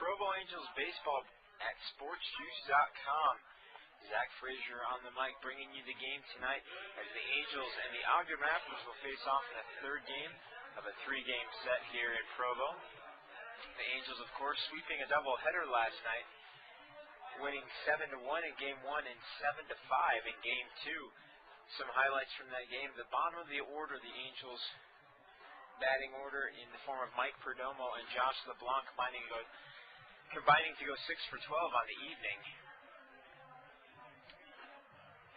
Provo Angels baseball at sportsjuice.com. Zach Frazier on the mic bringing you the game tonight as the Angels and the Ogden Raptors will face off in the third game of a three-game set here in Provo. The Angels, of course, sweeping a doubleheader last night, winning 7-1 in Game 1 and 7-5 in Game 2. Some highlights from that game. The bottom of the order, the Angels batting order in the form of Mike Perdomo and Josh LeBlanc combining to go 6 for 12 on the evening.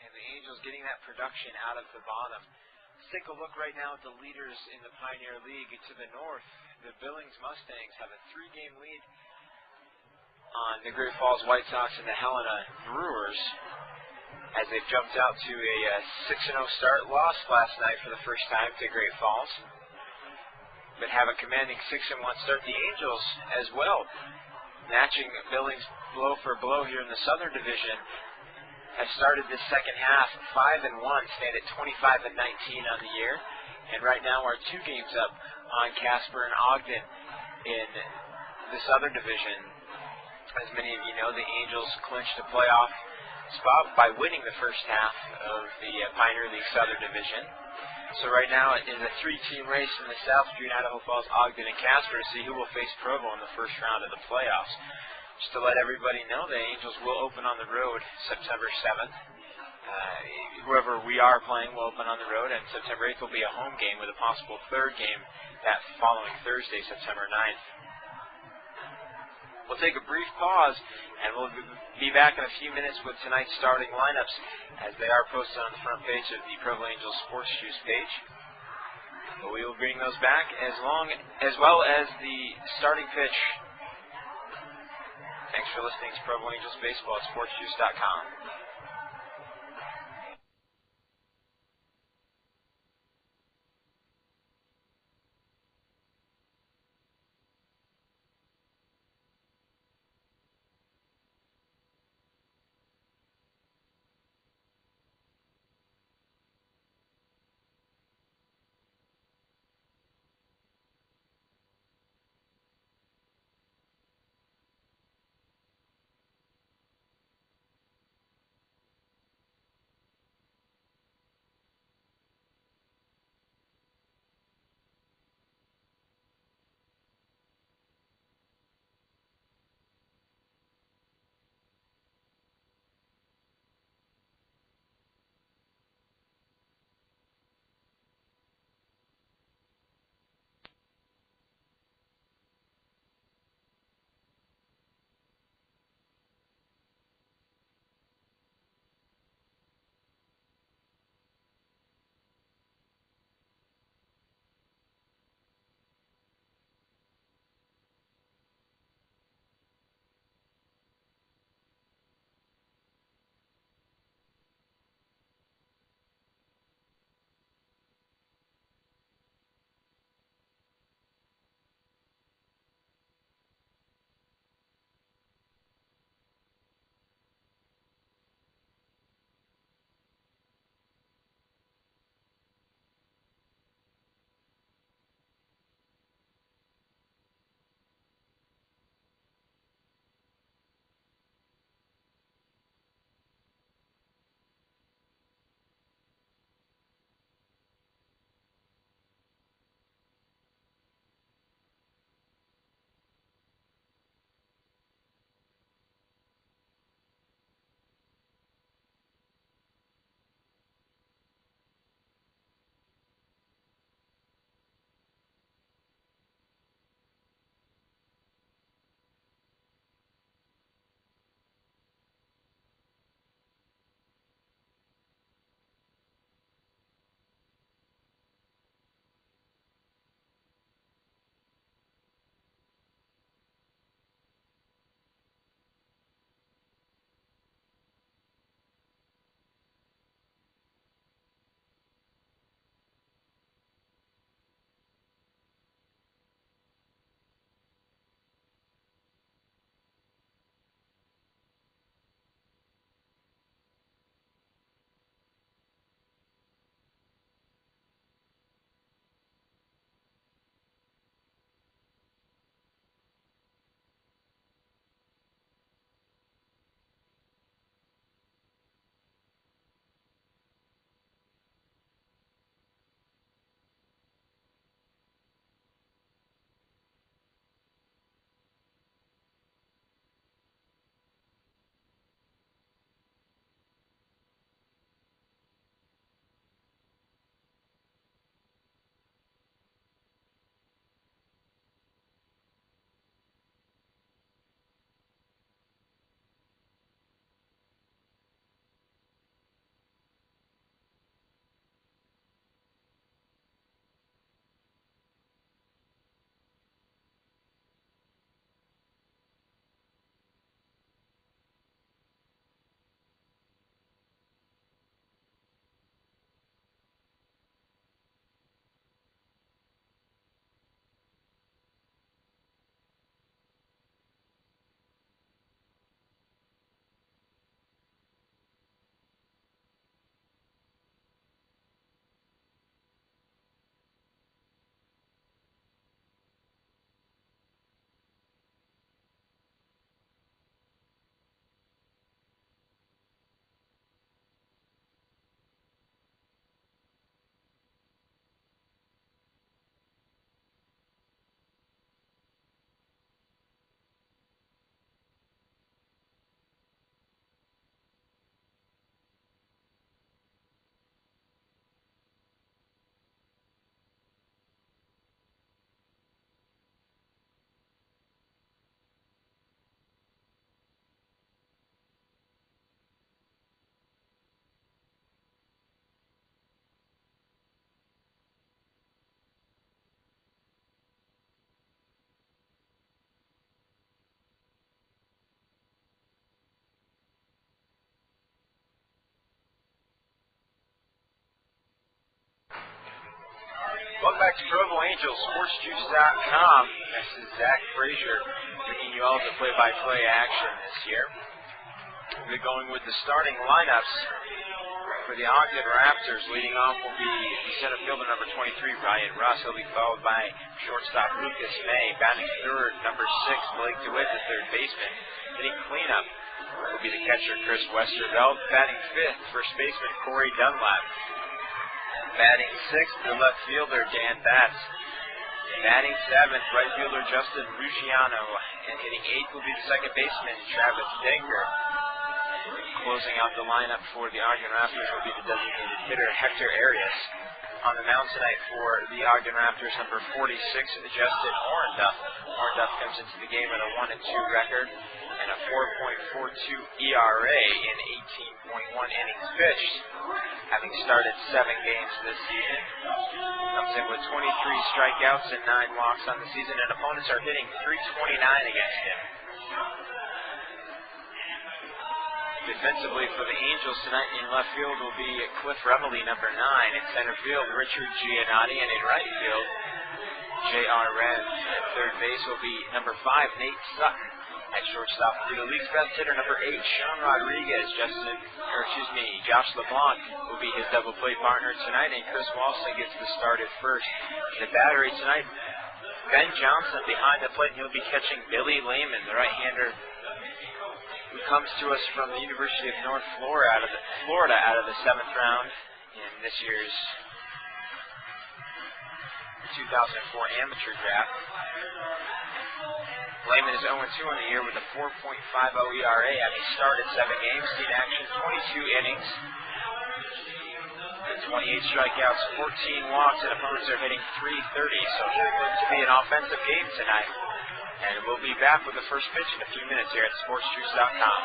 And the Angels getting that production out of the bottom. Let's take a look right now at the leaders in the Pioneer League. To the north, the Billings Mustangs have a 3-game lead on the Great Falls White Sox and the Helena Brewers as they've jumped out to a 6-0 start. Lost last night for the first time to Great Falls, but have a commanding 6-1 start. The Angels as well, matching Billings blow for blow here in the Southern Division, have started this second half 5-1, stand at 25-19 on the year, and right now are 2 games up on Casper and Ogden in the Southern Division. As many of you know, the Angels clinched a playoff spot by winning the first half of the Pioneer League Southern Division. So right now it is a 3-team race in the South between Idaho Falls, Ogden, and Casper to see who will face Provo in the first round of the playoffs. Just to let everybody know, the Angels will open on the road September 7th. Whoever we are playing will open on the road, and September 8th will be a home game with a possible third game that following Thursday, September 9th. We'll take a brief pause, and we'll be back in a few minutes with tonight's starting lineups as they are posted on the front page of the Provo Angels Sports Juice page. But we will bring those back as well as the starting pitch. Thanks for listening to Provo Angels Baseball at sportsjuice.com. Welcome back to Provo Angels, SportsJuice.com. This is Zach Frazier bringing you all the play-by-play action this year. We're going with the starting lineups for the Ogden Raptors. Leading off will be the center fielder, number 23, Ryan Russ. He'll be followed by shortstop Lucas May. Batting third, number 6, Blake DeWitt, the third baseman. Hitting cleanup will be the catcher, Chris Westerveld. Batting fifth, first baseman, Corey Dunlap. Batting sixth, the left fielder, Dan Batts. Batting seventh, right fielder, Justin Ruggiano. And hitting eighth will be the second baseman, Travis Denker. Closing out the lineup for the Ogden Raptors will be the designated hitter, Hector Arias. On the mound tonight for the Ogden Raptors, number 46, Justin Orenduff. Orenduff comes into the game at a 1-2 record and a 4.42 ERA in 18.1 innings pitched, having started 7 games this season. Comes in with 23 strikeouts and 9 walks on the season, and opponents are hitting .329 against him. Defensively for the Angels tonight in left field will be Cliff Remley, number 9. In center field, Richard Giannotti. And in right field, J.R. Renz. At third base will be number 5, Nate Sutton. At shortstop will be the league's best hitter, number 8, Sean Rodriguez. Josh LeBlanc will be his double play partner tonight. And Chris Walson gets the start at first. In the battery tonight, Ben Johnson behind the plate. He'll be catching Billy Lehman, the right-hander, who comes to us from the University of North Florida out of the 7th round in this year's 2004 amateur draft. Lehman is 0-2 on the year with a 4.50 ERA, having started 7 games, seen action 22 innings, 28 strikeouts, 14 walks, and opponents are hitting .330. So it's going to be an offensive game tonight. And we'll be back with the first pitch in a few minutes here at SportsJuice.com.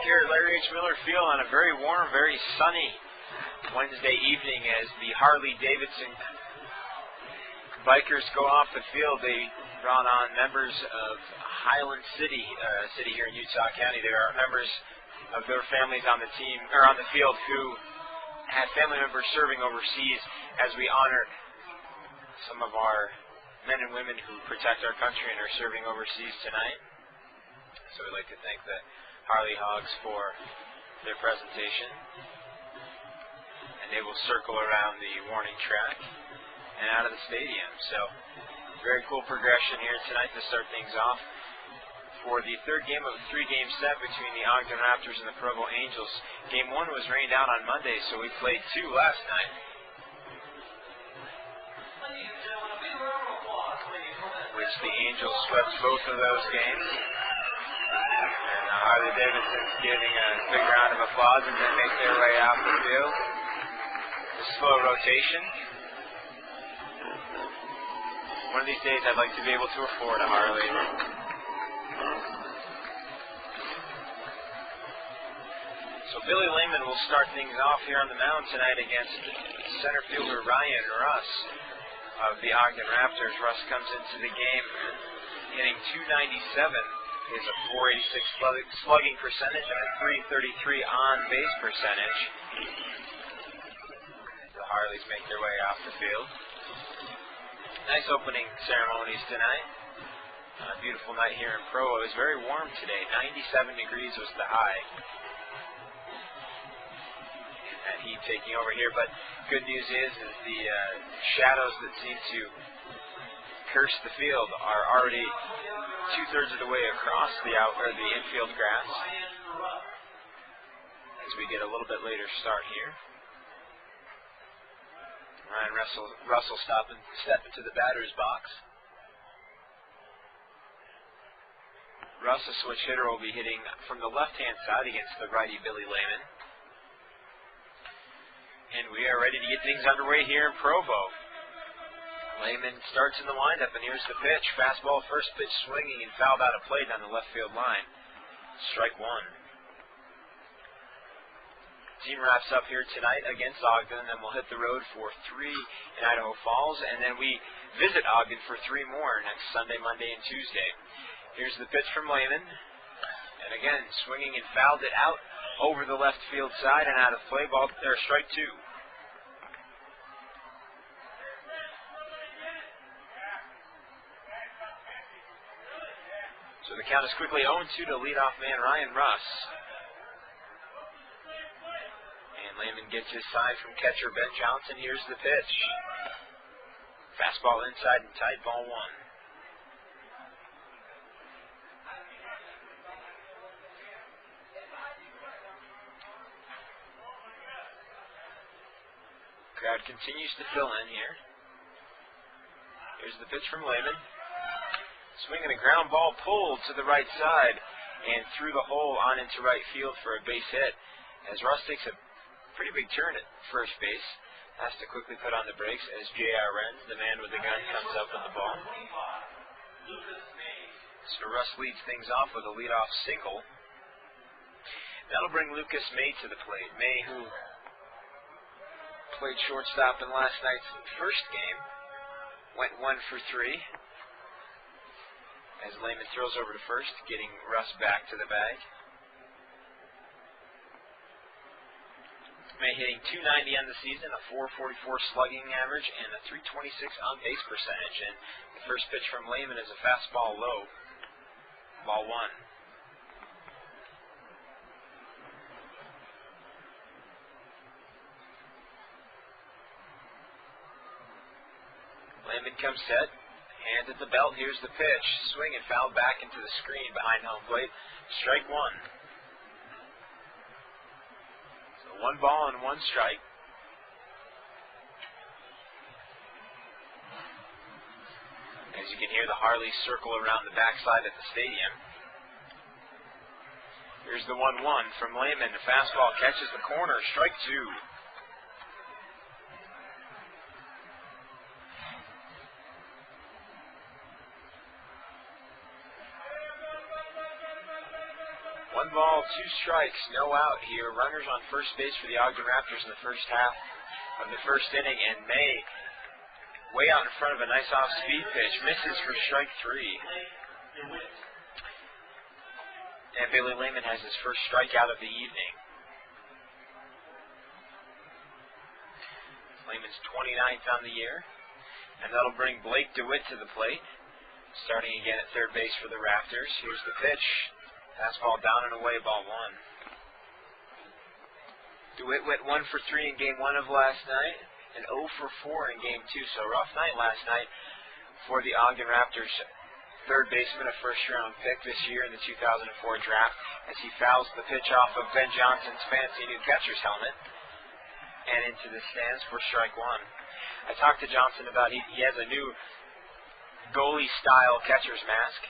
here at Larry H. Miller Field on a very warm, very sunny Wednesday evening as the Harley-Davidson bikers go off the field. They brought on members of Highland City, city here in Utah County. There are members of their families on the team, or on the field, who have family members serving overseas, as we honor some of our men and women who protect our country and are serving overseas tonight. So we'd like to thank the Harley Hogs for their presentation. And they will circle around the warning track and out of the stadium. So very cool progression here tonight to start things off for the third game of a three-game set between the Ogden Raptors and the Provo Angels. Game one was rained out on Monday, so we played two last night. Which the Angels swept both of those games. And Harley-Davidson's giving a big round of applause as they make their way out the field. A slow rotation. One of these days I'd like to be able to afford a Harley. So Billy Lehman will start things off here on the mound tonight against center fielder Ryan Russ of the Ogden Raptors. Russ comes into the game hitting .297, is a .486 slugging percentage and a .333 on base percentage. The Harleys make their way off the field. Nice opening ceremonies tonight. A beautiful night here in Provo. It was very warm today. 97 degrees was the high. That heat taking over here, but good news is the shadows that seem to curse the field are already 2/3 of the way across the infield grass. As we get a little bit later start here. Ryan Russell step into the batter's box. Russ, a switch hitter, will be hitting from the left-hand side against the righty Billy Lehman. And we are ready to get things underway here in Provo. Lehman starts in the windup, and here's the pitch. Fastball, first pitch swinging and fouled out of play down the left field line. Strike one. Team wraps up here tonight against Ogden, and then we'll hit the road for 3 in Idaho Falls, and then we visit Ogden for 3 more next Sunday, Monday, and Tuesday. Here's the pitch from Lehman, and again, swinging and fouled it out over the left field side and out of play. Ball, strike two. So the count is quickly 0-2 to leadoff man Ryan Russ. And Lehman gets his side from catcher Ben Johnson. Here's the pitch. Fastball inside and tight, ball one. Crowd continues to fill in here. Here's the pitch from Lehman. Swinging a ground ball pulled to the right side and through the hole on into right field for a base hit. As Russ takes a pretty big turn at first base, has to quickly put on the brakes as J.R. Renz, the man with the gun, comes up with the ball. So Russ leads things off with a leadoff single. That'll bring Lucas May to the plate. May, who played shortstop in last night's first game, went 1 for 3. As Lehman throws over to first, getting Russ back to the bag. May hitting .290 on the season, a .444 slugging average, and a .326 on base percentage. And the first pitch from Lehman is a fastball low. Ball one. Lehman comes set. Hands at the belt. Here's the pitch. Swing and foul back into the screen behind home plate. Strike one. So 1 ball and 1 strike. As you can hear, the Harleys circle around the backside at the stadium. Here's the 1-1 from Lehman. The fastball catches the corner. Strike two. 1 ball, 2 strikes, no out here. Runners on first base for the Ogden Raptors in the first half of the first inning, and May way out in front of a nice off-speed pitch. Misses for strike 3. And Billy Lehman has his first strikeout of the evening. Lehman's 29th on the year. And that'll bring Blake DeWitt to the plate. Starting again at third base for the Raptors. Here's the pitch. Fastball down and away, ball 1. DeWitt went 1 for 3 in game 1 of last night. And 0 for 4 in game 2. So a rough night last night for the Ogden Raptors. Third baseman, a first-round pick this year in the 2004 draft, as he fouls the pitch off of Ben Johnson's fancy new catcher's helmet and into the stands for strike 1. I talked to Johnson about he has a new goalie-style catcher's mask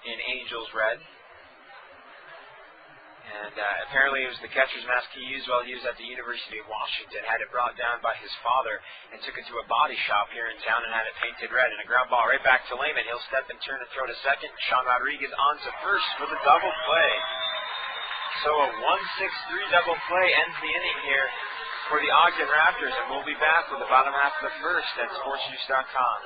in Angels red. And apparently it was the catcher's mask he used while he was at the University of Washington. Had it brought down by his father and took it to a body shop here in town and had it painted red. And a ground ball right back to Lehman. He'll step and turn and throw to second. Sean Rodriguez on to first for the double play. So a 1-6-3 double play ends the inning here for the Ogden Raptors. And we'll be back with the bottom half of the first at sportsjuice.com.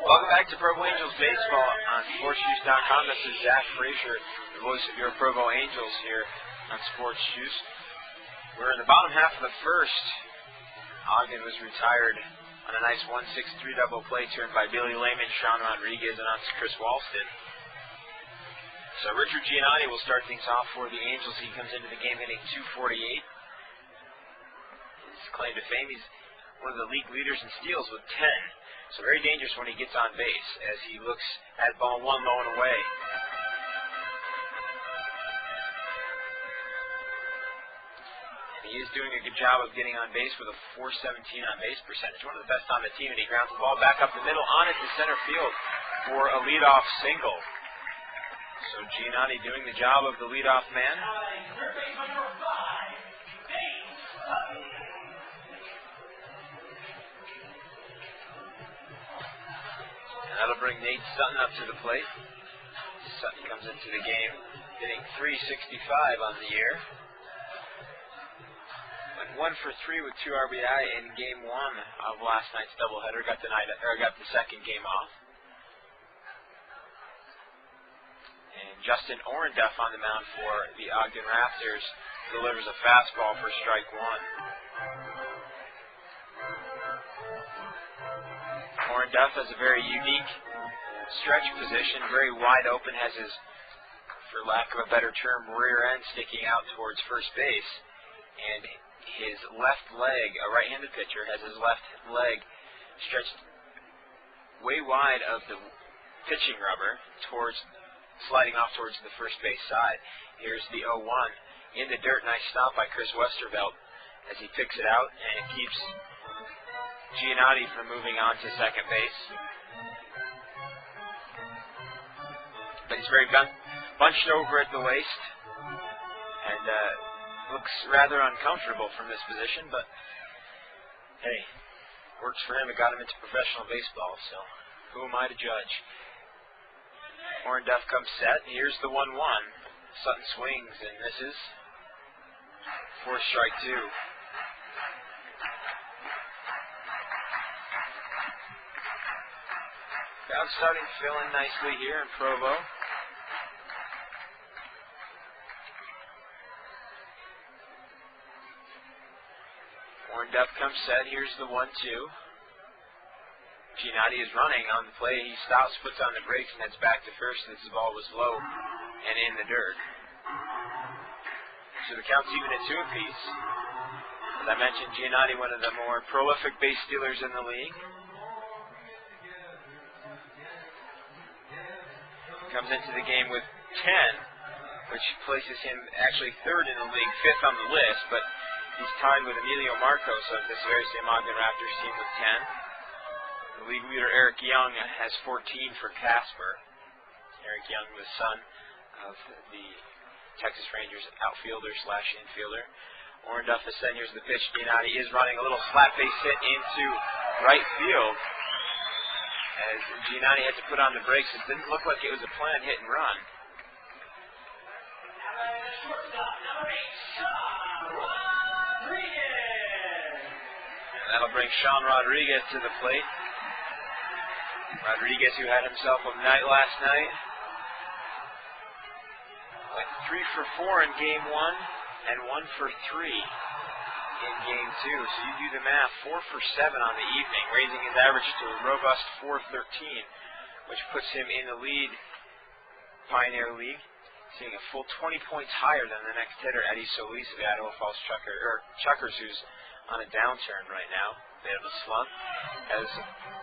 Welcome back to Provo Angels Baseball on SportsJuice.com. This is Zach Frazier, the voice of your Provo Angels here on Sports Juice. We're in the bottom half of the first. Ogden was retired on a nice 1-6-3 double play turned by Billy Lehman, Sean Rodriguez, and on to Chris Walston. So Richard Giannotti will start things off for the Angels. He comes into the game hitting .248. His claim to fame, he's one of the league leaders in steals with 10. So very dangerous when he gets on base as he looks at ball 1 low and away. And he is doing a good job of getting on base with a .417 on base percentage, one of the best on the team, and he grounds the ball back up the middle on it to center field for a leadoff single. So Giannotti doing the job of the leadoff man. That'll bring Nate Sutton up to the plate. Sutton comes into the game hitting .365 on the year. Went 1 for 3 with 2 RBI in Game 1 of last night's doubleheader. Got the second game off. And Justin Orenduff on the mound for the Ogden Raptors delivers a fastball for strike 1. Orenduff has a very unique stretch position, very wide open, has his, for lack of a better term, rear end sticking out towards first base. And his left leg, a right-handed pitcher, has his left leg stretched way wide of the pitching rubber sliding off towards the first base side. Here's the 0-1. In the dirt, nice stop by Chris Westervelt as he picks it out and keeps Giannotti from moving on to second base. But he's very bunched over at the waist and looks rather uncomfortable from this position, but hey, works for him. It got him into professional baseball, so who am I to judge? Orenduff comes set. Here's the 1-1. Sutton swings and misses for strike 2. Crowd starting to fill in nicely here in Provo. Orenduff comes set. Here's the 1-2. Giannotti is running on the play. He stops, puts on the brakes, and heads back to first as the ball was low and in the dirt. So the count's even at 2 apiece. As I mentioned, Giannotti, one of the more prolific base stealers in the league. Comes into the game with 10, which places him actually 3rd in the league, 5th on the list, but he's tied with Emilio Marcos of this very same Ogden Raptors team with 10. The league leader, Eric Young, has 14 for Casper. Eric Young, the son of the Texas Rangers outfielder/infielder. Orenduff is set. Here's the pitch. Giannotti is running a little flat base hit into right field. As Giannotti had to put on the brakes, it didn't look like it was a planned hit and run. And that'll bring Sean Rodriguez to the plate. Rodriguez, who had himself a night last night, went 3 for 4 in Game 1 and 1 for 3 in Game 2. So you do the math, 4 for 7 on the evening, raising his average to a robust 413, which puts him in the lead Pioneer League, seeing a full 20 points higher than the next hitter, Eddie Solis of the Idaho Falls Chuckers, who's on a downturn right now. Bit of a slump. As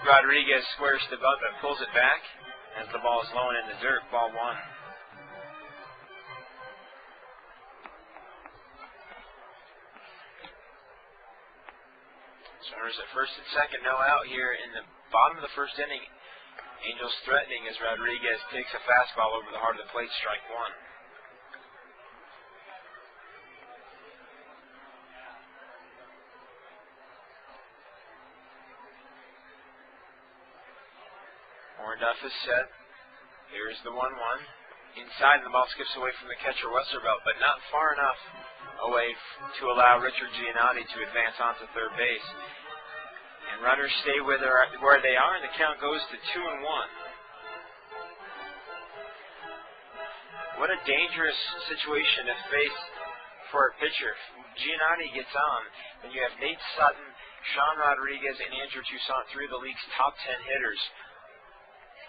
Rodriguez squares the bunt and pulls it back as the ball is low and in the dirt. Ball 1. Runners at first and second, no out here in the bottom of the first inning. Angels threatening as Rodriguez takes a fastball over the heart of the plate, strike 1. Orenduff is set. Here's the 1-1. Inside, and the ball skips away from the catcher, Westervelt, but not far enough away to allow Richard Giannotti to advance onto third base. And runners stay where they are, and the count goes to 2-1. What a dangerous situation to face for a pitcher. Giannotti gets on, then you have Nate Sutton, Sean Rodriguez, and Andrew Toussaint, 3 of the league's top 10 hitters,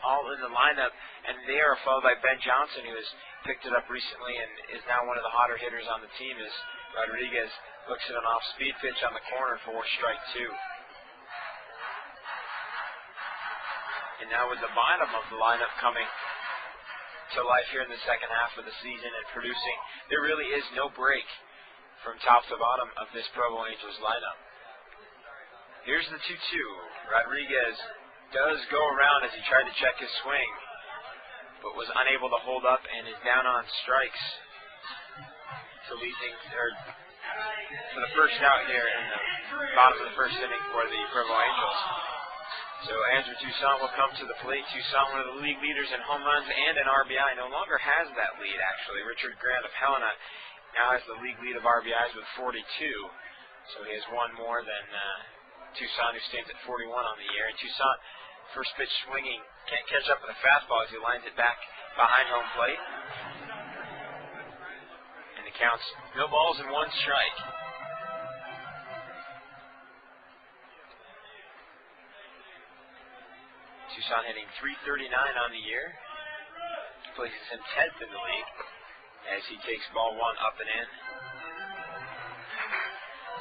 all in the lineup, and they are followed by Ben Johnson, who has picked it up recently and is now one of the hotter hitters on the team, as Rodriguez looks at an off-speed pitch on the corner for strike 2. And now with the bottom of the lineup coming to life here in the second half of the season and producing, there really is no break from top to bottom of this Provo Angels lineup. Here's the 2-2. Rodriguez does go around as he tried to check his swing, but was unable to hold up and is down on strikes to lead things for the first out here in the bottom of the first inning for the Provo Angels. So Andrew Toussaint will come to the plate. Toussaint, one of the league leaders in home runs and in RBI, no longer has that lead, actually. Richard Grant of Helena now has the league lead of RBIs with 42. So he has one more than Toussaint, who stands at 41 on the year. And Toussaint, first pitch swinging, can't catch up with a fastball as he lines it back behind home plate. And the count's no balls and one strike. Toussaint hitting .339 on the year. Places him 10th in the league as he takes ball one up and in.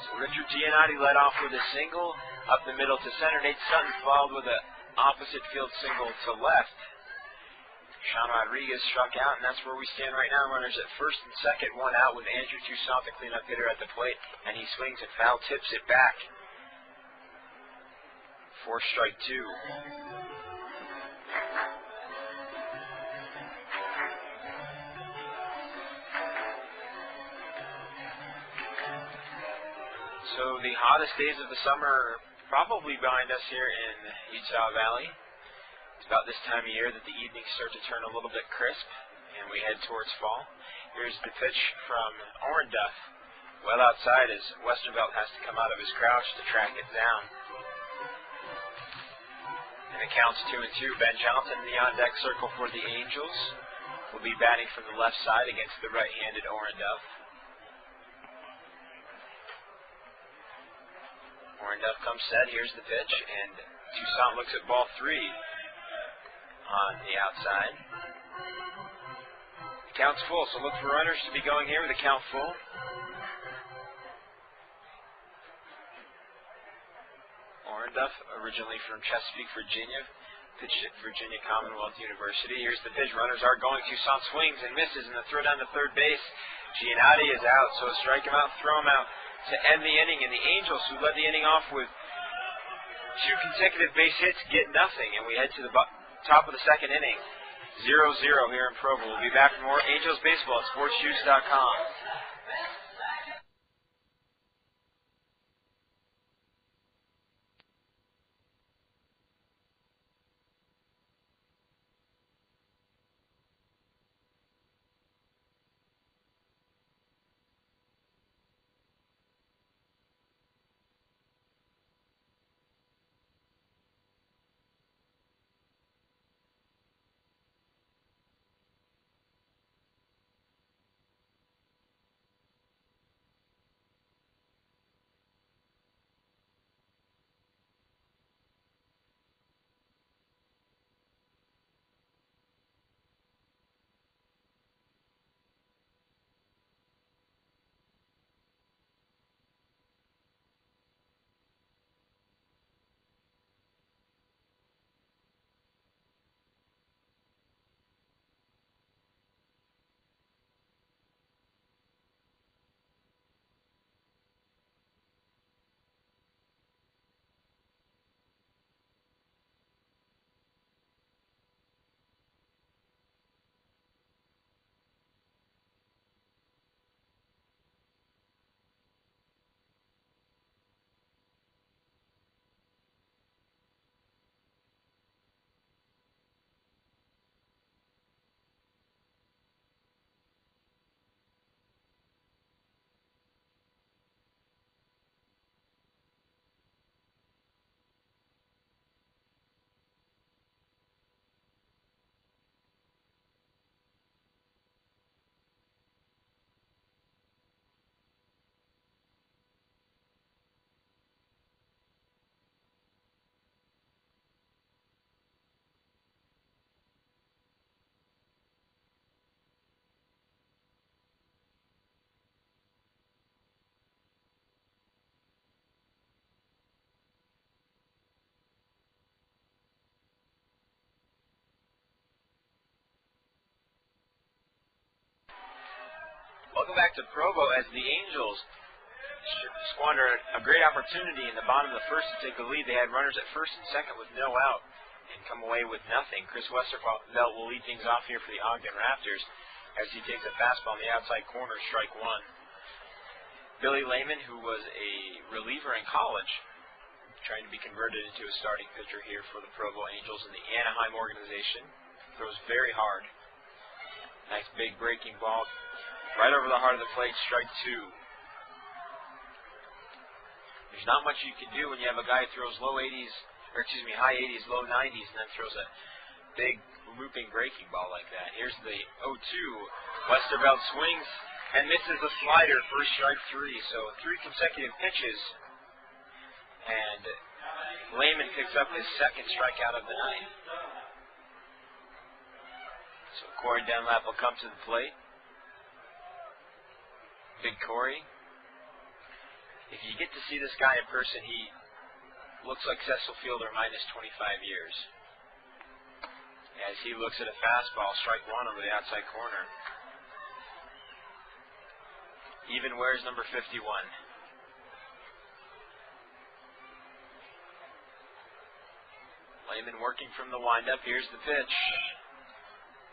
So Richard Giannotti led off with a single up the middle to center. Nate Sutton followed with an opposite field single to left. Sean Rodriguez struck out, and that's where we stand right now. Runners at first and second, one out with Andrew Toussaint, the cleanup hitter, at the plate, and he swings and foul tips it back. 4 strike 2. So the hottest days of the summer are probably behind us here in Utah Valley. It's about this time of year that the evenings start to turn a little bit crisp, and we head towards fall. Here's the pitch from Orenduff. Well outside as Westervelt has to come out of his crouch to track it down. And it counts 2-2. Ben Johnson in the on-deck circle for the Angels will be batting from the left side against the right-handed Orenduff. Orenduff comes set. Here's the pitch, and Toussaint looks at ball 3 on the outside. The count's full, so look for runners to be going here with the count full. Orenduff, originally from Chesapeake, Virginia, pitched at Virginia Commonwealth University. Here's the pitch. Runners are going. Toussaint swings and misses, and the throw down to third base. Giannotti is out, so strike him out, throw him out to end the inning, and the Angels, who led the inning off with 2 consecutive base hits, get nothing, and we head to the top of the second inning, 0-0 here in Provo. We'll be back for more Angels baseball at sportsjuice.com. Welcome back to Provo as the Angels squander a great opportunity in the bottom of the first to take the lead. They had runners at first and second with no out and come away with nothing. Chris Westervelt will lead things off here for the Ogden Raptors as he takes a fastball on the outside corner, strike 1. Billy Lehman, who was a reliever in college, trying to be converted into a starting pitcher here for the Provo Angels in the Anaheim organization, throws very hard. Nice big breaking ball right over the heart of the plate, strike 2. There's not much you can do when you have a guy who throws high 80s, low 90s, and then throws a big looping breaking ball like that. Here's the 0-2. Westerveld swings and misses the slider. First strike 3. So 3 consecutive pitches. And Lehman picks up his second strikeout of the night. So Corey Dunlap will come to the plate. Big Corey. If you get to see this guy in person, he looks like Cecil Fielder minus 25 years. As he looks at a fastball, strike 1 over the outside corner. Even wears number 51. Lehman working from the windup. Here's the pitch.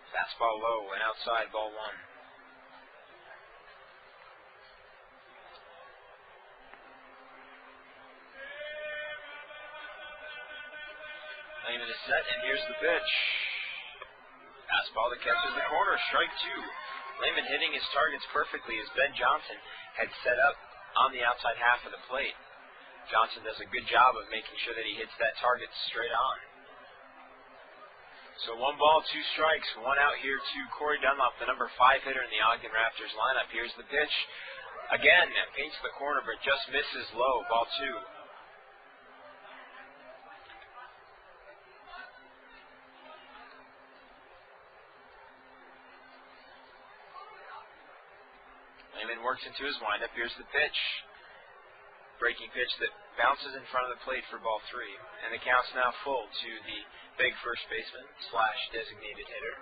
Fastball low and outside, ball 1. Lehman is set, and here's the pitch. Fastball that catches the corner, strike 2. Lehman hitting his targets perfectly as Ben Johnson had set up on the outside half of the plate. Johnson does a good job of making sure that he hits that target straight on. So 1 ball, 2 strikes, 1 out here to Corey Dunlap, the number 5 hitter in the Ogden Raptors lineup. Here's the pitch. Again, paints the corner, but just misses low, ball 2. Lehman works into his windup. Here's the pitch. Breaking pitch that bounces in front of the plate for ball 3. And the count's now full to the big first baseman / designated hitter.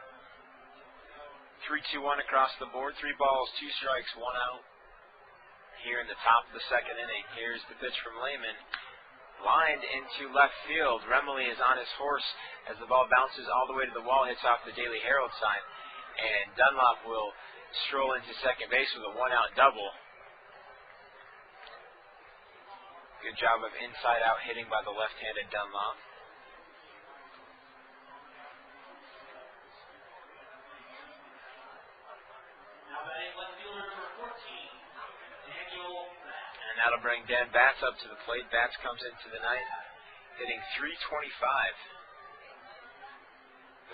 3-2-1 across the board. 3 balls, 2 strikes, 1 out. Here in the top of the second inning. Here's the pitch from Lehman. Lined into left field. Remley is on his horse as the ball bounces all the way to the wall, hits off the Daily Herald sign. And Dunlap will stroll into second base with a 1-out double. Good job of inside-out hitting by the left-handed Dunlap. And that'll bring Dan Batts up to the plate. Batts comes into the night hitting .325.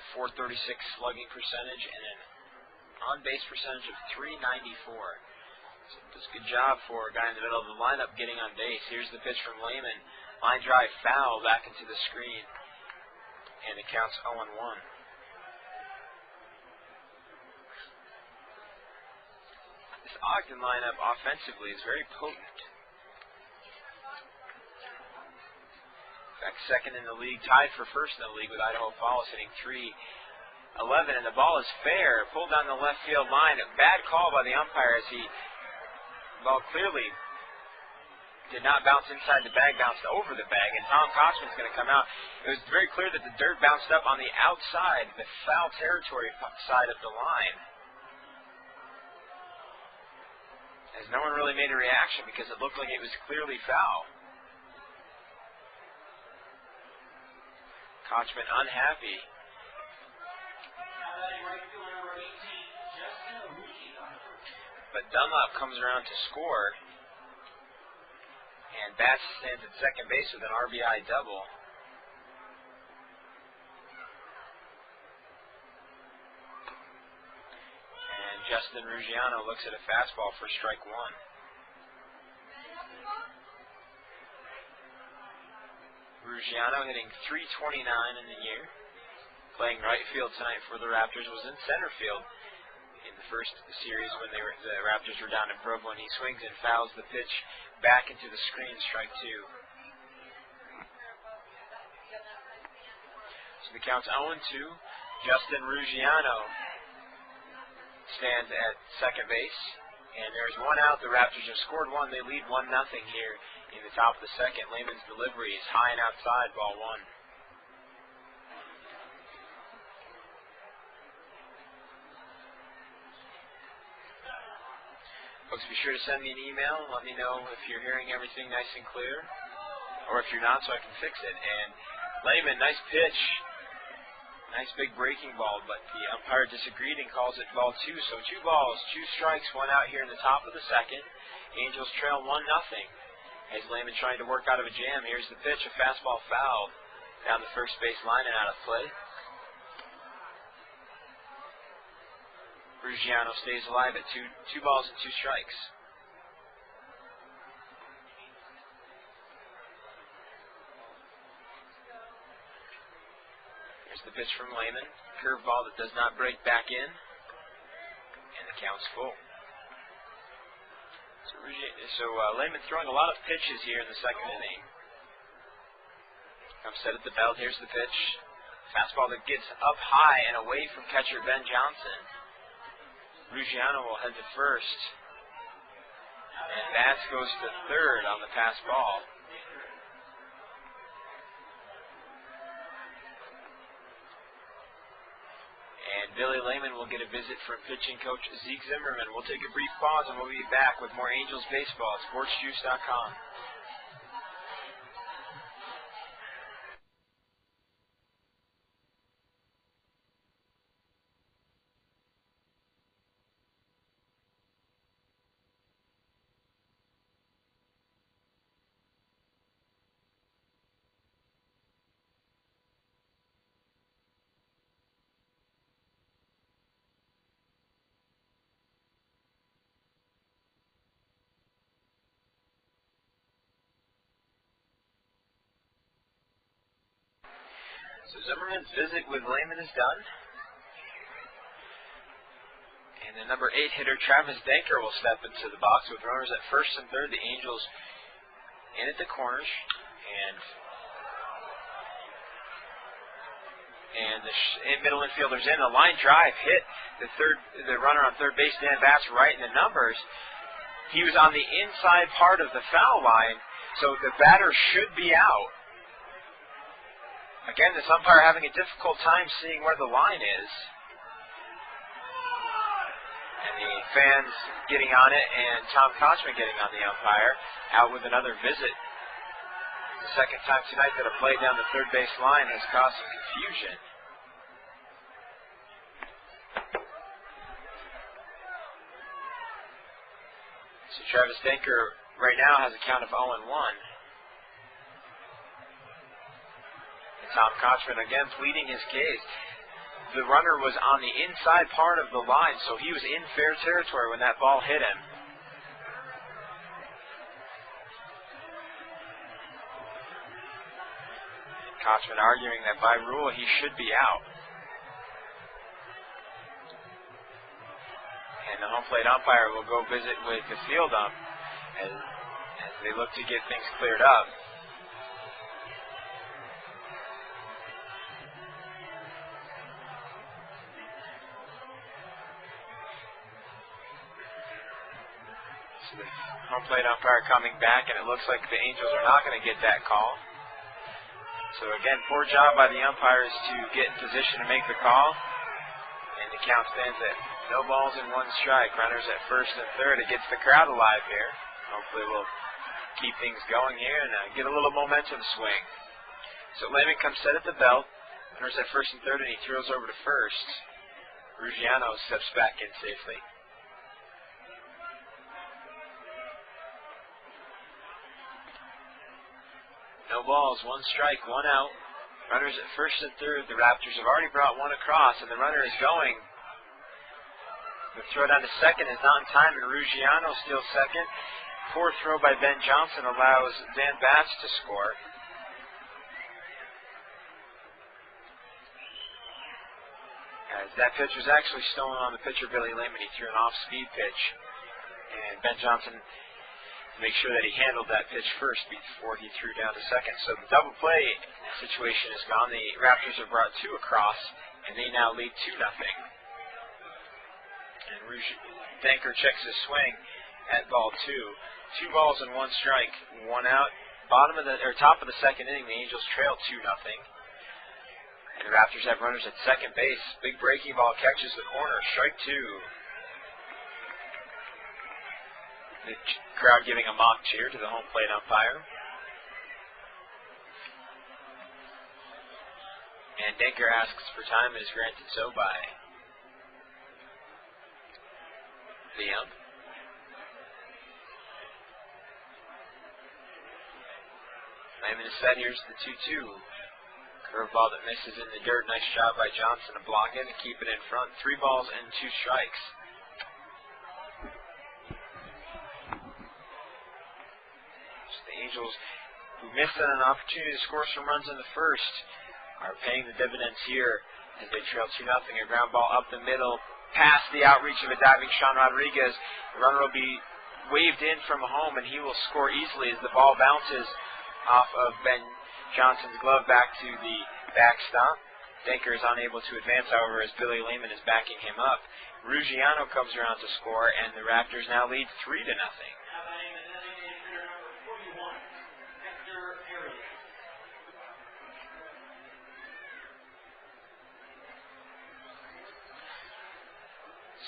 The .436 slugging percentage and an on-base percentage of .394. So does a good job for a guy in the middle of the lineup getting on base. Here's the pitch from Lehman. Line drive foul back into the screen. And it counts 0-1. This Ogden lineup offensively is very potent. In fact, second in the league, tied for first in the league with Idaho Falls, hitting .311. And the ball is fair. Pulled down the left field line. A bad call by the umpire as the ball clearly did not bounce inside the bag, bounced over the bag, and Tom Kochman's going to come out. It was very clear that the dirt bounced up on the outside, the foul territory side of the line. As no one really made a reaction because it looked like it was clearly foul. Kochman unhappy. But Dunlap comes around to score. And Batts stands at second base with an RBI double. And Justin Ruggiano looks at a fastball for strike 1. Ruggiano hitting .329 in the year. Playing right field tonight for the Raptors, was in center field in the first series when the Raptors were down in Provo, and he swings and fouls the pitch back into the screen, strike 2. So the count's 0-2. Justin Ruggiano stands at second base, and there's 1 out. The Raptors have scored 1. They lead 1-0 here in the top of the second. Lehman's delivery is high and outside, ball 1. Folks, be sure to send me an email and let me know if you're hearing everything nice and clear, or if you're not, so I can fix it. And Lehman, nice pitch. Nice big breaking ball, but the umpire disagreed and calls it ball 2. So 2 balls, 2 strikes, 1 out here in the top of the second. Angels trail 1-0 As Lehman trying to work out of a jam. Here's the pitch, a fastball foul down the first base line and out of play. Ruggiano stays alive at 2 balls and 2 strikes. Here's the pitch from Lehman. Curveball that does not break back in. And the count's full. So Lehman throwing a lot of pitches here in the second inning. Comes set at the belt. Here's the pitch. Fastball that gets up high and away from catcher Ben Johnson. Ruggiano will head to first. And Batts goes to third on the pass ball. And Billy Lehman will get a visit from pitching coach Zeke Zimmerman. We'll take a brief pause and we'll be back with more Angels baseball at SportsJuice.com. So Zimmerman's visit with Lehman is done. And the number 8 hitter, Travis Denker, will step into the box with runners at first and third. The Angels in at the corners. And the middle infielders in. A line drive hit the runner on third base, Dan Batts, right in the numbers. He was on the inside part of the foul line, so the batter should be out. Again, this umpire having a difficult time seeing where the line is. And the fans getting on it, and Tom Kochman getting on the umpire, out with another visit. The second time tonight that a play down the third base line has caused some confusion. So Travis Denker right now has a count of 0-1. Tom Kochman again pleading his case. The runner was on the inside part of the line, so he was in fair territory when that ball hit him. And Kochman arguing that by rule he should be out. And the home plate umpire will go visit with the field ump as they look to get things cleared up. So the home plate umpire coming back, and it looks like the Angels are not going to get that call. So again, poor job by the umpires to get in position to make the call. And the count stands at 0 balls and 1 strike. Runners at first and third. It gets the crowd alive here. Hopefully we'll keep things going here and get a little momentum swing. So Lehman comes set at the belt. Runners at first and third, and he throws over to first. Ruggiano steps back in safely. No balls, 1 strike, 1 out. Runners at first and third. The Raptors have already brought 1 across, and the runner is going. The throw down to second is not in time, and Ruggiano steals second. Poor throw by Ben Johnson allows Dan Batts to score. As that pitch was actually stolen on the pitcher, Billy Lehman. He threw an off-speed pitch, and Ben Johnson make sure that he handled that pitch first before he threw down to second. So the double play situation is gone. The Raptors have brought 2 across, and they now lead 2-0. And Denker checks his swing at ball 2. 2 balls and 1 strike, 1 out. Top of the second inning, the Angels trail 2-0. And the Raptors have runners at second base. Big breaking ball catches the corner. Strike 2. The crowd giving a mock cheer to the home plate umpire. And Denker asks for time and is granted so by the ump. Lehman is set. Here's the 2-2. Curveball that misses in the dirt. Nice job by Johnson to block it and keep it in front. 3 balls and 2 strikes. So the Angels, who missed an opportunity to score some runs in the first, are paying the dividends here as they trail 2-0. A ground ball up the middle, past the outreach of a diving Sean Rodriguez. The runner will be waved in from home, and he will score easily as the ball bounces off of Ben Johnson's glove back to the backstop. Denker is unable to advance, however, as Billy Lehman is backing him up. Ruggiano comes around to score, and the Raptors now lead 3-0.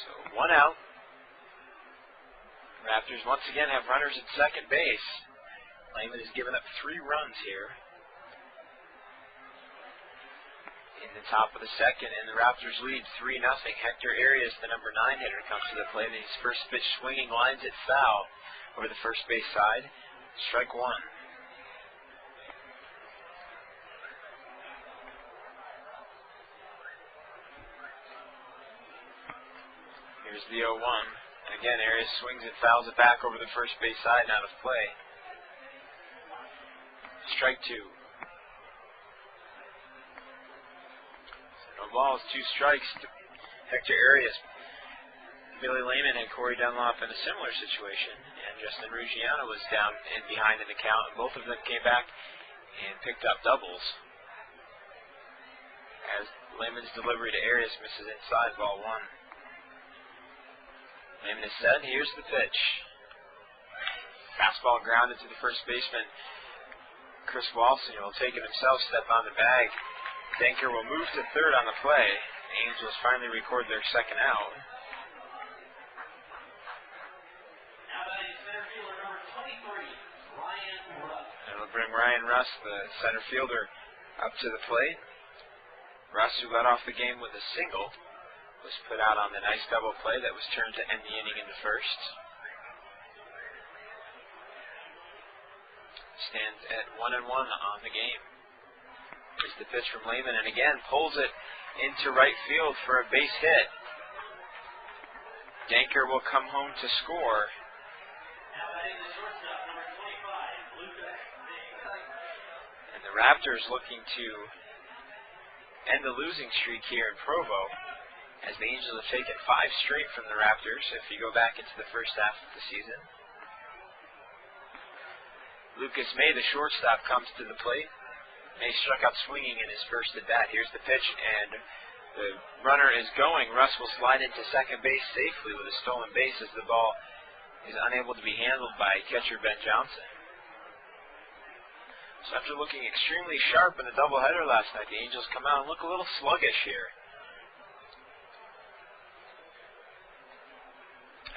So 1 out. Raptors once again have runners at second base. Lehman has given up 3 runs here in the top of the second, and the Raptors lead 3-0. Hector Arias, the number 9 hitter, comes to the plate, and his first pitch swinging lines it foul over the first base side. Strike 1. Here's the 0-1. And again, Arias swings it, fouls it back over the first base side and out of play. Strike 2. So no balls, 2 strikes to Hector Arias. Billy Lehman and Corey Dunlop in a similar situation, and Justin Ruggiano was down and behind in the count, and both of them came back and picked up doubles. As Lehman's delivery to Arias misses inside, ball 1. Lehman is set. Here's the pitch. Fastball grounded to the first baseman. Chris Walson will take it himself, step on the bag. Denker will move to third on the play. The Angels finally record their second out. And it'll bring Ryan Russ, the center fielder, up to the plate. Russ, who led off the game with a single, was put out on the nice double play that was turned to end the inning in the first. Stands at 1-1 on the game. Here's the pitch from Lehman, and again pulls it into right field for a base hit. Denker will come home to score. And the Raptors looking to end the losing streak here in Provo, as the Angels have taken 5 straight from the Raptors if you go back into the first half of the season. Lucas May, the shortstop, comes to the plate. May struck out swinging in his first at bat. Here's the pitch, and the runner is going. Russ will slide into second base safely with a stolen base as the ball is unable to be handled by catcher Ben Johnson. So after looking extremely sharp in the doubleheader last night, the Angels come out and look a little sluggish here,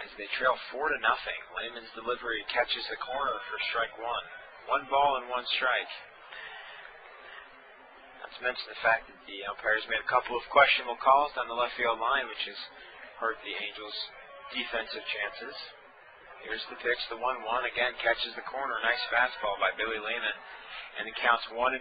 as they trail 4-0. Lehman's delivery catches the corner for strike 1. 1 ball and 1 strike. Not to mention the fact that the umpires made a couple of questionable calls down the left field line, which has hurt the Angels' defensive chances. Here's the pitch, the 1-1. Again, catches the corner. Nice fastball by Billy Lehman. And it counts 1-2.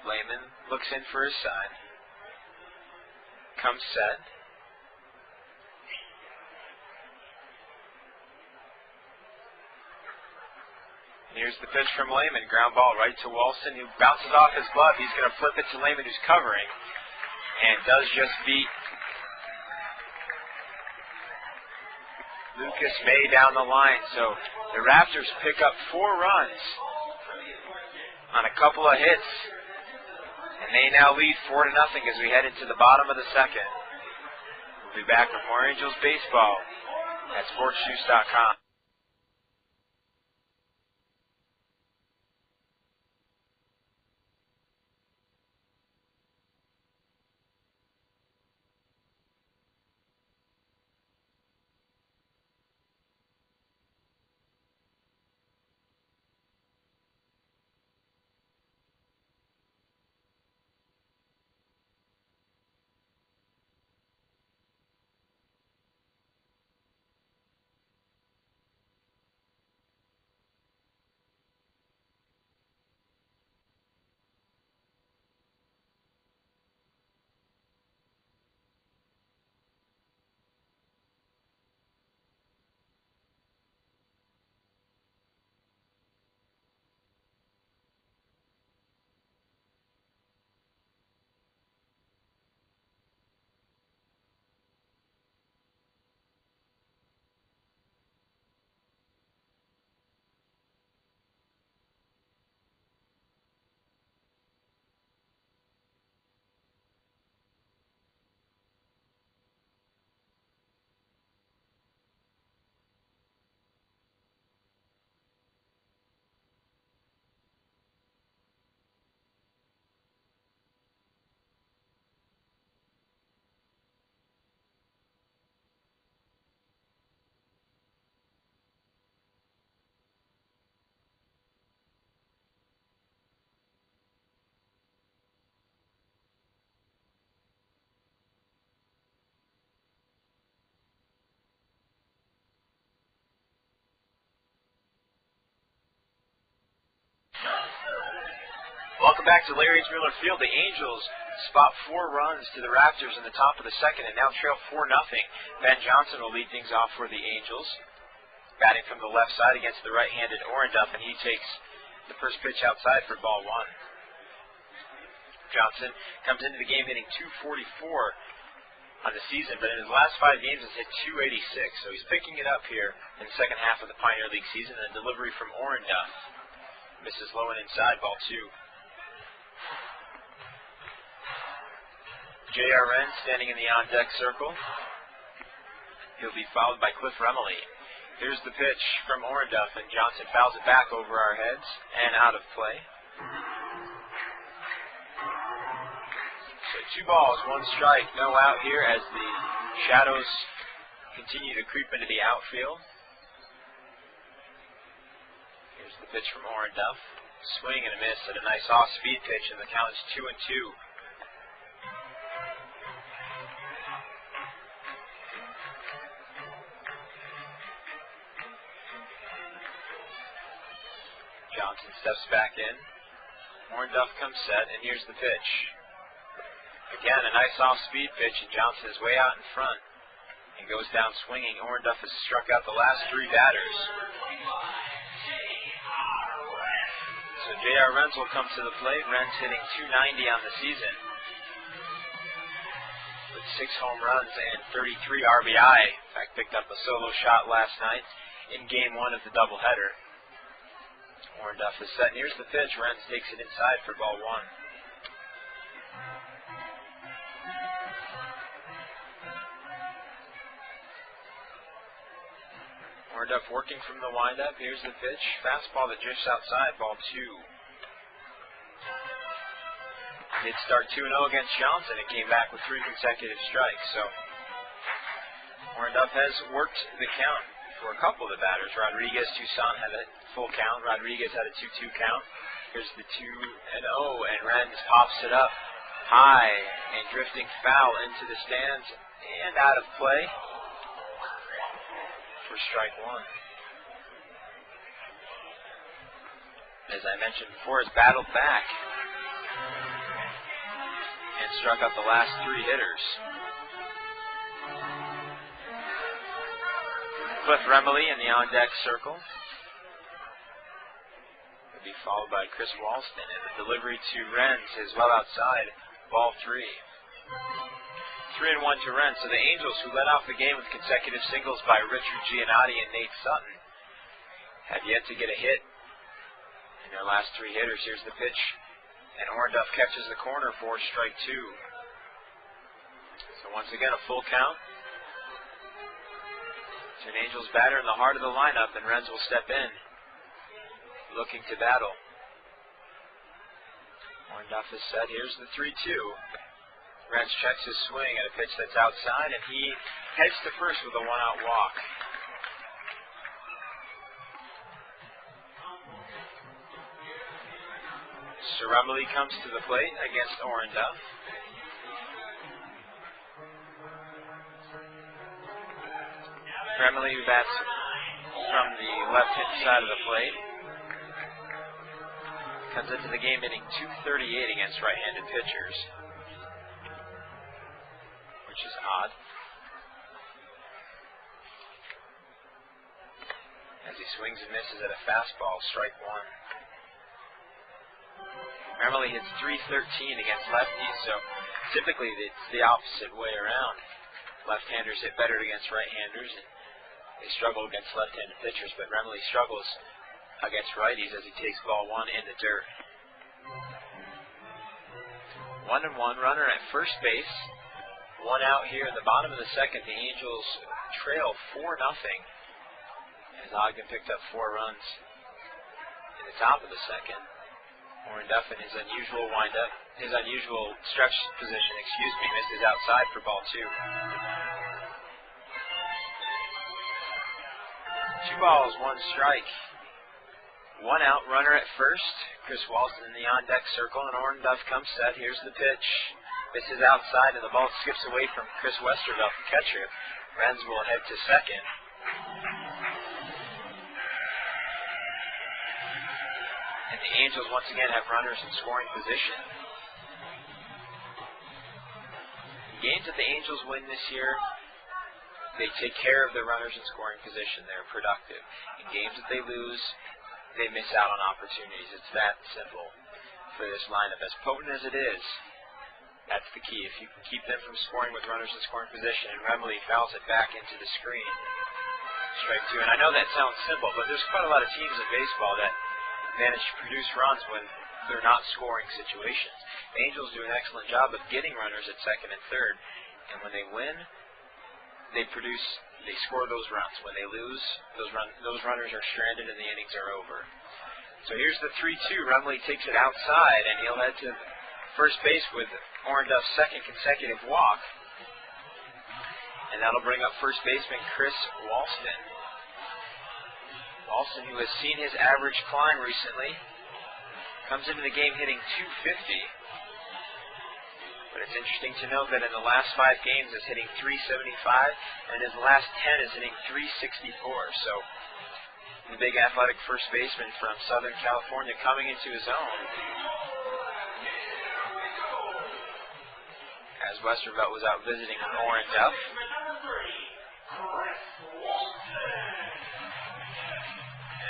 Lehman looks in for his side. Comes set. Here's the pitch from Lehman. Ground ball right to Walson, who bounces off his glove. He's going to flip it to Lehman, who's covering, and does just beat Lucas May down the line. So the Raptors pick up 4 runs on a couple of hits, and they now lead 4-0 as we head into the bottom of the second. We'll be back with more Angels baseball at sportsjuice.com. Welcome back to Larry H. Miller Field. The Angels spot 4 runs to the Raptors in the top of the second and now trail 4-0. Ben Johnson will lead things off for the Angels. Batting from the left side against the right-handed Orenduff, and he takes the first pitch outside for ball 1. Johnson comes into the game hitting .244 on the season, but in his last 5 games has hit .286, so he's picking it up here in the second half of the Pioneer League season. And a delivery from Orenduff misses low and inside, ball 2. J.R. Wren standing in the on-deck circle. He'll be followed by Cliff Remley. Here's the pitch from Orenduff, and Johnson fouls it back over our heads and out of play. So 2 balls, 1 strike, no out here as the shadows continue to creep into the outfield. Here's the pitch from Orenduff. Swing and a miss at a nice off-speed pitch, and the count is 2-2. Johnson steps back in. Orenduff comes set, and here's the pitch. Again, a nice off-speed pitch, and Johnson is way out in front and goes down swinging. Orenduff has struck out the last 3 batters. So J.R. Wren will come to the plate. Wren's hitting .290 on the season with 6 home runs and 33 RBI. In fact, picked up a solo shot last night in Game 1 of the doubleheader. Orenduff is set, and here's the pitch. Wren takes it inside for ball 1. Orenduff working from the windup. Here's the pitch. Fastball that drifts outside, ball 2. Did start 2-0 against Johnson and came back with 3 consecutive strikes. So Orenduff has worked the count for a couple of the batters. Rodriguez, Toussaint had a full count. Rodriguez had a 2-2 count. Here's the 2-0, and Wren pops it up high and drifting foul into the stands and out of play for strike 1. As I mentioned before, has battled back and struck out the last 3 hitters. Cliff Remley in the on-deck circle. Will be followed by Chris Walston, and the delivery to Wren is well outside, ball 3. 3-1 to Wren. So the Angels, who led off the game with consecutive singles by Richard Giannotti and Nate Sutton, have yet to get a hit in their last 3 hitters. Here's the pitch, and Orenduff catches the corner for strike 2. So once again, a full count. It's an Angels batter in the heart of the lineup, and Wren will step in, looking to battle. Orenduff is set. Here's the 3-2. Wren checks his swing at a pitch that's outside, and he heads to first with a 1-out walk. Remley comes to the plate against Orenduff. Remley, who bats from the left-hand side of the plate, comes into the game hitting .238 against right-handed pitchers, which is odd. As he swings and misses at a fastball, strike 1. Remley hits .313 against lefties, so typically it's the opposite way around. Left-handers hit better against right-handers, and they struggle against left-handed pitchers, but Remley struggles against righties as he takes ball 1 in the dirt. 1-1, runner at first base. 1 out here in the bottom of the second. The Angels trail 4-0 as Ogden picked up 4 runs in the top of the second. Orenduff in his unusual stretch position, misses outside for ball 2. 2 balls, 1 strike. 1 out, runner at first. Chris Walston in the on-deck circle, and Orenduff comes set. Here's the pitch. Misses outside, and the ball skips away from Chris Westervelt, the catcher. Wren will head to second. And the Angels once again have runners in scoring position. Games that the Angels win this year, they take care of their runners in scoring position. They're productive. In games that they lose, they miss out on opportunities. It's that simple for this lineup. As potent as it is, that's the key. If you can keep them from scoring with runners in scoring position, and Remley fouls it back into the screen. Strike two. And I know that sounds simple, but there's quite a lot of teams in baseball that manage to produce runs when they're not scoring situations. The Angels do an excellent job of getting runners at second and third, and when they win, they score those runs. When they lose, those runners are stranded and the innings are over. So here's the 3-2. Remley takes it outside, and he'll head to first base with Ornduff's second consecutive walk. And that'll bring up first baseman Chris Walston. Walston, who has seen his average climb recently, comes into the game hitting .250. But it's interesting to note that in the last 5 games is hitting .375, and his last 10 is hitting .364. So the big athletic first baseman from Southern California coming into his own. As Westervelt was out visiting with Ornduff.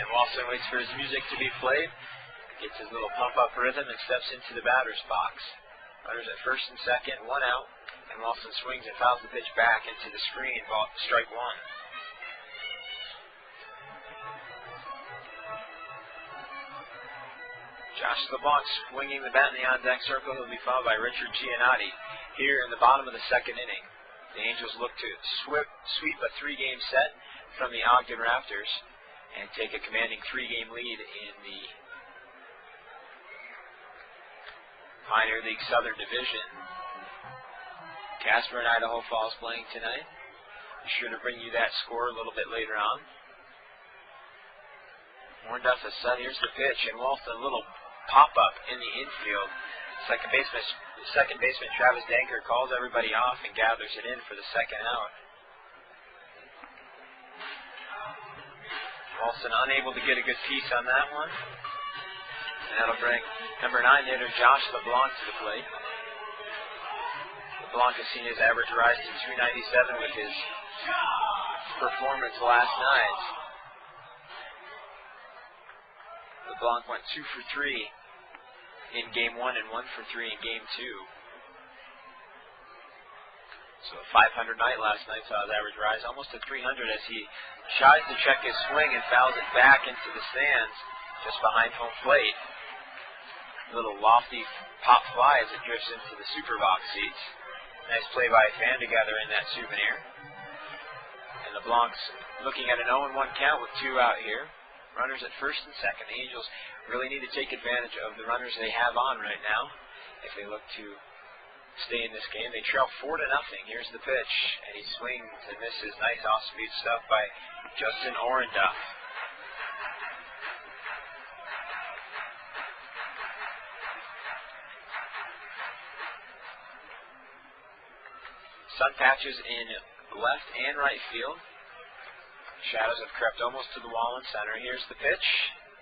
And Walston waits for his music to be played, gets his little pump-up rhythm, and steps into the batter's box. Runners at first and second, one out, and Walston swings and fouls the pitch back into the screen, strike one. Josh LeBlanc swinging the bat in the on-deck circle. He'll be followed by Richard Giannotti here in the bottom of the second inning. The Angels look to sweep a 3-game set from the Ogden Raptors and take a commanding 3-game lead in the Pioneer League Southern Division. Casper and Idaho Falls playing tonight. Be sure to bring you that score a little bit later on. Ornduff is set. Here's the pitch, and Walston, a little pop-up in the infield. Second baseman Travis Denker calls everybody off and gathers it in for the second out. Walston unable to get a good piece on that one. And that'll bring number 9 hitter Josh LeBlanc to the plate. LeBlanc has seen his average rise to .297 with his performance last night. LeBlanc went 2 for 3 in Game 1 and 1 for 3 in Game 2. So a .500 night last night, saw his average rise almost to .300 as he tries to check his swing and fouls it back into the stands just behind home plate. A little lofty pop fly as it drifts into the super box seats. Nice play by a fan to gather in that souvenir. And LeBlanc's looking at an 0-1 count with 2 out here. Runners at first and second. The Angels really need to take advantage of the runners they have on right now if they look to stay in this game. They trail 4-0. Here's the pitch, and he swings and misses. Nice off-speed stuff by Justin Ornduff. Sun patches in left and right field. Shadows have crept almost to the wall in center. Here's the pitch,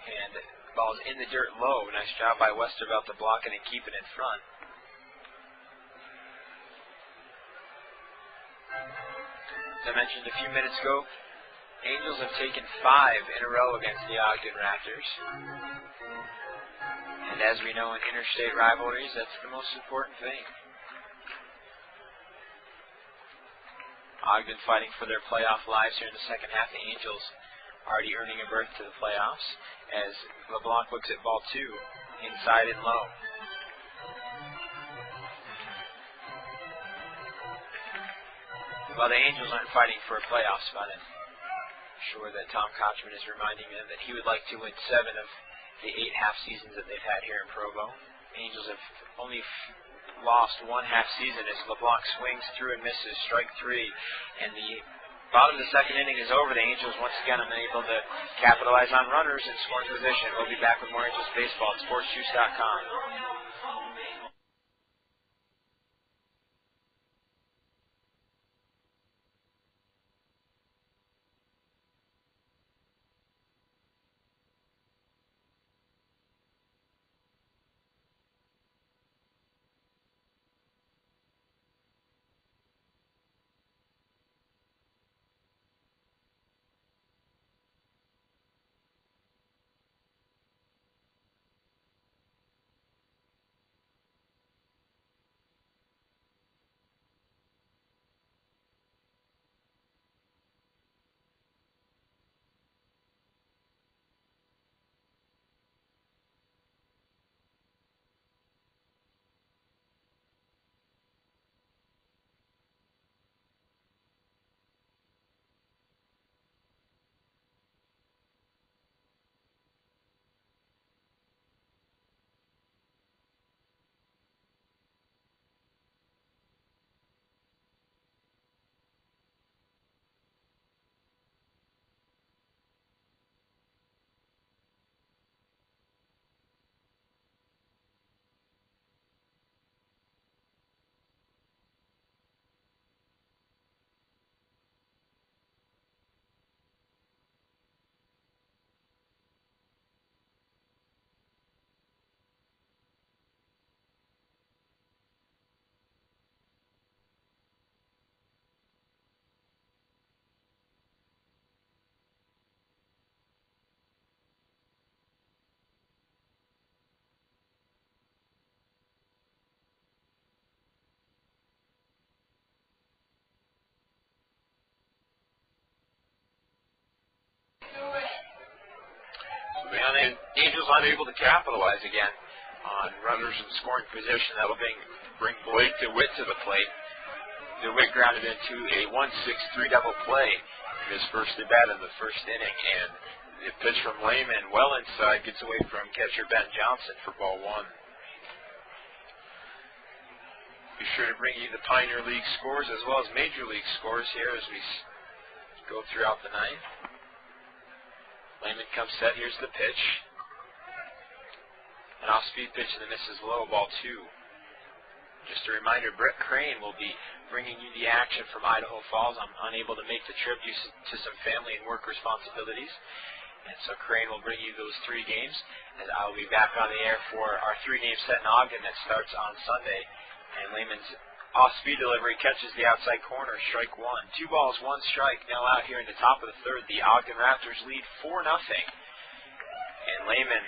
and the ball's in the dirt low. Nice job by Westervelt to block it and keep it in front. As I mentioned a few minutes ago, Angels have taken 5 in a row against the Ogden Raptors. And as we know in interstate rivalries, that's the most important thing. Ogden fighting for their playoff lives here in the second half. The Angels already earning a berth to the playoffs as LeBlanc looks at ball 2, inside and low. While the Angels aren't fighting for a playoff spot, I'm sure that Tom Kochman is reminding them that he would like to win 7 of the 8 half seasons that they've had here in Provo. Angels have only lost 1 half season as LeBlanc swings through and misses, strike 3, and the bottom of the second inning is over. The Angels once again unable to capitalize on runners in scoring position. We'll be back with more Angels baseball at sportsjuice.com. Angels unable to capitalize again on runners in scoring position. That will bring Blake DeWitt to the plate. DeWitt grounded into a 1-6-3 double play his first at bat in the first inning, and the pitch from Lehman well inside gets away from catcher Ben Johnson for ball one. Be sure to bring you the Pioneer League scores as well as Major League scores here as we go throughout the ninth. Lehman comes set. Here's the pitch. An off-speed pitch and the misses low, ball two. Just a reminder, Brett Crane will be bringing you the action from Idaho Falls. I'm unable to make the trip due to some family and work responsibilities. And so Crane will bring you those 3 games. And I'll be back on the air for our 3-game set in Ogden that starts on Sunday. And Lehman's off-speed delivery catches the outside corner, strike one. 2 balls, 1 strike. Now out here in the top of the third, the Ogden Raptors lead 4-0. And Lehman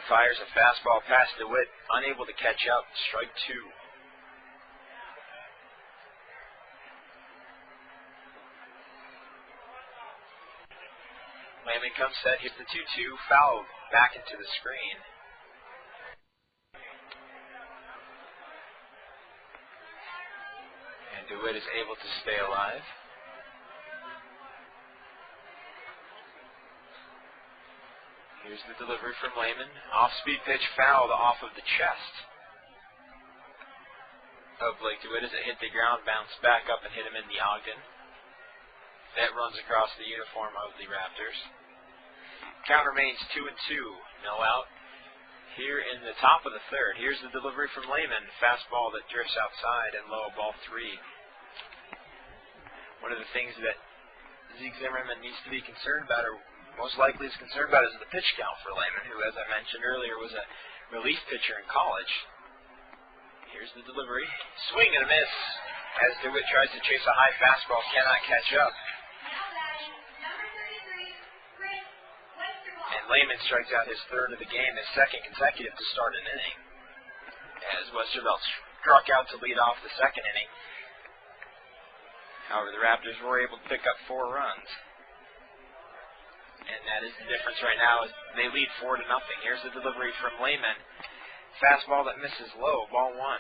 fires a fastball past DeWitt, unable to catch up, strike 2. Lehman comes set, hits the 2-2, foul back into the screen. And DeWitt is able to stay alive. Here's the delivery from Lehman. Off-speed pitch fouled off of the chest of Blake DeWitt as it hit the ground, bounced back up and hit him in the Ogden. That runs across the uniform of the Raptors. Count remains 2-2. No out. Here in the top of the third, here's the delivery from Lehman. Fastball that drifts outside and low, ball 3. One of the things that Zeke Zimmerman needs to be concerned about, or most likely is concerned about, is the pitch count for Lehman, who, as I mentioned earlier, was a relief pitcher in college. Here's the delivery. Swing and a miss as DeWitt tries to chase a high fastball, cannot catch up. And Lehman strikes out his third of the game, his second consecutive to start an inning, as Westervelt struck out to lead off the second inning. However, the Raptors were able to pick up 4 runs. And that is the difference right now, as they lead 4-0. Here's the delivery from Lehman. Fastball that misses low, ball 1.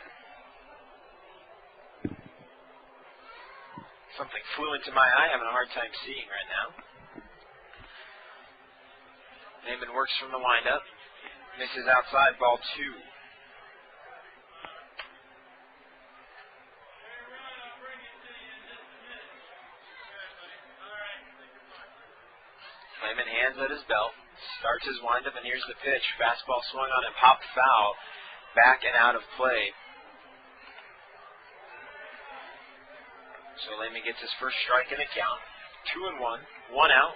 Something flew into my eye, having a hard time seeing right now. Lehman works from the windup. Misses outside, ball 2. Lehman hands at his belt, starts his windup, and here's the pitch. Fastball swung on and popped foul, back and out of play. So Lehman gets his first strike in the count. 2-1, 1 out.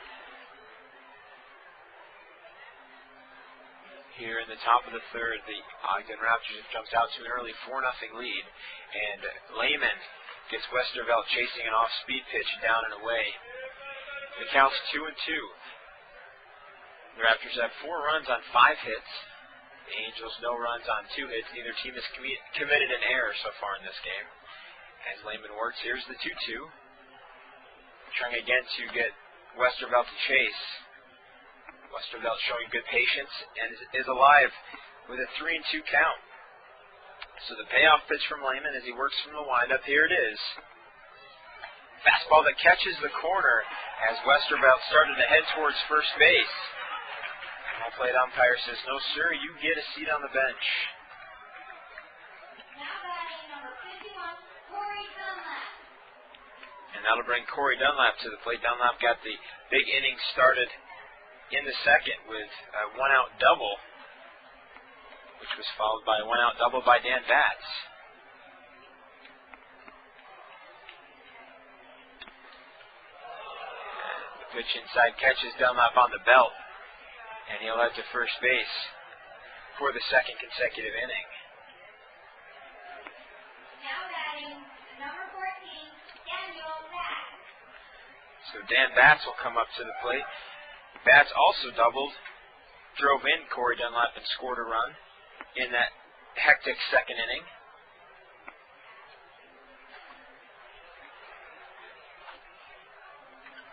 Here in the top of the third, the Ogden Raptors have jumped out to an early 4-0 lead. And Lehman gets Westervelt chasing an off-speed pitch down and away. The count's 2-2. The Raptors have 4 runs on 5 hits. The Angels no runs on 2 hits. Neither team has committed an error so far in this game. As Lehman works, here's the 2-2. Trying again to get Westervelt to chase. Westervelt showing good patience and is alive with a 3-2 count. So the payoff pitch from Lehman as he works from the windup. Here it is. Fastball that catches the corner as Westervelt started to head towards first base. Home plate umpire says, "No, sir, you get a seat on the bench." And that'll bring Corey Dunlap to the plate. Dunlap got the big inning started in the second with a 1-out double, which was followed by a 1-out double by Dan Batts. The pitch inside catches Dunlap on the belt, and he'll head to first base for the second consecutive inning. Now batting, number 14, Daniel Batts. So Dan Batts will come up to the plate. Batts also doubled, drove in Corey Dunlap and scored a run in that hectic second inning.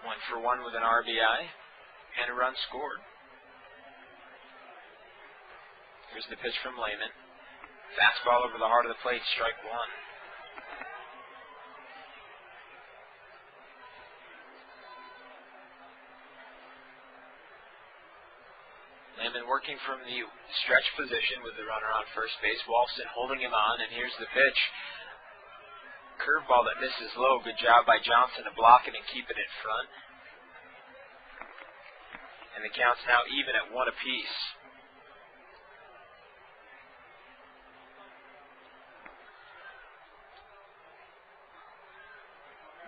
One for one with an RBI and a run scored. Here's the pitch from Lehman. Fastball over the heart of the plate, strike one. Lehman working from the stretch position with the runner on first base. Walston holding him on, and here's the pitch. Curveball that misses low. Good job by Johnson to block it and keep it in front. And the count's now even at one apiece.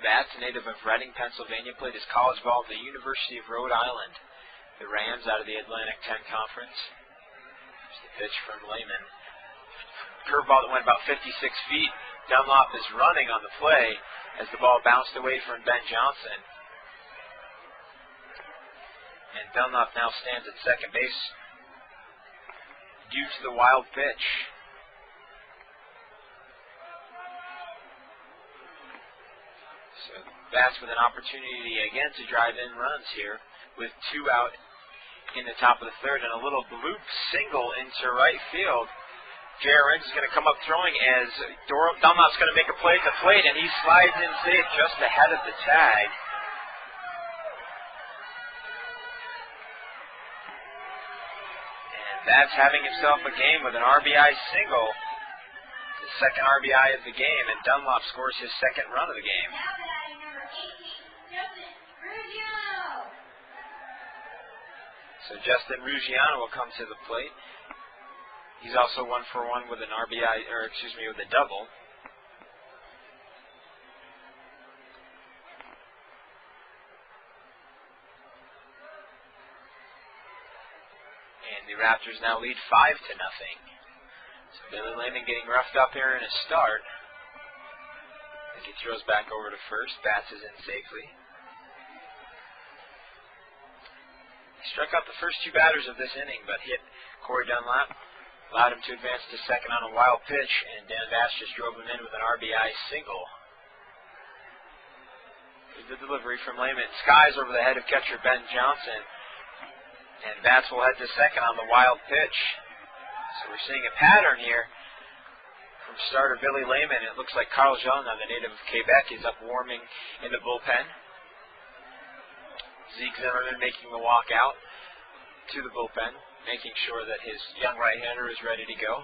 Bats, native of Reading, Pennsylvania, played his college ball at the University of Rhode Island. The Rams out of the Atlantic 10 Conference. Here's the pitch from Lehman. Curveball that went about 56 feet. Dunlop is running on the play as the ball bounced away from Ben Johnson. And Dunlop now stands at second base due to the wild pitch. So Bats with an opportunity again to drive in runs here with two out in the top of the third and a little bloop single into right field. J.R. Renz is going to come up throwing as Dunlop's going to make a play at the plate, and he slides in safe just ahead of the tag. And Bats having himself a game with an RBI single, the second RBI of the game, and Dunlop scores his second run of the game. So Justin Ruggiano will come to the plate. He's also 1 for 1 with an RBI, with a double. And the Raptors now lead 5-0. So Billy Lehman getting roughed up here in a start. As he throws back over to first, Bats is in safely. Struck out the first two batters of this inning, but hit Corey Dunlap, allowed him to advance to second on a wild pitch, and Dan Bass just drove him in with an RBI single. Here's the delivery from Lehman. Skies over the head of catcher Ben Johnson, and Bass will head to second on the wild pitch. So we're seeing a pattern here from starter Billy Lehman. It looks like Carl Jean, the native of Quebec, is up warming in the bullpen. Zeke Zimmerman making the walk out to the bullpen, making sure that his young right-hander is ready to go.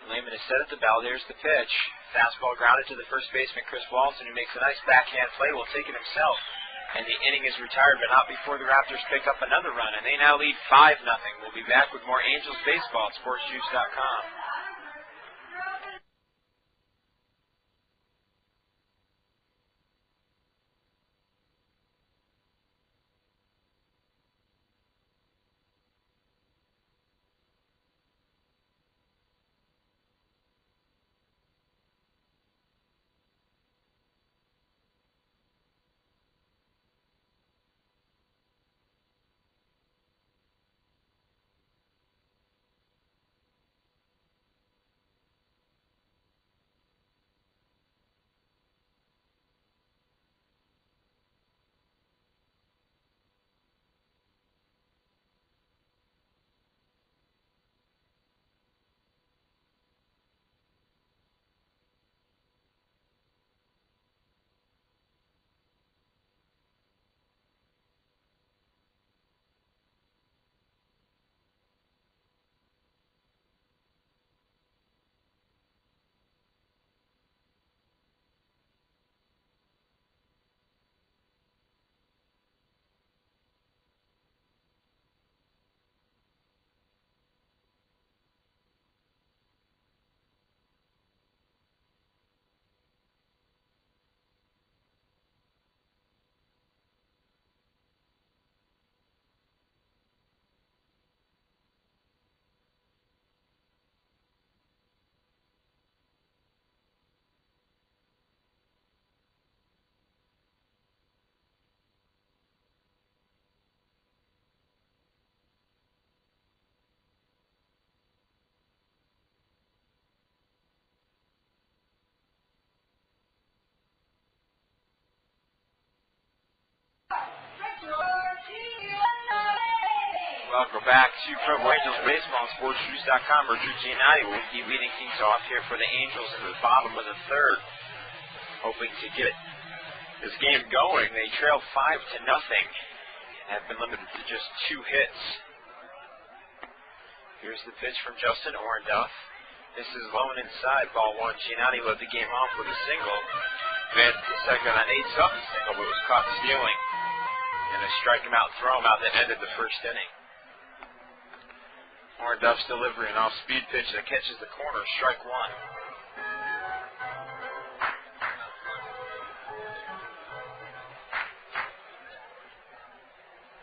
Lehman is set at the bell. There's the pitch. Fastball grounded to the first baseman, Chris Walston, who makes a nice backhand play. Will take it himself. And the inning is retired, but not before the Raptors pick up another run. And they now lead 5-0. We'll be back with more Angels baseball at SportsJuice.com. Welcome back to Provo Angels Baseball on SportsJuice.com. Ruggiano will be leading things off here for the Angels in the bottom of the third. Hoping to get this game going. They trail 5-0 and have been limited to just 2 hits. Here's the pitch from Justin Orenduff. This is low and inside, ball 1. Giannotti led the game off with a single. Advanced to second on Nate Sutton's single, but was caught stealing. And a strike him out, throw him out that ended the first inning. Orenduff's delivery, an off-speed pitch that catches the corner, strike 1.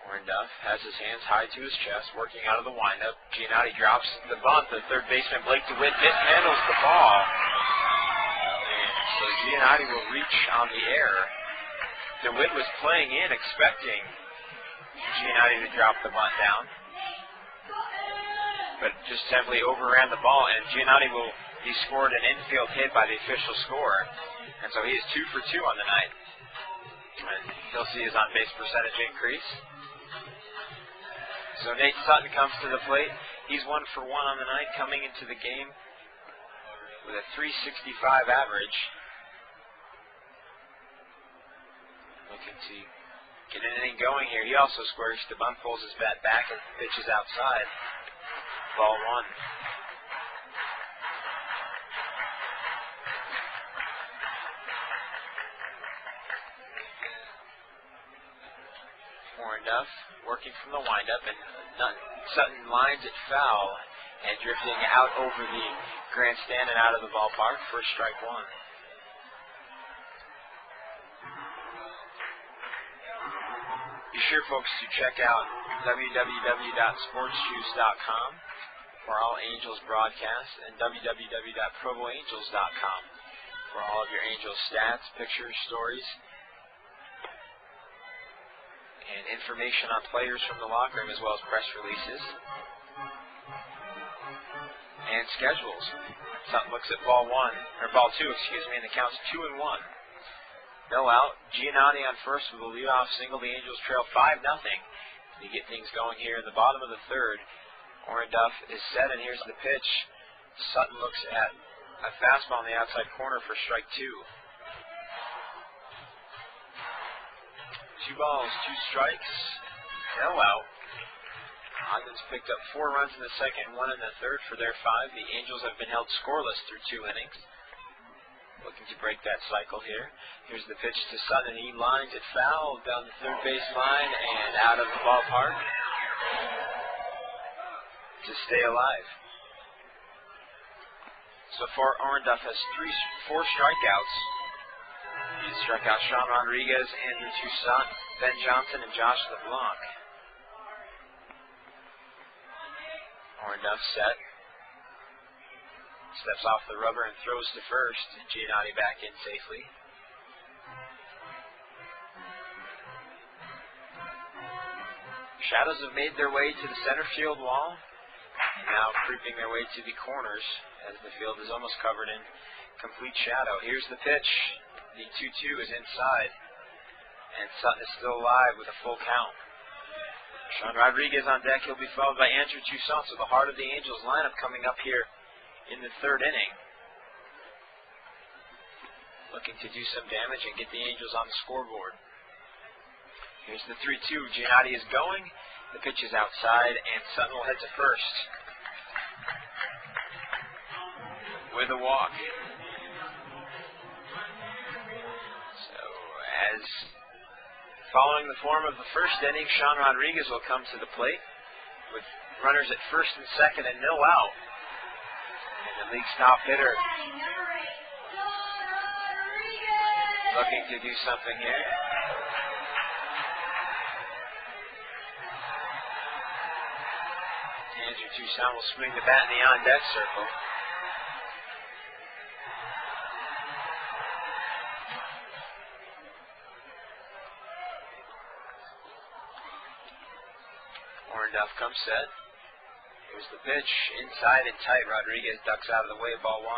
Orenduff has his hands high to his chest, working out of the windup. Giannotti drops the bunt. The third baseman, Blake DeWitt, mishandles the ball. And so Giannotti will reach on the air. DeWitt was playing in, expecting Giannotti to drop the bunt down, but just simply overran the ball, and Giannotti he scored an infield hit by the official score, and so he is 2 for 2 on the night. And he'll see his on-base percentage increase. So Nate Sutton comes to the plate. He's 1 for 1 on the night, coming into the game with a .365 average. Looking to get anything going here. He also squares the bunt, pulls his bat back, and pitches outside. Ball 1. Orenduff working from the windup, and Sutton lines it foul and drifting out over the grandstand and out of the ballpark for strike 1. Be sure, folks, to check out www.sportsjuice.com for all Angels broadcasts and www.provoangels.com for all of your Angels stats, pictures, stories, and information on players from the locker room, as well as press releases and schedules. Sutton looks at ball 2, and the count's 2-1. No out. Giannotti on first with a leadoff single. The Angels trail 5-0. To get things going here in the bottom of the third. Orenduff is set, and here's the pitch. Sutton looks at a fastball in the outside corner for strike 2. 2 balls, 2 strikes, no out. Ogden's picked up 4 runs in the second, 1 in the third for their 5. The Angels have been held scoreless through 2 innings. Looking to break that cycle here. Here's the pitch to Sutton. He lines it foul down the third base line and out of the ballpark to stay alive. So far, Orenduff has 4 strikeouts. He struck out Sean Rodriguez, Andrew Toussaint, Ben Johnson, and Josh LeBlanc. Orenduff set. Steps off the rubber and throws to first. Giannotti back in safely. Shadows have made their way to the center field wall, and now creeping their way to the corners as the field is almost covered in complete shadow. Here's the pitch. The 2-2 is inside, and Sutton is still alive with a full count. Sean Rodriguez on deck. He'll be followed by Andrew Toussaint. So the heart of the Angels lineup coming up here in the third inning. Looking to do some damage and get the Angels on the scoreboard. Here's the 3-2. Giannotti is going. The pitch is outside, and Sutton will head to first with a walk. So, as following the form of the first inning, Sean Rodriguez will come to the plate with runners at first and second and no out. And the league top hitter looking to do something here. Andrew Toussaint will swing the bat in the on-deck circle. Orenduff comes set. Here's the pitch, inside and tight. Rodriguez ducks out of the way, ball 1.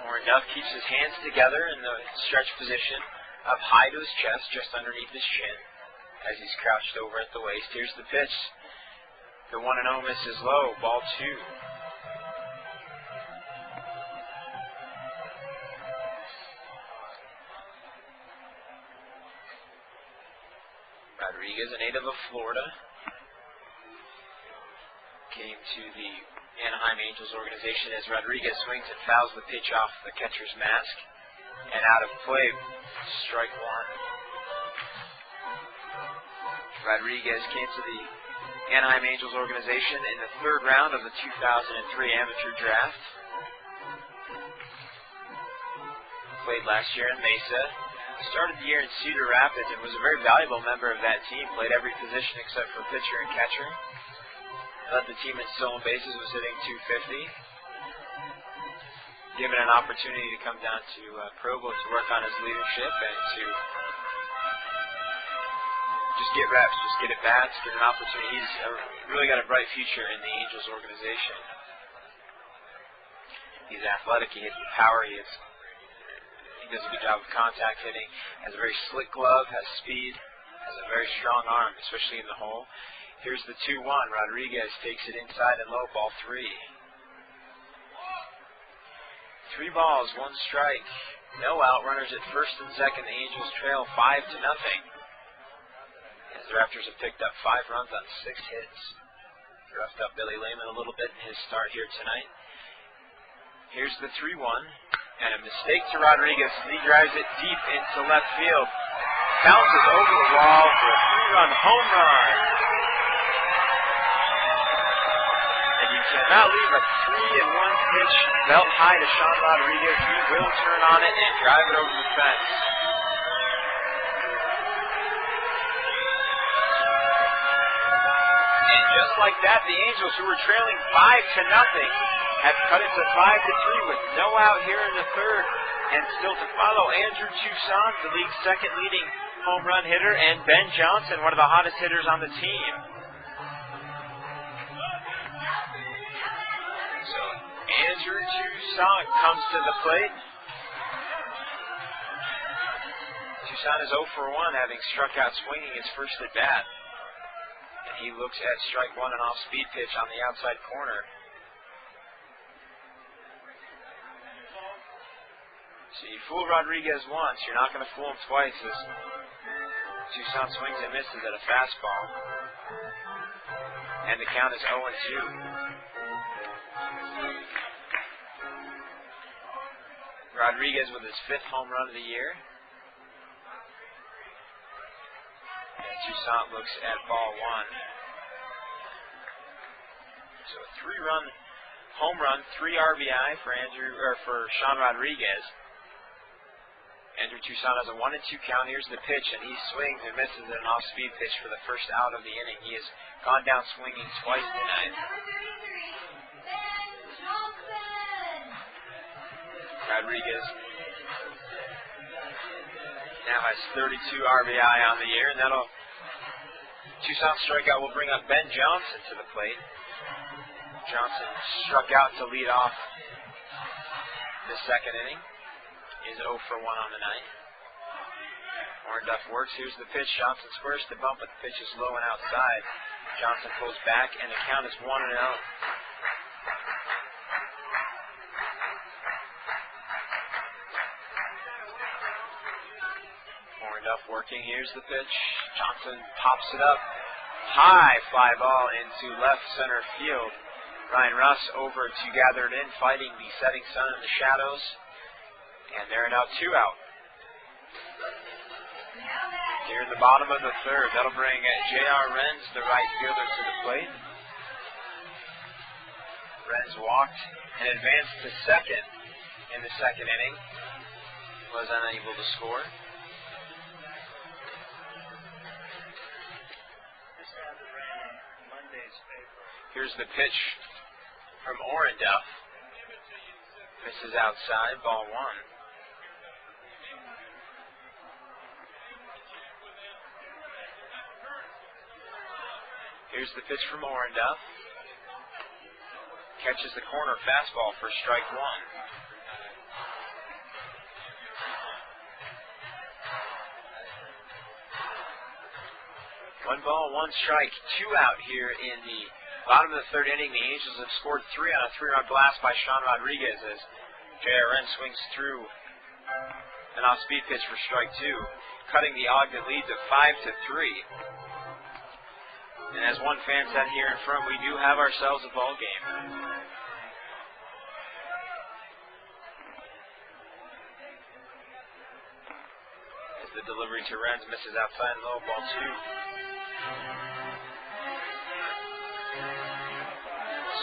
Orenduff keeps his hands together in the stretch position. up high to his chest, just underneath his chin, as he's crouched over at the waist. Here's the pitch. The 1-0 miss is low. Ball 2. Rodriguez, a native of Florida, came to the Anaheim Angels organization as Rodriguez swings and fouls the pitch off the catcher's mask. And out of play, strike 1. Rodriguez came to the Anaheim Angels organization in the 3rd round of the 2003 amateur draft. Played last year in Mesa. Started the year in Cedar Rapids and was a very valuable member of that team. Played every position except for pitcher and catcher. Led the team in stolen bases, was hitting .250. Given an opportunity to come down to Provo to work on his leadership and to just get reps, just get at bats, get an opportunity. He's really got a bright future in the Angels organization. He's athletic, he hits with power, he does a good job of contact hitting, has a very slick glove, has speed, has a very strong arm, especially in the hole. Here's the 2-1. Rodriguez takes it inside and low, ball 3. 3 balls, 1 strike. No out, runners at first and second. The Angels trail 5-0. As the Raptors have picked up 5 runs on 6 hits. Roughed up Billy Lehman a little bit in his start here tonight. Here's the 3-1. And a mistake to Rodriguez. He drives it deep into left field. Bounces over the wall for a 3-run home run. And you cannot leave a 3-1 pitch belt high to Sean Rodriguez. He will turn on it and drive it over the fence. And just like that, the Angels, who were trailing 5-0, have cut it to 5-3 with no out here in the 3rd. And still to follow, Andrew Toussaint, the league's 2nd leading home run hitter, and Ben Johnson, one of the hottest hitters on the team. So Andrew Toussaint comes to the plate. Toussaint is 0 for 1, having struck out swinging his first at bat. And he looks at strike 1, an off-speed pitch on the outside corner. So you fool Rodriguez once, you're not going to fool him twice as Toussaint swings and misses at a fastball. And the count is 0-2. Rodriguez with his 5th home run of the year. And Toussaint looks at ball 1. So a 3-run home run, 3 RBI for Sean Rodriguez. Andrew Toussaint has a 1-2 count. Here's the pitch, and he swings and misses an off-speed pitch for the first out of the inning. He has gone down swinging twice tonight. Rodriguez now has 32 RBI on the year, and Toussaint's strikeout will bring up Ben Johnson to the plate. Johnson struck out to lead off the 2nd inning. Is 0 for 1 on the night. Orndorff works. Here's the pitch. Johnson squares the bump, but the pitch is low and outside. Johnson pulls back, and the count is 1-0. Orndorff working. Here's the pitch. Johnson pops it up. High fly ball into left center field. Ryan Russ over to gather it in, fighting the setting sun in the shadows. And there are now 2 out. Here in the bottom of the 3rd. That'll bring J.R. Renz, the right fielder, to the plate. Renz walked and advanced to 2nd in the 2nd inning. Was unable to score. Here's the pitch from Orndorff. Misses outside, ball 1. Here's the pitch from Orndorff. Catches the corner fastball for strike 1. 1 ball, 1 strike, 2 out here in the bottom of the third inning. The Angels have scored 3 on a 3-run blast by Sean Rodriguez as JRN swings through an off-speed pitch for strike 2, cutting the Ogden lead to 5-3. And as one fan said here in front, we do have ourselves a ball game. As the delivery to Renz misses outside, low, ball 2.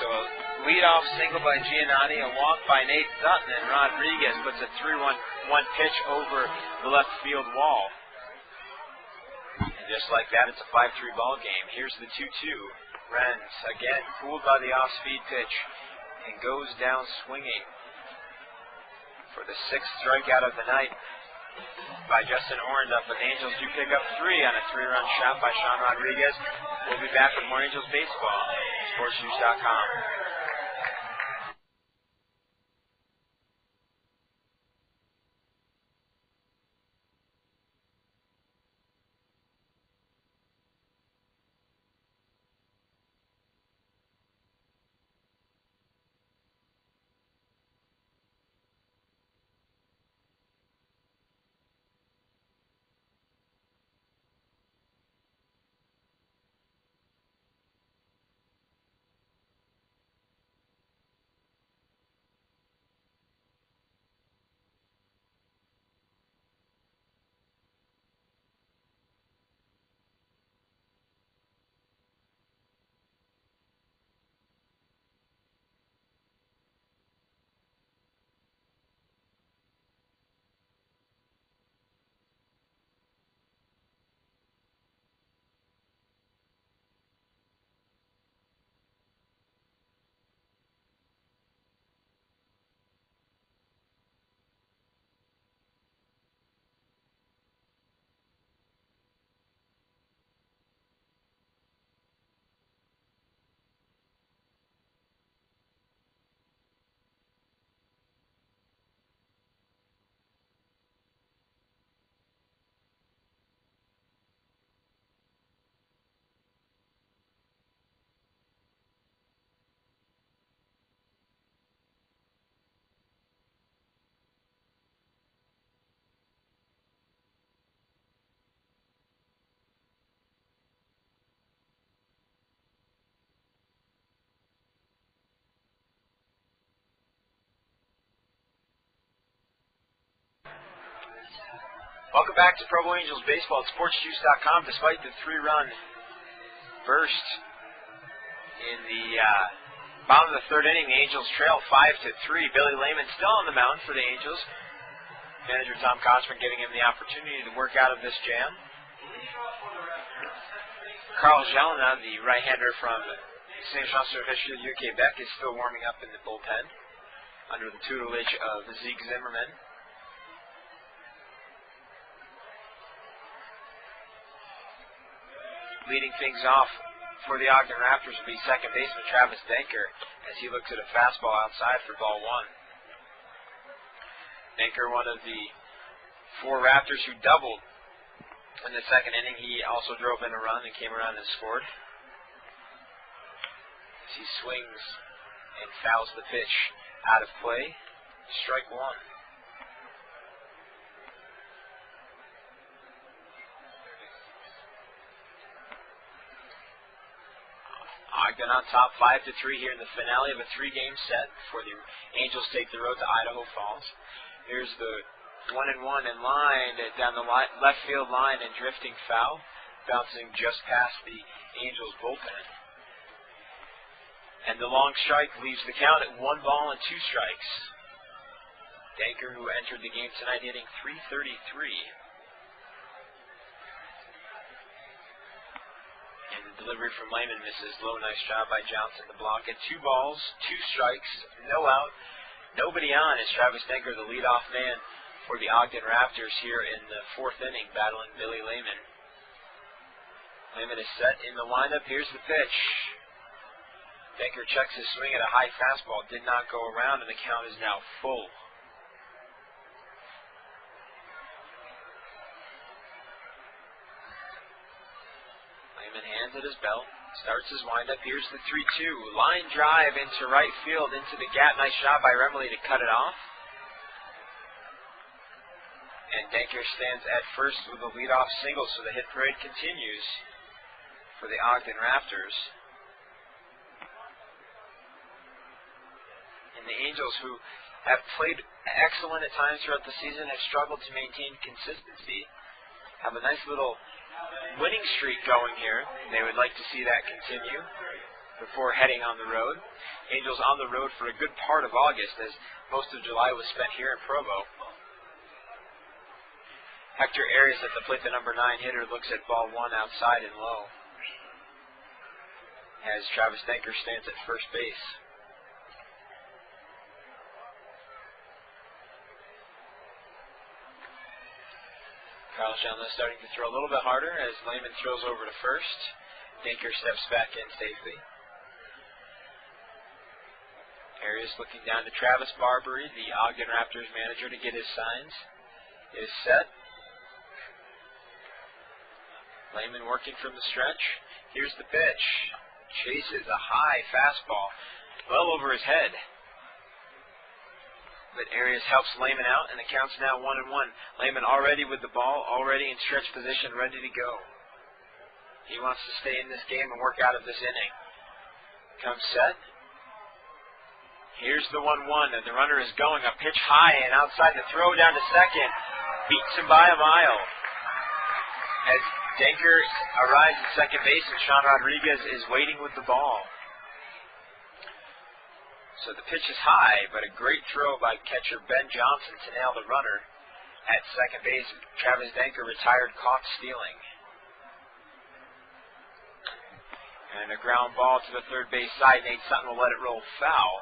So a leadoff single by Giannotti, a walk by Nate Sutton, and Rodriguez puts a 3-1 pitch over the left field wall. And just like that, it's a 5-3 ball game. Here's the 2-2. Renz, again, fooled by the off-speed pitch, and goes down swinging for the 6th strikeout of the night by Justin Horndup. But the Angels do pick up 3 on a 3-run shot by Sean Rodriguez. We'll be back with more Angels baseball. SportsNews.com. Welcome back to Provo Angels baseball at SportsJuice.com. Despite the 3-run burst in the bottom of the third inning, the Angels trail 5-3. Billy Lehman still on the mound for the Angels. Manager Tom Kosman giving him the opportunity to work out of this jam. Carl Jelena, the right-hander from Saint-Jean-sur-Richelieu, Quebec, is still warming up in the bullpen under the tutelage of Zeke Zimmerman. Leading things off for the Ogden Raptors will be second baseman Travis Denker as he looks at a fastball outside for ball 1. Denker, one of the 4 Raptors who doubled in the second inning. He also drove in a run and came around and scored. As he swings and fouls the pitch out of play. Strike 1. Ogden on top 5-3 here in the finale of a 3-game set before the Angels take the road to Idaho Falls. Here's the 1-1 in line down the left field line and drifting foul, bouncing just past the Angels bullpen. And the long strike leaves the count at 1 ball and 2 strikes. Denker, who entered the game tonight hitting .333. Delivery from Lehman misses. Low, nice job by Johnson to block it. 2 balls, 2 strikes, no out, nobody on as Travis Denker, the leadoff man for the Ogden Raptors here in the 4th inning, battling Billy Lehman. Lehman is set in the lineup. Here's the pitch. Denker checks his swing at a high fastball. Did not go around, and the count is now full. hands at his belt. Starts his windup. Here's the 3-2. Line drive into right field, into the gap. Nice job by Remley to cut it off. And Denker stands at first with a leadoff single, so the hit parade continues for the Ogden Raptors. And the Angels, who have played excellent at times throughout the season, have struggled to maintain consistency, have a nice little winning streak going here. They would like to see that continue before heading on the road. Angels on the road for a good part of August, as most of July was spent here in Provo. Hector Arias at the plate, the number 9 hitter, looks at ball 1 outside and low, as Travis Denker stands at first base. Carl Shanley starting to throw a little bit harder as Lehman throws over to first. Denker steps back in safely. Arias looking down to Travis Barbary, the Ogden Raptors manager, to get his signs. Is set. Lehman working from the stretch. Here's the pitch. Chases a high fastball well over his head. But Arias helps Lehman out, and the count's now 1-1. Lehman already with the ball, already in stretch position, ready to go. He wants to stay in this game and work out of this inning. Comes set. Here's the 1-1, and the runner is going. A pitch high and outside, the throw down to second. Beats him by a mile. As Denker arrives at second base, and Sean Rodriguez is waiting with the ball. So the pitch is high, but a great throw by catcher Ben Johnson to nail the runner. At second base, Travis Denker retired caught stealing. And a ground ball to the third base side. Nate Sutton will let it roll foul,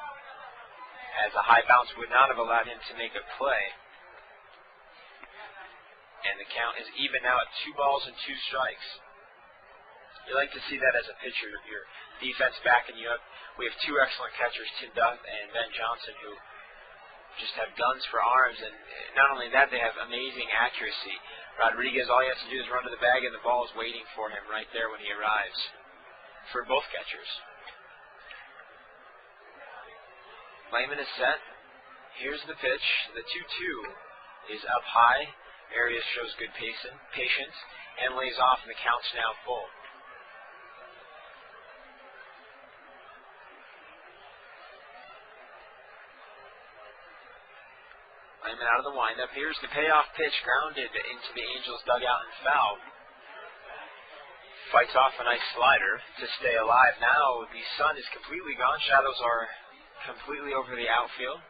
as a high bounce would not have allowed him to make a play. And the count is even now at 2 balls and 2 strikes. You like to see that as a pitcher, your defense backing you up. We have 2 excellent catchers, Tim Duff and Ben Johnson, who just have guns for arms. And not only that, they have amazing accuracy. Rodriguez, all he has to do is run to the bag, and the ball is waiting for him right there when he arrives, for both catchers. Lehman is set. Here's the pitch. The 2-2 is up high. Arias shows good patience and lays off, and the count's now full. Lehman out of the windup. Here's the payoff pitch, grounded into the Angels' dugout and foul. Fights off a nice slider to stay alive. Now the sun is completely gone. Shadows are completely over the outfield.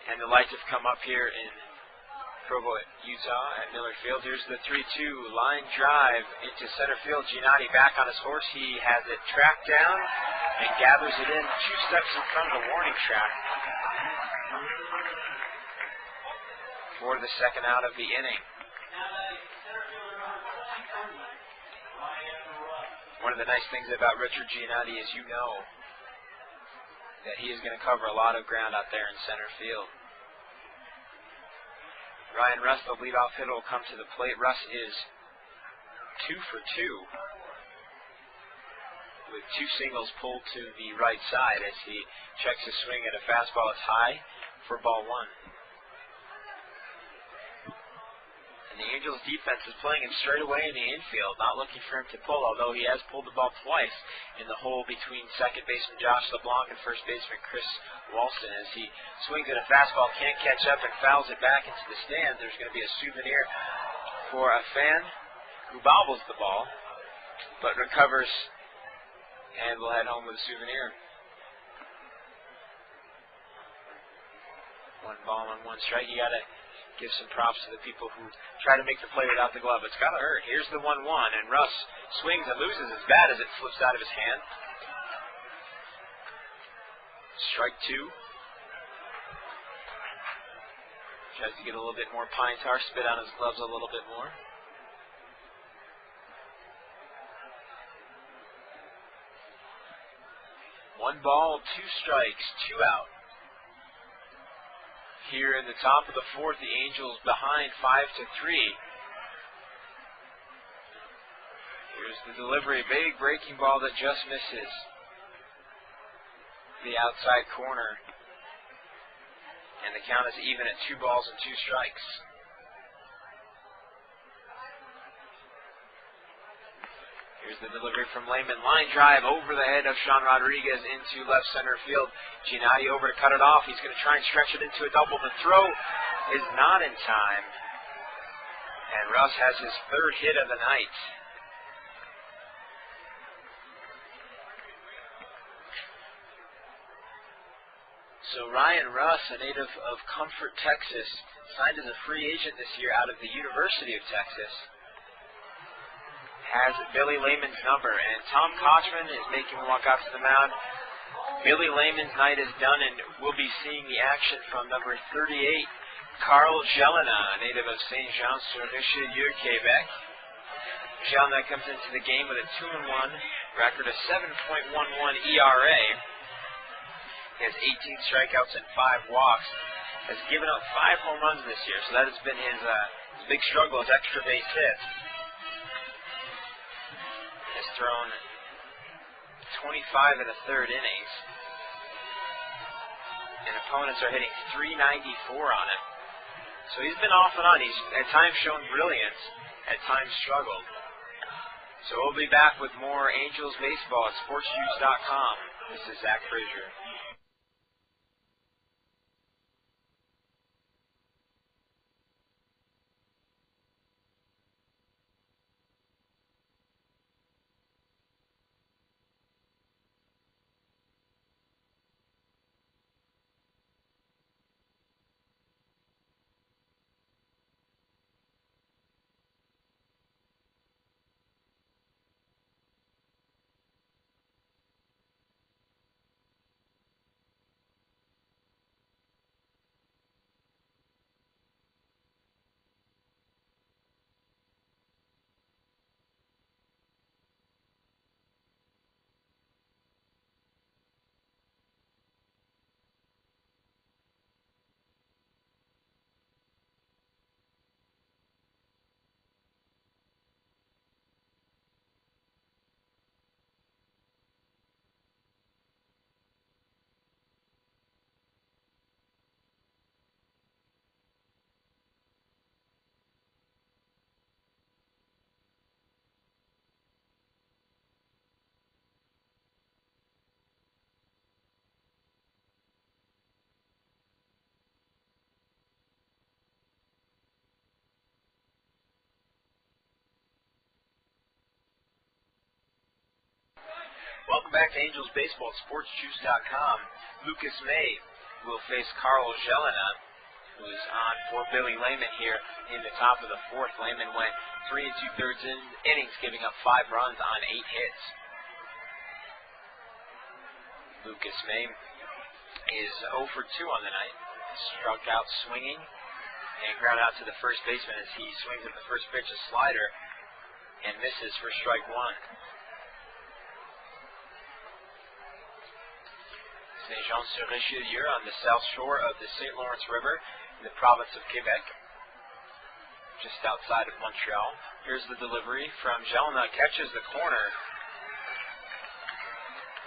And the lights have come up here in Provo, Utah, at Miller Field. Here's the 3-2 line drive into center field. Giannotti back on his horse. He has it tracked down and gathers it in 2 steps in front of the warning track for the second out of the inning. One of the nice things about Richard Giannotti is that he is going to cover a lot of ground out there in center field. Ryan Russ, the leadoff hitter, will come to the plate. Russ is 2 for 2 with 2 singles pulled to the right side as he checks his swing at a fastball. It's high for ball 1. And the Angels defense is playing him straight away in the infield, not looking for him to pull, although he has pulled the ball twice in the hole between second baseman Josh LeBlanc and first baseman Chris Walston. As he swings at a fastball, can't catch up, and fouls it back into the stand. There's going to be a souvenir for a fan who bobbles the ball, but recovers and will head home with a souvenir. 1 ball and 1 strike. You got to give some props to the people who try to make the play without the glove. It's got to hurt. Here's the 1-1, and Russ swings and loses as bad as it slips out of his hand. Strike 2. Tries to get a little bit more pine tar, spit on his gloves a little bit more. One ball, 2 strikes, 2 out. Here in the top of the 4th, the Angels behind 5-3. Here's Here's the delivery, big breaking ball that just misses the outside corner. And the count is even at 2 balls and 2 strikes. Here's the delivery from Lehman. Line drive over the head of Sean Rodriguez into left center field. Giannotti over to cut it off. He's going to try and stretch it into a double. The throw is not in time. And Russ has his 3rd hit of the night. So Ryan Russ, a native of Comfort, Texas, signed as a free agent this year out of the University of Texas, has Billy Lehman's number, and Tom Kochman is making him walk out to the mound. Billy Lehman's night is done, and we'll be seeing the action from number 38, Carl Jelena, a native of Saint Jean-sur-Richelieu, Quebec. Jelena comes into the game with a 2-1 record of 7.11 ERA. He has 18 strikeouts and 5 walks. Has given up 5 home runs this year, so that has been his big struggle, his extra base hits. Has thrown 25 1/3 innings. And opponents are hitting .394 on him. So he's been off and on. He's at times shown brilliance, at times struggled. So we'll be back with more Angels baseball at sportsjuice.com. This is Zach Frazier. Welcome back to Angels Baseball at sportsjuice.com. Lucas May will face Carl Jelena, who is on for Billy Lehman here in the top of the 4th. Lehman went 3 2/3 innings, giving up 5 runs on 8 hits. Lucas May is 0 for 2 on the night. Struck out swinging and ground out to the first baseman as he swings at the first pitch, a slider, and misses for strike 1. Saint Jean-sur-Richelieu on the south shore of the St. Lawrence River in the province of Quebec, just outside of Montreal. Here's the delivery from Jelena, catches the corner,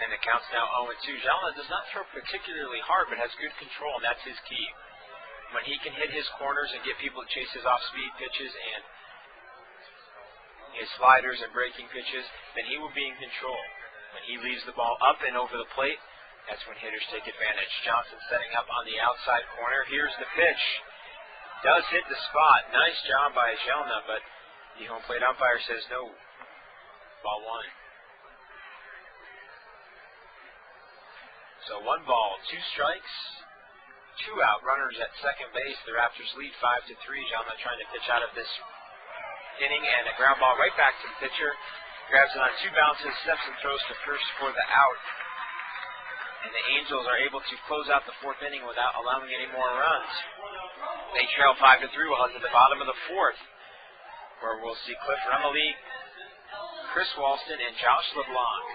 and the count's now 0-2. Jelena does not throw particularly hard, but has good control, and that's his key. When he can hit his corners and get people to chase his off-speed pitches and his sliders and breaking pitches, then he will be in control. When he leaves the ball up and over the plate, that's when hitters take advantage. Johnson setting up on the outside corner. Here's the pitch. Does hit the spot. Nice job by Jelena, but the home plate umpire says no. Ball 1. So 1 ball, 2 strikes, 2 out. Runners at second base. The Raptors lead 5-3. Jelena trying to pitch out of this inning, and a ground ball right back to the pitcher. Grabs it on 2 bounces, steps and throws to first for the out. And the Angels are able to close out the 4th inning without allowing any more runs. They trail 5-3. We'll head to the bottom of the 4th, where we'll see Cliff Remily, Chris Walston, and Josh LeBlanc.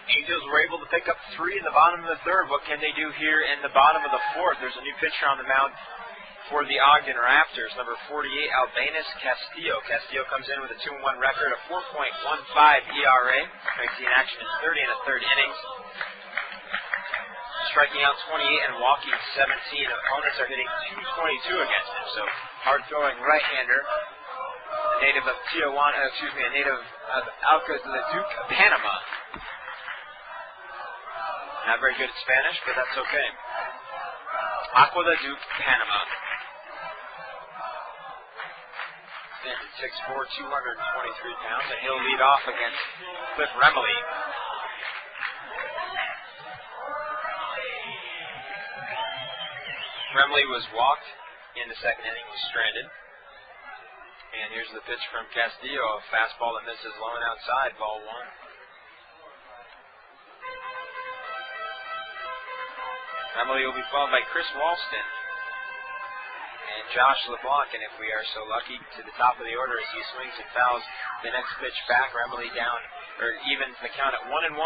Angels were able to pick up 3 in the bottom of the third. What can they do here in the bottom of the fourth? There's a new pitcher on the mound for the Ogden Raptors, number 48, Albanus Castillo. Castillo comes in with a 2-1 record, a 4.15 ERA. Makes the action in 30 and a third innings. Striking out 28 and walking 17. Opponents are hitting 222 against him. So hard-throwing right-hander, a native of Tijuana, a native of Alcas de la Duque, Panama. Not very good at Spanish, but that's okay. Aqua de Duque, Panama. Stands at 6'4", 223 pounds, and he'll lead off against Cliff Remley. Remley was walked in the second inning, was stranded. And here's the pitch from Castillo, a fastball that misses low and outside, ball 1. Remley will be followed by Chris Walston and Josh LeBlanc, and if we are so lucky, to the top of the order as he swings and fouls the next pitch back. Remley down, or evens the count at 1-1.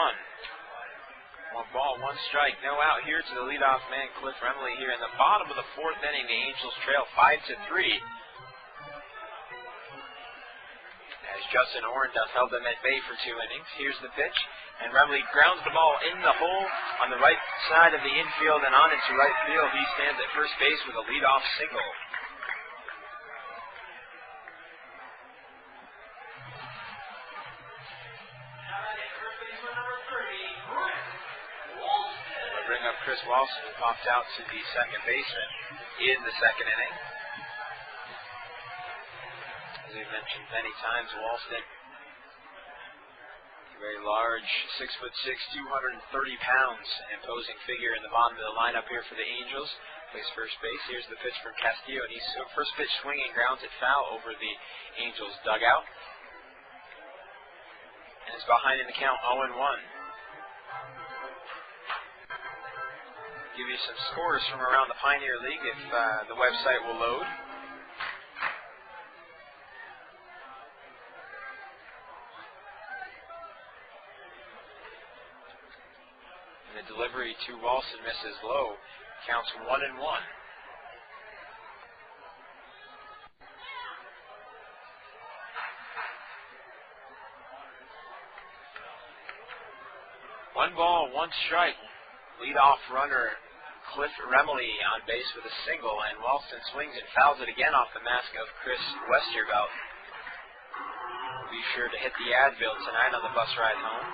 1 ball, 1 strike, no out here to the leadoff man, Cliff Remley, here in the bottom of the fourth inning. The Angels trail 5-3. As Justin Orndorff held them at bay for 2 innings. Here's the pitch, and Remley grounds the ball in the hole on the right side of the infield and on into right field. He stands at first base with a leadoff single. Bring up Chris Walston, who popped out to the second baseman in the second inning. As we've mentioned many times, Walston, a very large, 6'6", 230 pounds, an imposing figure in the bottom of the lineup here for the Angels. Plays first base. Here's the pitch from Castillo, and he's first pitch swinging, grounds it foul over the Angels dugout. And it's behind in the count, 0-1. Give you some scores from around the Pioneer League if the website will load. And the delivery to Walston misses low. Counts 1-1. One ball, 1 strike. Leadoff runner Cliff Remley on base with a single, and Walston swings and fouls it again off the mask of Chris Westervelt. Be sure to hit the Advil tonight on the bus ride home.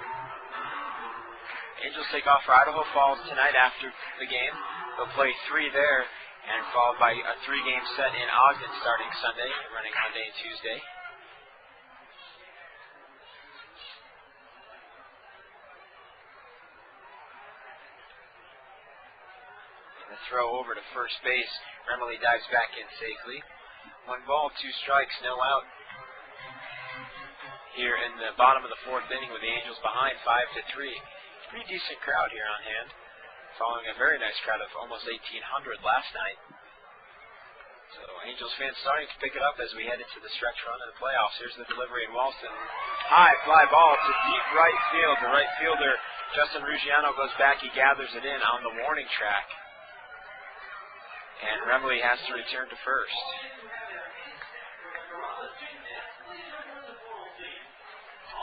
Angels take off for Idaho Falls tonight after the game. They'll play 3 there, and followed by a 3-game set in Ogden starting Sunday, running Monday and Tuesday. Throw over to first base. Remley dives back in safely. 1 ball, 2 strikes, no out. Here in the bottom of the fourth inning with the Angels behind 5-3. Pretty decent crowd here on hand, following a very nice crowd of almost 1,800 last night. So Angels fans starting to pick it up as we head into the stretch run of the playoffs. Here's the delivery in Walston. High fly ball to deep right field. The right fielder, Justin Ruggiano, goes back. He gathers it in on the warning track. And Remley has to return to first.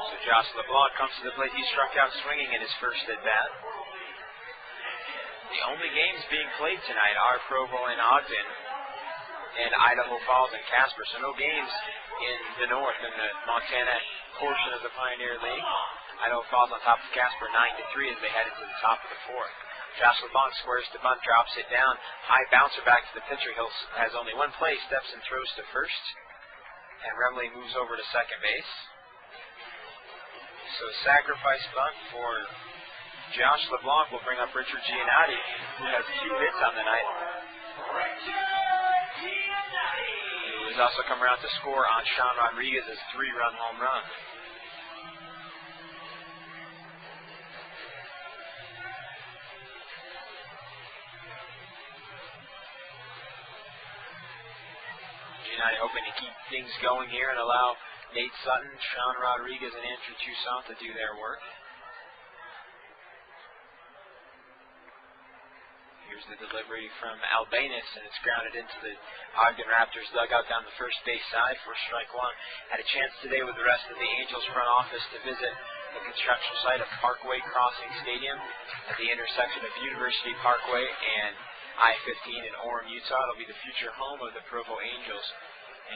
So Josh LeBlanc comes to the plate. He struck out swinging in his first at-bat. The only games being played tonight are Provo and Ogden and Idaho Falls and Casper. So no games in the north, in the Montana portion of the Pioneer League. Idaho Falls on top of Casper 9-3 as they head into the top of the fourth. Josh LeBlanc squares to bunt, drops it down. High bouncer back to the pitcher. He has only 1 play, steps and throws to first. And Remley moves over to second base. So sacrifice bunt for Josh LeBlanc will bring up Richard Giannotti, who has 2 hits on the night. He has also come around to score on Sean Rodriguez's 3-run home run. Hoping to keep things going here and allow Nate Sutton, Sean Rodriguez, and Andrew Toussaint to do their work. Here's the delivery from Albanus, and it's grounded into the Ogden Raptors dugout down the first base side for strike one. Had a chance today with the rest of the Angels front office to visit the construction site of Parkway Crossing Stadium at the intersection of University Parkway and I-15 in Orem, Utah. It'll be the future home of the Provo Angels,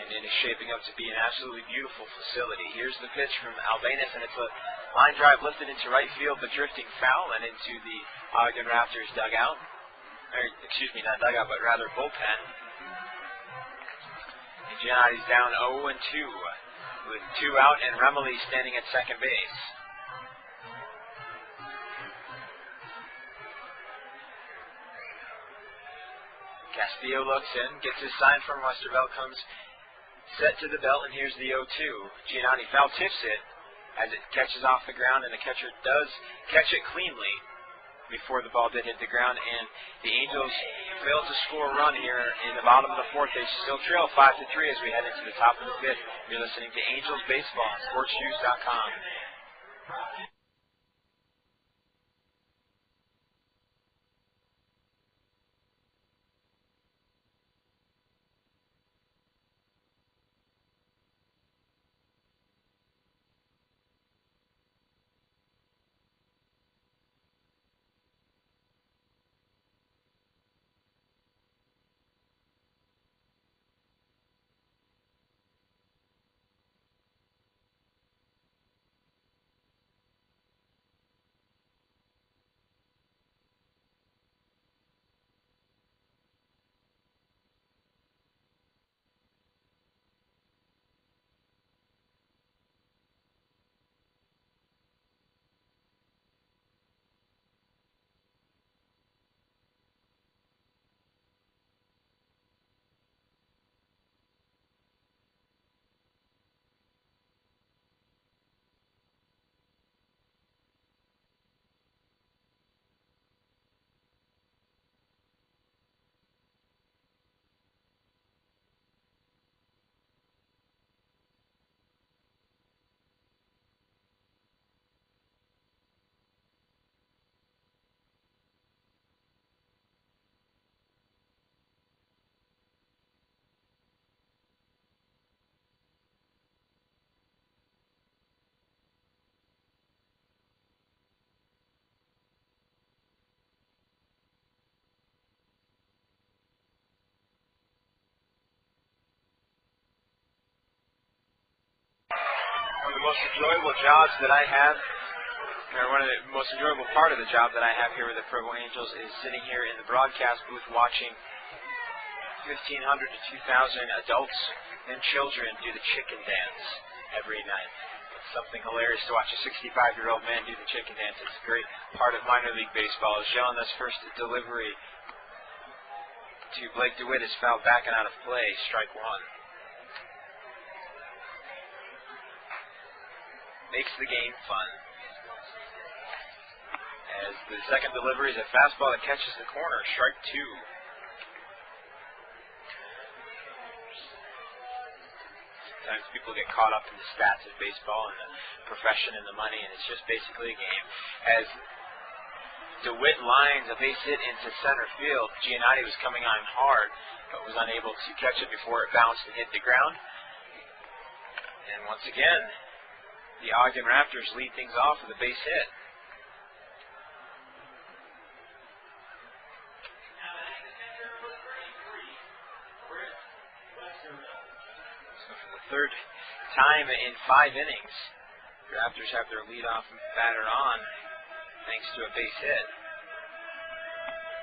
and it is shaping up to be an absolutely beautiful facility. Here's the pitch from Albanus, and it's a line drive lifted into right field, but drifting foul and into the Ogden Raptors dugout. Or, excuse me, not dugout, but rather bullpen. And Giannotti's down 0-2 with 2 out and Remily standing at second base. Castillo looks in, gets his sign from Westervelt, comes set to the belt, and here's the 0-2. Giannotti foul tips it as it catches off the ground, and the catcher does catch it cleanly before the ball did hit the ground, and the Angels failed to score a run here in the bottom of the fourth. They still trail 5-3 as we head into the top of the fifth. You're listening to Angels Baseball on SportsShoes.com. One of the most enjoyable jobs that I have, or one of the most enjoyable part of the job that I have here with the Provo Angels is sitting here in the broadcast booth watching 1,500 to 2,000 adults and children do the chicken dance every night. It's something hilarious to watch a 65-year-old man do the chicken dance. It's a great part of minor league baseball. Giannotti's first delivery to Blake DeWitt is fouled back and out of play, strike one. Makes the game fun. As the second delivery is a fastball that catches the corner, strike two. Sometimes people get caught up in the stats of baseball and the profession and the money, and it's just basically a game. As DeWitt lines a base hit into center field, Giannotti was coming on hard, but was unable to catch it before it bounced and hit the ground. And once again, the Ogden Raptors lead things off with a base hit. So for the third time in 5 innings, the Raptors have their leadoff batter on thanks to a base hit.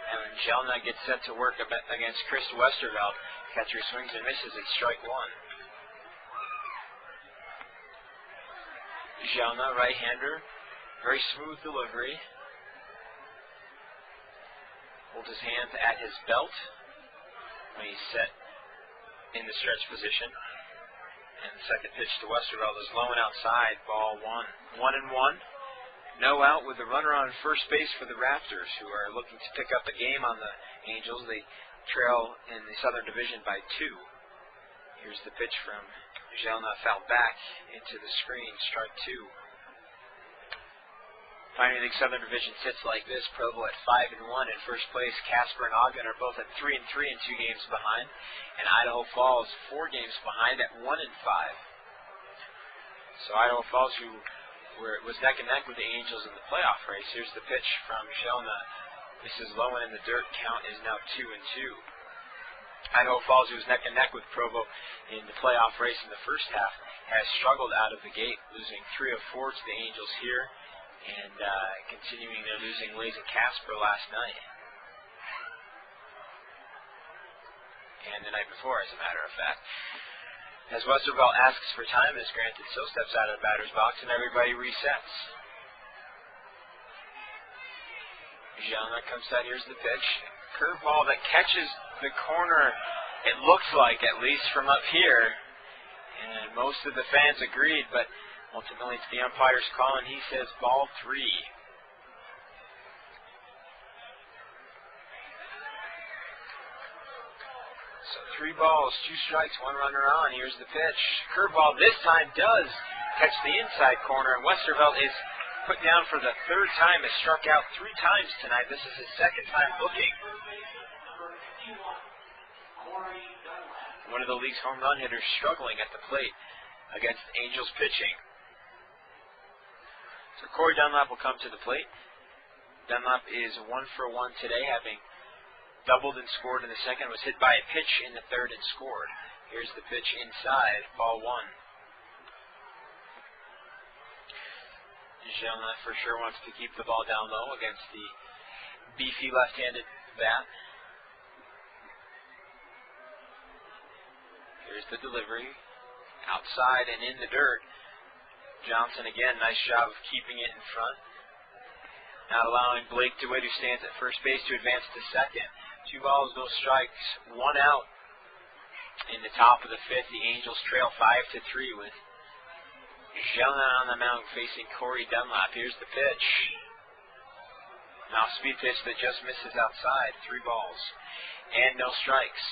And when Giannott gets set to work against Chris Westervelt, catcher swings and misses at strike one. Giannott, right-hander, very smooth delivery. Holds his hand at his belt when he's set in the stretch position. And the second pitch to Westervelt is low and outside, ball one. 1-1. No out with the runner on first base for the Raptors, who are looking to pick up a game on the Angels. They trail in the Southern Division by 2. Here's the pitch from Giannott, fouled back into the screen, strike two. Pioneer League Southern Division sits like this. Provo at 5-1 in first place. Casper and Ogden are both at 3-3 and 2 games behind. And Idaho Falls 4 games behind at 1-5. So Idaho Falls, who was neck and neck with the Angels in the playoff race. Here's the pitch from Shelna. This is low and in the dirt. Count is now 2-2. Idaho Falls, who was neck and neck with Provo in the playoff race in the first half, has struggled out of the gate, losing 3 of 4 to the Angels here, and continuing their losing ways at Casper last night. And the night before, as a matter of fact. As Westervelt asks for time and is granted, so steps out of the batter's box and everybody resets. Gianna comes out, here's the pitch. Curveball that catches the corner, it looks like, at least from up here. And most of the fans agreed, but ultimately it's the umpire's call, and he says ball 3. So 3 balls, 2 strikes, 1 runner on. Here's the pitch. Curveball this time does catch the inside corner, and Westervelt is put down for the 3rd time. Has struck out 3 times tonight. This is his 2nd time looking. One of the league's home run hitters struggling at the plate against Angels pitching. So Corey Dunlap will come to the plate. Dunlap is 1 for 1 today, having doubled and scored in the second. Was hit by a pitch in the 3rd and scored. Here's the pitch inside, ball 1. Gianna for sure wants to keep the ball down low against the beefy left-handed bat. Here's the delivery. Outside and in the dirt. Johnson again, nice job of keeping it in front. Not allowing Blake DeWitt, who stands at first base, to advance to second. 2 balls, no strikes, 1 out. In the top of the 5th, the Angels trail 5-3 with Gianna on the mound facing Corey Dunlap. Here's the pitch. Now speed pitch that just misses outside. 3 balls and no strikes.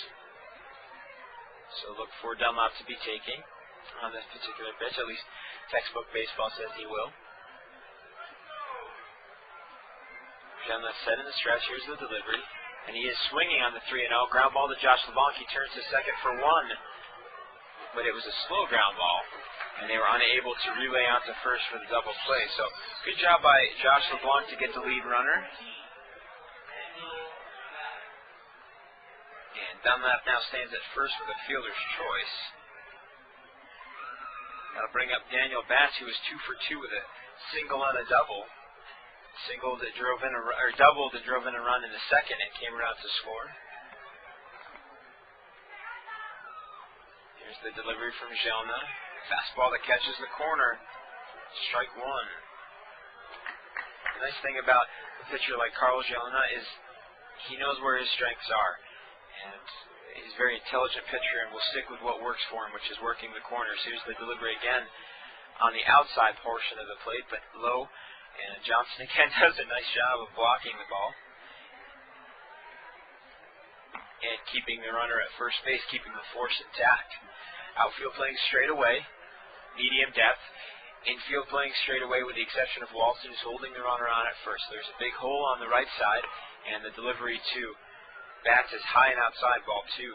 So look for Dunlap to be taking on this particular pitch. At least textbook baseball says he will. Gianna set in the stretch. Here's the delivery. And he is swinging on the 3-0. Ground ball to Josh LeBlanc. He turns to second for 1. But it was a slow ground ball. And they were unable to relay out to first for the double play. So good job by Josh LeBlanc to get the lead runner. And Dunlap now stands at first with a fielder's choice. That'll bring up Daniel Batts, who was 2 for 2 with a single and a double. Single that drove in double that drove in a run in the second and came around to score. Here's the delivery from Gianna. Fastball that catches the corner. Strike 1. The nice thing about a pitcher like Carl Gianna is he knows where his strengths are. And he's a very intelligent pitcher and will stick with what works for him, which is working the corners. Here's the delivery again on the outside portion of the plate, but low. And Johnson again does a nice job of blocking the ball. And keeping the runner at first base, keeping the force intact. Outfield playing straight away, medium depth. Infield playing straight away with the exception of Walton, who's holding the runner on at first. There's a big hole on the right side, and the delivery to Batts is high and outside, ball 2.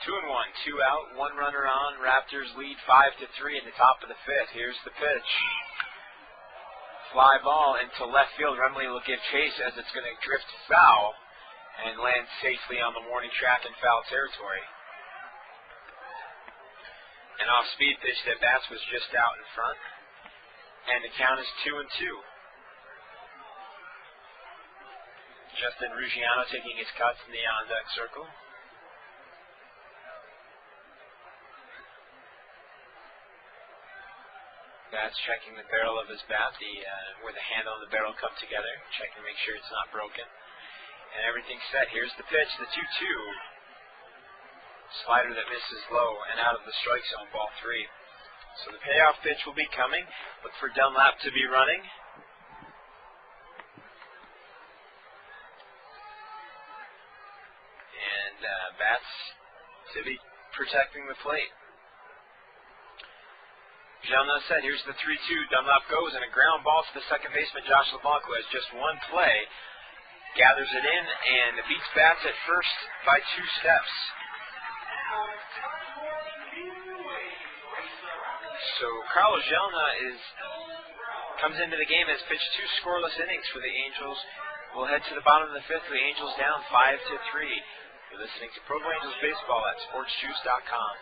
2-1, 2 out, 1 runner on. Raptors lead 5-3 in the top of the 5th. Here's the pitch. Fly ball into left field. Remley will give chase as it's going to drift foul and land safely on the warning track in foul territory. An off-speed pitch that Batts was just out in front. And the count is 2-2. Justin Ruggiano taking his cuts in the on-deck circle. Batts checking the barrel of his bat, where the handle and the barrel come together, checking to make sure it's not broken. And everything's set. Here's the pitch, the 2-2. Slider that misses low and out of the strike zone, ball 3. So the payoff pitch will be coming. Look for Dunlap to be running. And Batts to be protecting the plate. Gelna said, here's the 3-2. Dunlap goes, and a ground ball to the second baseman, Josh LeBlanc, who has just one play. Gathers it in and beats bats at first by 2 steps. So Carlos Gelna comes into the game, has pitched 2 scoreless innings for the Angels. We'll head to the bottom of the 5th with the Angels down 5-3. You're listening to Provo Angels Baseball at sportsjuice.com.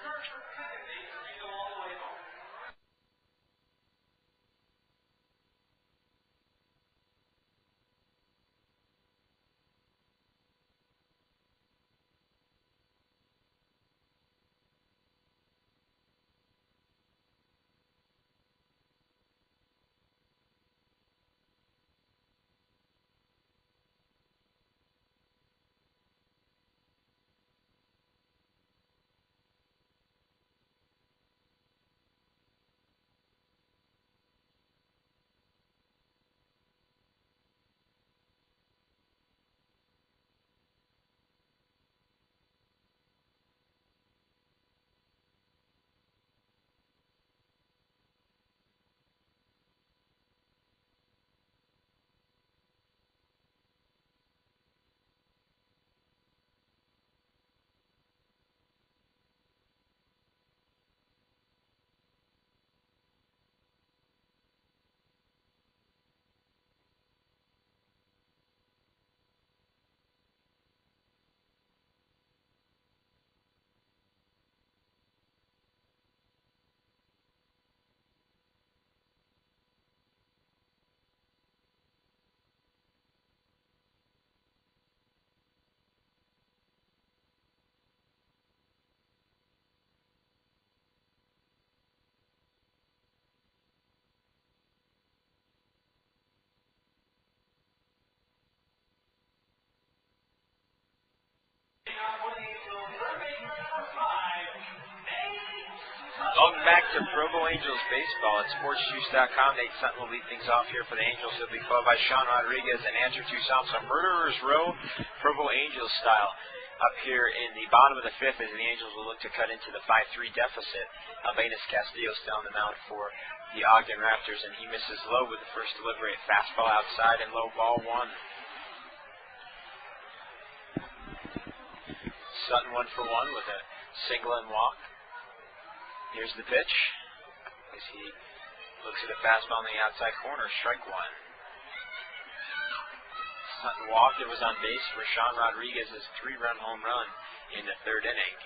Welcome back to Provo Angels Baseball at sportsjuice.com. Nate Sutton will lead things off here for the Angels. He'll be followed by Sean Rodriguez and Andrew Toussaint. So Murderer's Row, Provo Angels style, up here in the bottom of the 5th as the Angels will look to cut into the 5-3 deficit. Albinus Castillo still on the mound for the Ogden Raptors, and he misses low with the first delivery. A fastball outside and low, ball 1. Sutton 1 for 1 with a single and walk. Here's the pitch as he looks at a fastball in the outside corner, strike 1. Sutton walked. It was on base for Sean Rodriguez's 3-run home run in the 3rd inning.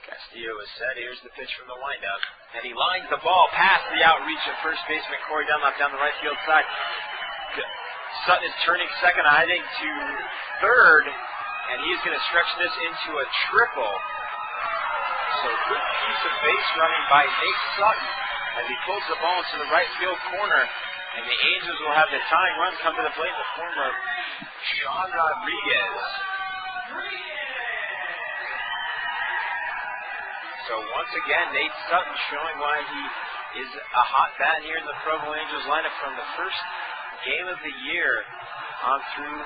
Castillo is set. Here's the pitch from the windup. And he lines the ball past the outreach of first baseman Corey Dunlap down the right field side. Sutton is turning second, I think, to third, and he's going to stretch this into a triple. So good piece of base running by Nate Sutton as he pulls the ball into the right field corner. And the Angels will have the tying run come to the plate in the form of Sean Rodriguez. So once again, Nate Sutton showing why he is a hot bat here in the Provo Angels lineup from the first game of the year on through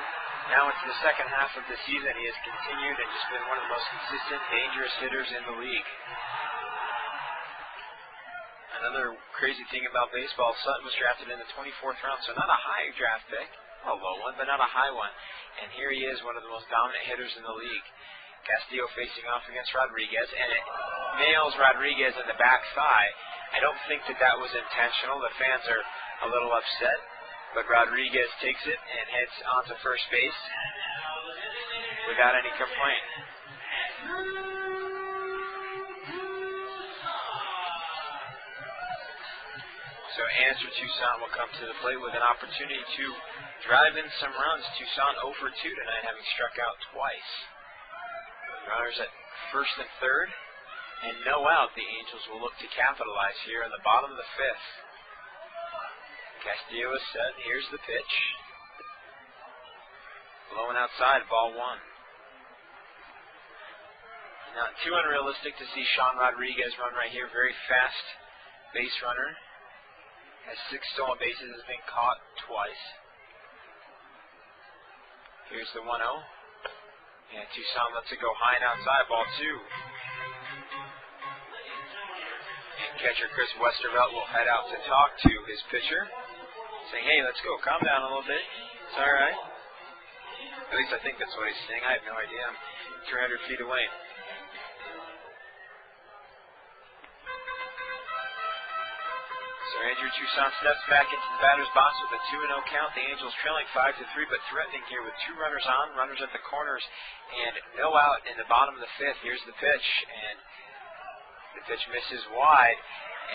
now into the second half of the season. He has continued and just been one of the most consistent, dangerous hitters in the league. Another crazy thing about baseball, Sutton was drafted in the 24th round, so not a high draft pick, a low one, but not a high one. And here he is, one of the most dominant hitters in the league. Castillo facing off against Rodriguez, and it nails Rodriguez in the back thigh. I don't think that was intentional. The fans are a little upset. But Rodriguez takes it and heads onto first base without any complaint. So Andrew Toussaint will come to the plate with an opportunity to drive in some runs. Toussaint 0 for 2 tonight, having struck out twice. Runners at first and third, and no out. The Angels will look to capitalize here in the bottom of the 5th. Castillo is set. Here's the pitch. Blowing outside, ball 1. Not too unrealistic to see Sean Rodriguez run right here. Very fast base runner. Has 6 stolen bases, has been caught twice. Here's the 1-0. And Toussaint lets it go high and outside, ball 2. Catcher Chris Westervelt will head out to talk to his pitcher, saying, hey, let's go. Calm down a little bit. It's all right. At least I think that's what he's saying. I have no idea. I'm 300 feet away. So Andrew Toussaint steps back into the batter's box with a 2-0 count. The Angels trailing 5-3, but threatening here with 2 runners on, runners at the corners, and no out in the bottom of the 5th. Here's the pitch, and the pitch misses wide,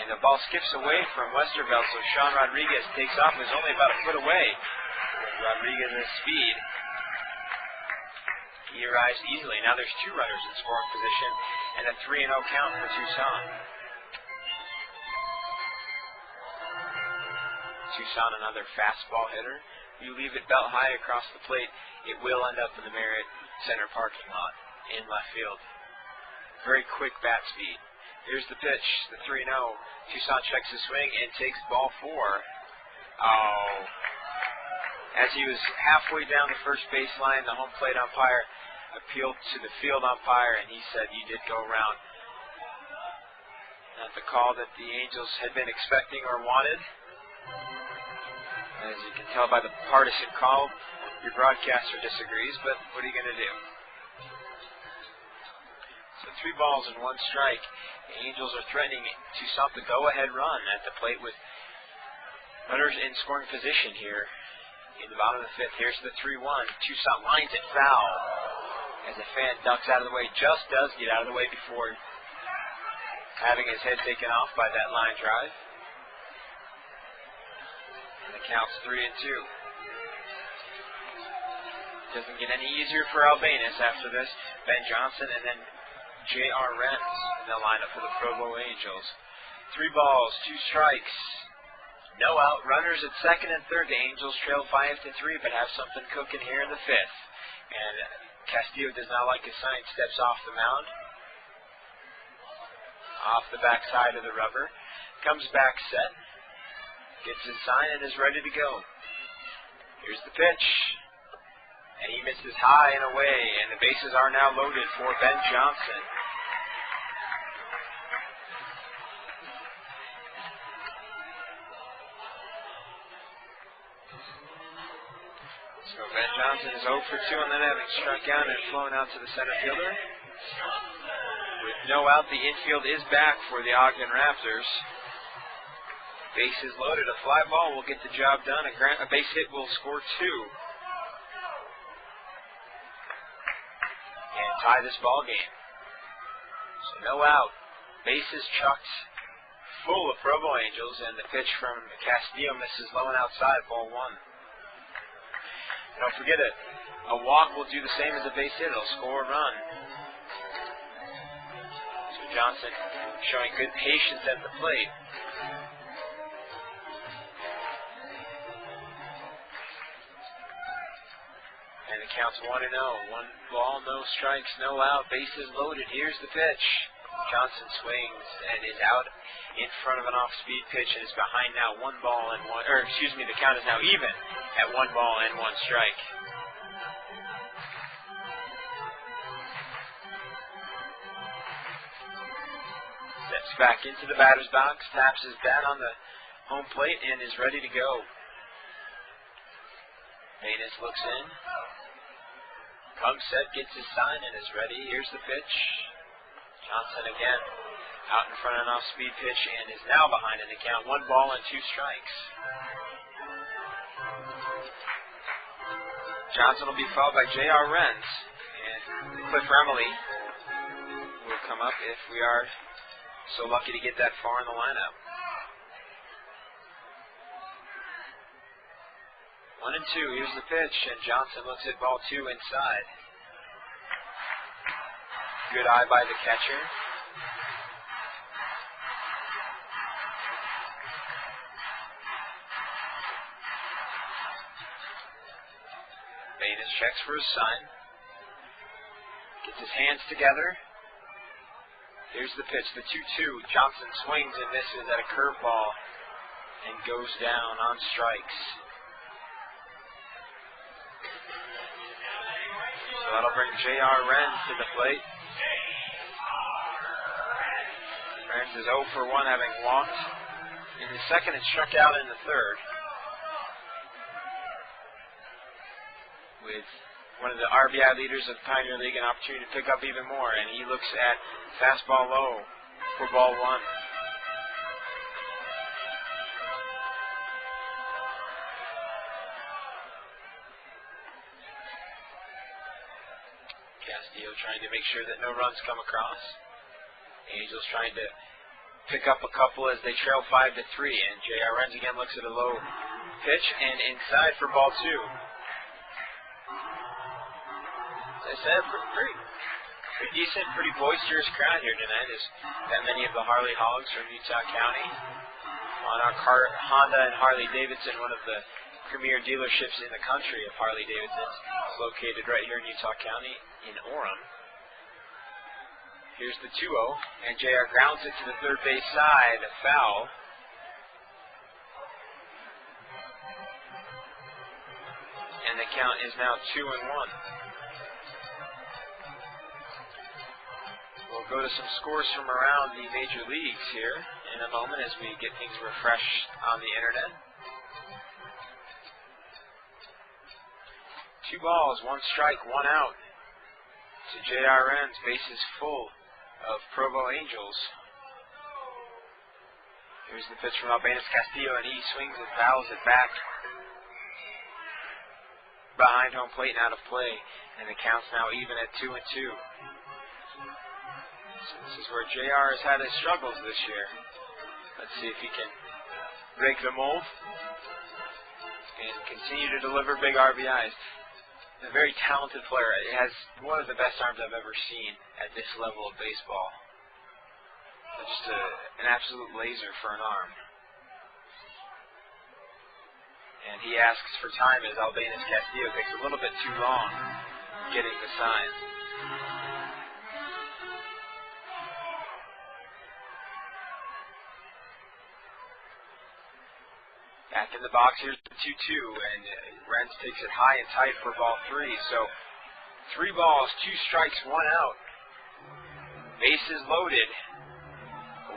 and the ball skips away from Westervelt, so Sean Rodriguez takes off. He's only about a foot away. Rodriguez's speed. He arrives easily. Now there's 2 runners in scoring position, and a 3-0 count for Toussaint. Toussaint, another fastball hitter. You leave it belt high across the plate, it will end up in the Merritt Center parking lot in left field. Very quick bat speed. Here's the pitch, the 3-0. Toussaint checks his swing and takes ball 4. Oh. As he was halfway down the first baseline, the home plate umpire appealed to the field umpire, and he said, you did go around. Not the call that the Angels had been expecting or wanted. As you can tell by the partisan call, your broadcaster disagrees, but what are you going to do? So 3 balls and 1 strike. The Angels are threatening Toussaint the go-ahead run at the plate with runners in scoring position here in the bottom of the 5th. Here's the 3-1. Toussaint lines it foul as a fan ducks out of the way. Just does get out of the way before having his head taken off by that line drive. And the count's 3-2. Doesn't get any easier for Albanus after this. Ben Johnson and then J.R. Renz in the lineup for the Provo Angels. 3 balls, 2 strikes. No out. Runners at second and third. The Angels trail 5-3, but have something cooking here in the 5th. And Castillo does not like his sign. Steps off the mound. Off the backside of the rubber. Comes back set. Gets his sign and is ready to go. Here's the pitch. And he misses high and away, and the bases are now loaded for Ben Johnson. So Ben Johnson is 0 for 2 on that, having struck out and flown out to the center fielder. With no out, the infield is back for the Ogden Raptors. Bases loaded. A fly ball will get the job done. A base hit will score 2. And tie this ball game. So no out. Bases chucked full of Provo Angels, and the pitch from Castillo misses low and outside, ball 1. Don't forget it. A walk will do the same as a base hit. It'll score a run. So Johnson showing good patience at the plate. And the count's 1-0. 1 ball, no strikes, no out. Bases loaded. Here's the pitch. Johnson swings and is out in front of an off-speed pitch and is behind now 1 ball and 1. The count is now even at 1 ball and 1 strike. Steps back into the batter's box, taps his bat on the home plate, and is ready to go. Manus looks in. Comes set, gets his sign, and is ready. Here's the pitch. Johnson again out in front of an off-speed pitch and is now behind in the count. 1 ball and 2 strikes. Johnson will be followed by J.R. Renz. And Cliff Remley will come up if we are so lucky to get that far in the lineup. 1-2. Here's the pitch, and Johnson looks at ball 2 inside. Good eye by the catcher. Manus checks for his sign. Gets his hands together. Here's the pitch, the 2-2. Johnson swings and misses at a curveball and goes down on strikes. So that'll bring J.R. Renz to the plate. Renz is 0 for 1, having walked in the second and struck out in the third. With one of the RBI leaders of the Pioneer League an opportunity to pick up even more, and he looks at fastball low for ball one. Castillo trying to make sure that no runs come across. Angels trying to pick up a couple as they trail 5-3, and J.R. Renz again looks at a low pitch and inside for ball two. As I said, pretty decent, pretty boisterous crowd here tonight. There's that many of the Harley Hogs from Utah County. Monarch Honda and Harley Davidson, one of the premier dealerships in the country of Harley Davidson, is located right here in Utah County in Orem. Here's the 2-0, and J.R. grounds it to the third base side, a foul. And the count is now 2-1. We'll go to some scores from around the major leagues here in a moment as we get things refreshed on the internet. 2 balls, 1 strike, 1 out to J.R. Renz, bases full of Provo Angels. Here's the pitch from Albanus Castillo, and he swings and fouls it back behind home plate and out of play, and the count's now even at 2-2. So this is where J.R. has had his struggles this year. Let's see if he can break the mold and continue to deliver big RBIs. A very talented player. He has one of the best arms I've ever seen at this level of baseball. Just an absolute laser for an arm. And he asks for time as Albanus Castillo takes a little bit too long getting the sign. Back in the box, here's the 2-2, and Renz takes it high and tight for ball 3. So 3 balls, 2 strikes, 1 out. Bases loaded.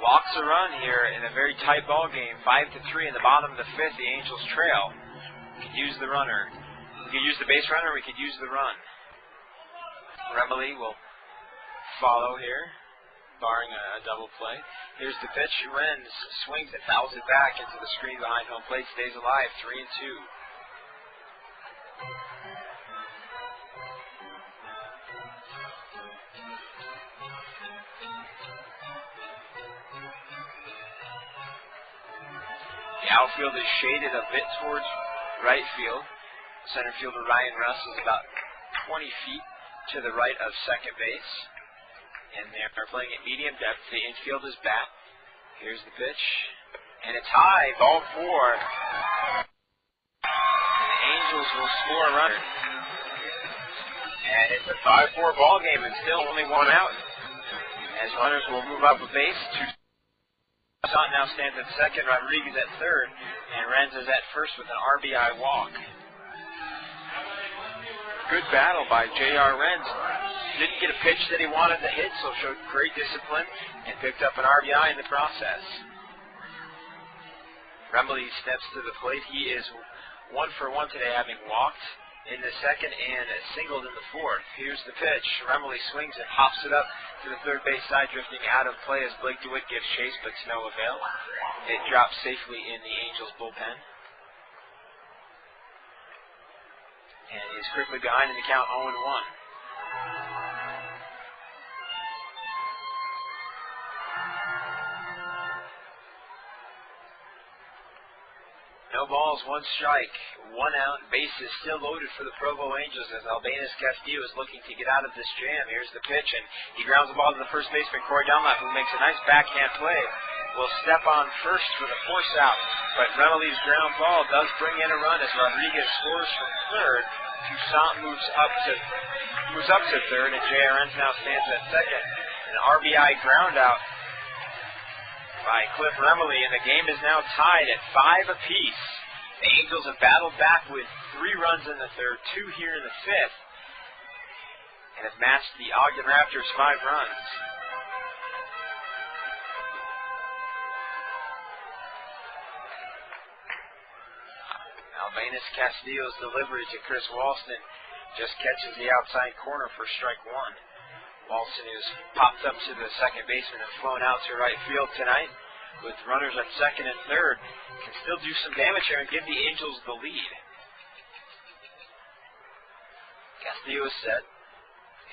Walks a run here in a very tight ball game. 5-3 in the bottom of the 5th. The Angels trail. We could use the runner. We could use the base runner. We could use the run. Remily will follow here, barring a double play. Here's the pitch. Renz swings it, fouls it back into the screen behind home plate. Stays alive, 3-2. The outfield is shaded a bit towards right field. Center fielder Ryan Russ is about 20 feet to the right of second base. And they're playing at medium depth. The infield is back. Here's the pitch. And it's high. Ball 4. And the Angels will score a runner. And it's a 5-4 ball game and still only 1 out. As runners will move up a base. Son now stands at second. Rodriguez at third. And Renz is at first with an RBI walk. Good battle by J.R. Renz. Didn't get a pitch that he wanted to hit, so showed great discipline and picked up an RBI in the process. Remily steps to the plate. He is 1 for 1 today, having walked in the second and singled in the fourth. Here's the pitch. Remily swings and hops it up to the third base side, drifting out of play as Blake DeWitt gives chase, but to no avail. It drops safely in the Angels bullpen. And he's quickly behind in the count 0-1. No balls, 1 strike, 1 out. Bases still loaded for the Provo Angels as Albanus Castillo is looking to get out of this jam. Here's the pitch, and he grounds the ball to the first baseman, Corey Dunlap, who makes a nice backhand play. Will step on first for the force out, but Remily's ground ball does bring in a run as Rodriguez scores from third. Toussaint moves up to third, and J.R. Renz now stands at second. An RBI ground out by Cliff Remily, and the game is now tied at 5 apiece. The Angels have battled back with 3 runs in the third, 2 here in the 5th, and have matched the Ogden Raptors 5 runs. Linus Castillo's delivery to Chris Walston just catches the outside corner for strike one. Walston is popped up to the second baseman and flown out to right field tonight with runners at second and third. Can still do some damage here and give the Angels the lead. Castillo is set.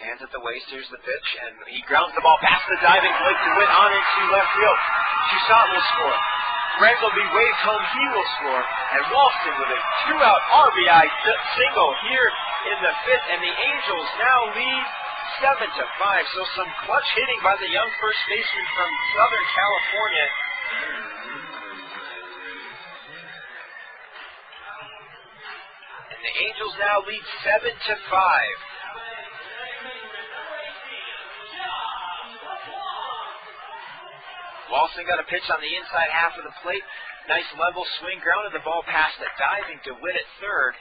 Hands at the waist. Here's the pitch. And he grounds the ball past the diving Blake DeWitt on into left field. Toussaint will score. Brantleby waves home. He will score. And Walston with a two-out RBI single here in the fifth. And the Angels now lead 7-5. So some clutch hitting by the young first baseman from Southern California. And the Angels now lead 7-5. Walston got a pitch on the inside half of the plate. Nice level swing. Grounded the ball past the diving DeWitt at third.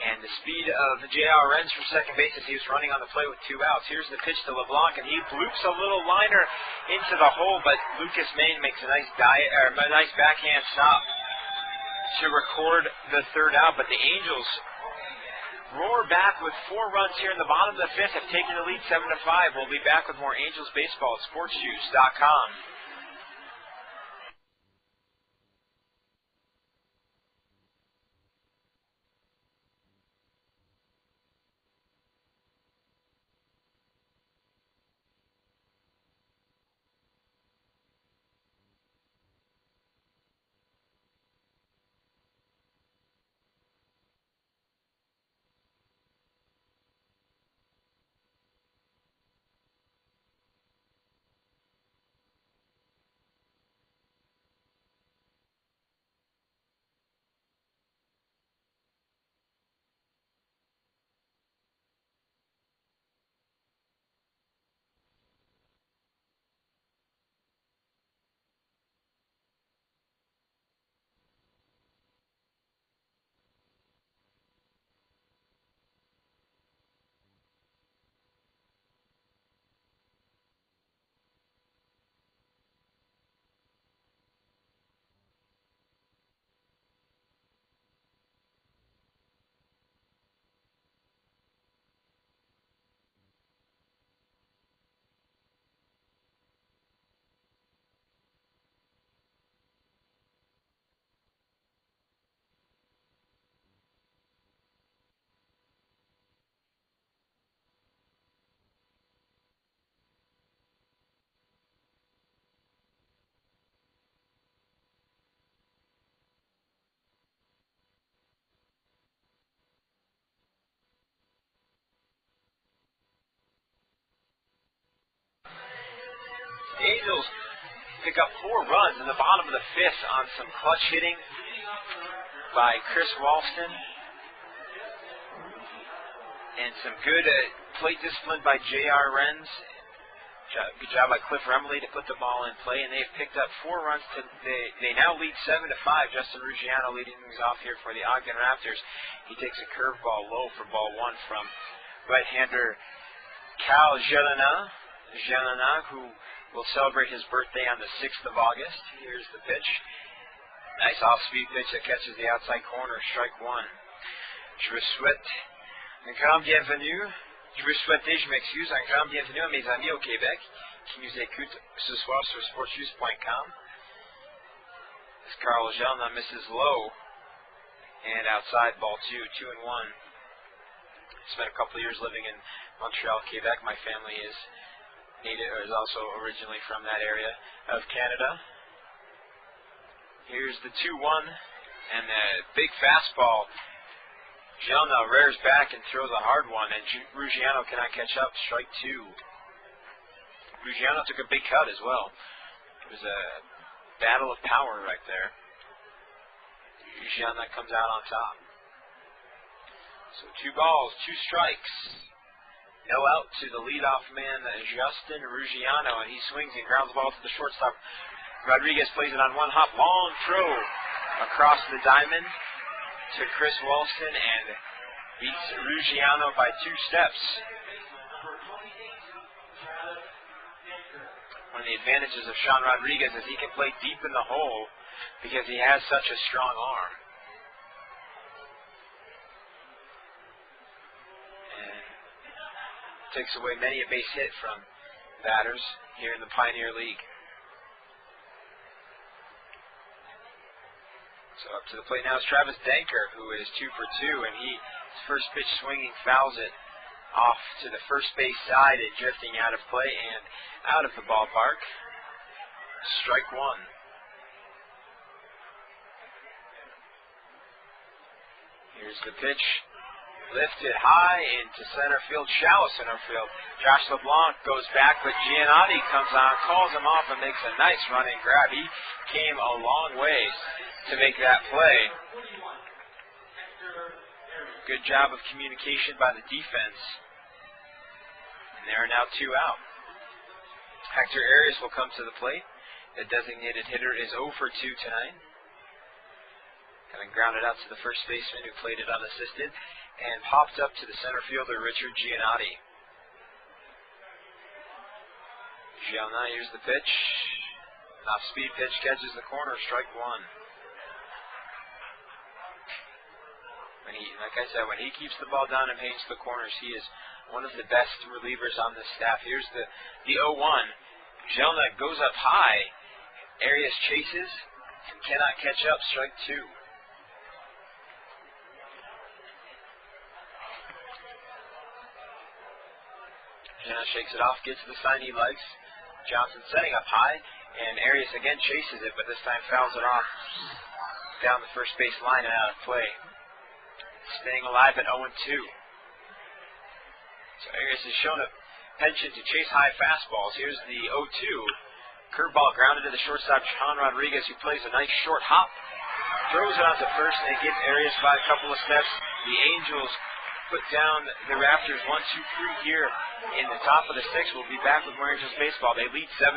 And the speed of J.R. Renz from second base as he was running on the plate with two outs. Here's the pitch to LeBlanc, and he bloops a little liner into the hole, but Lucas Maine makes a nice backhand stop to record the third out. But the Angels roar back with 4 runs here in the bottom of the fifth, have taken the lead 7-5. We'll be back with more Angels baseball at SportsJuice.com. Angels pick up 4 runs in the bottom of the fifth on some clutch hitting by Chris Walston and some good plate discipline by J.R. Renz. Good job by Cliff Remley to put the ball in play, and they've picked up 4 runs. They now lead 7-5. Justin Ruggiano leading things off here for the Ogden Raptors. He takes a curveball low for ball 1 from right-hander Cal Jelena, who will celebrate his birthday on the 6th of August. Here's the pitch. Nice off-speed pitch that catches the outside corner. Strike 1. Je vous souhaite un grand bienvenue. Je vous souhaite, je m'excuse, un grand bienvenue à mes amis au Québec qui nous écoutent ce soir sur sportsjuice.com. As Carl Jelena misses low. And outside, ball 2, 2-1. Spent a couple of years living in Montreal, Quebec. My family is also originally from that area of Canada. Here's the 2-1, and a big fastball. Jelena rears back and throws a hard one, and Ruggiano cannot catch up. Strike 2. Ruggiano took a big cut as well. It was a battle of power right there. Ruggiano comes out on top. So 2 balls, 2 strikes. No out to the leadoff man, Justin Ruggiano, and he swings and grounds the ball to the shortstop. Rodriguez plays it on one hop, long throw across the diamond to Chris Walston and beats Ruggiano by 2 steps. One of the advantages of Sean Rodriguez is he can play deep in the hole because he has such a strong arm. takes away many a base hit from batters here in the Pioneer League. So up to the plate now is Travis Denker, who is 2 for 2, and his first pitch swinging fouls it off to the first base side and drifting out of play and out of the ballpark. Strike one. Here's the pitch. Lifted high into center field, shallow center field. Josh LeBlanc goes back, but Giannotti comes on, calls him off, and makes a nice running grab. He came a long ways to make that play. Good job of communication by the defense. And there are now 2 out. Hector Arias will come to the plate. The designated hitter is 0 for 2 tonight. Having grounded out to the first baseman who played it unassisted and popped up to the center fielder, Richard Giannotti. Giannotti, here's the pitch. An off-speed pitch, catches the corner, strike one. Like I said, when he keeps the ball down and paints the corners, he is one of the best relievers on this staff. Here's the 0-1. Jelna goes up high. Arias chases and cannot catch up, strike two. Jenna shakes it off, gets the sign he likes. Johnson setting up high, and Arias again chases it, but this time fouls it off down the first base line and out of play. Staying alive at 0-2. So Arias has shown a penchant to chase high fastballs. Here's the 0-2. Curveball grounded to the shortstop, Sean Rodriguez, who plays a nice short hop. Throws it out to first, and they give Arias by a couple of steps. The Angels put down the Raptors 1-2-3 here in the top of the sixth. We'll be back with more Angels baseball. They lead 7-5.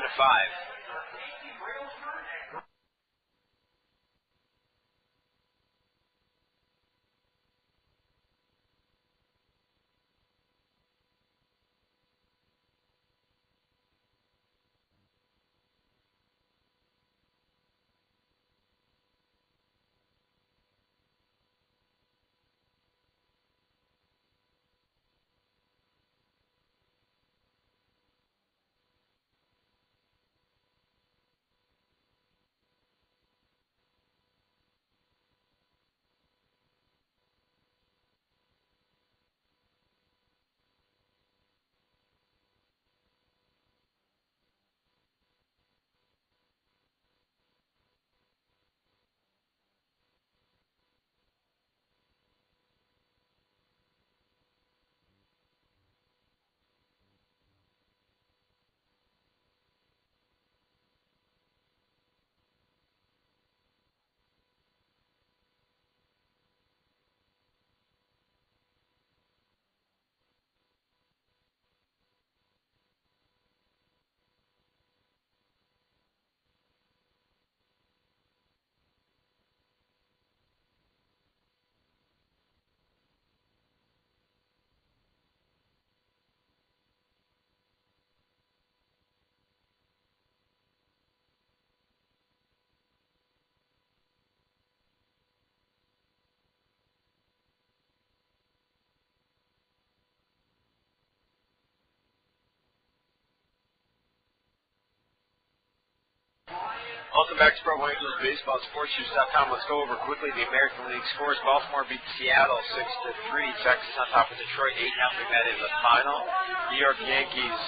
Welcome back to Provo Angels Baseball SportsNews.com. Let's go over quickly the American League scores. Baltimore beat Seattle 6-3. Texas on top of Detroit 8-0. That is the final. New York Yankees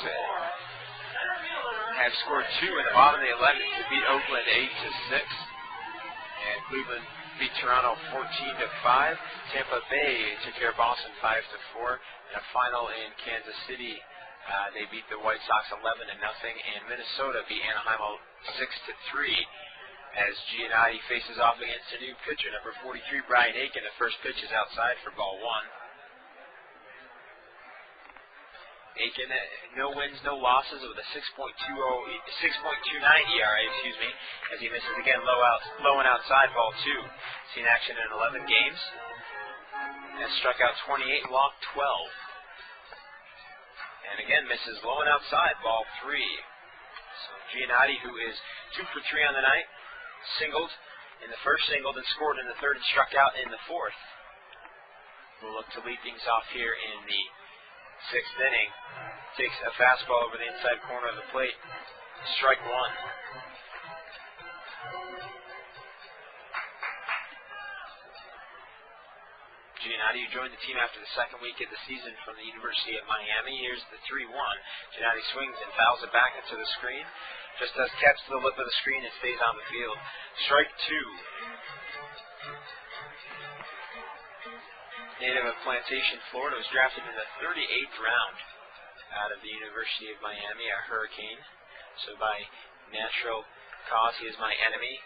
have scored 2 in the bottom of the 11th to beat Oakland 8-6. And Cleveland beat Toronto 14-5. Tampa Bay took care of Boston 5-4. And a final in Kansas City. They beat the White Sox 11-0, and Minnesota beat Anaheim 6-3 as Giannotti faces off against a new pitcher, number 43, Brian Aiken. The first pitch is outside for ball one. Aiken, no wins, no losses with a 6.29 ERA, as he misses again low and outside, ball two. Seen action in 11 games. Has struck out 28 and walked 12. And again, misses low and outside, ball three. So Giannotti, who is 2 for 3 on the night, singled in the first, singled and scored in the third, and struck out in the fourth. We'll look to lead things off here in the Sixth inning. Takes a fastball over the inside corner of the plate. Strike one. Giannotti, who joined the team after the second week of the season from the University of Miami. Here's the 3-1. Giannotti swings and fouls it back into the screen. Just does catch the lip of the screen and stays on the field. Strike two. Native of Plantation, Florida, was drafted in the 38th round out of the University of Miami, a Hurricane. So by natural cause, he is my enemy.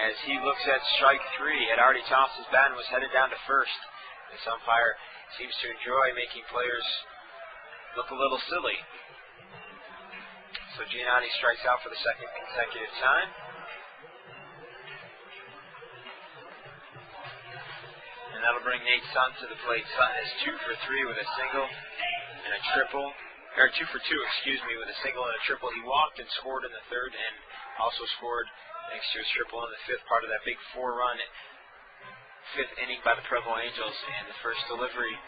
As he looks at strike three, had already tossed his bat and was headed down to first. This umpire seems to enjoy making players look a little silly. So Giannotti strikes out for the second consecutive time. And that'll bring Nate Sutton to the plate. Sutton is 2 for 3 with a single and a triple. Or 2 for 2, with a single and a triple. He walked and scored in the third and also scored thanks to his triple in the fifth, part of that big 4-run fifth inning by the Provo Angels. And the first delivery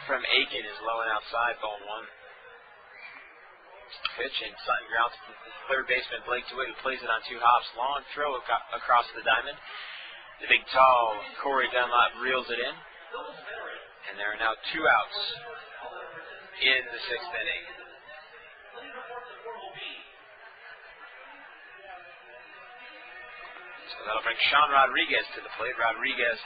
from Aiken is low and outside, ball one. Pitch, and Sutton grounds to third baseman Blake DeWitt, who plays it on 2 hops. Long throw across the diamond. The big, tall Corey Dunlop reels it in. And there are now 2 outs in the 6th inning. So that'll bring Sean Rodriguez to the plate. Rodriguez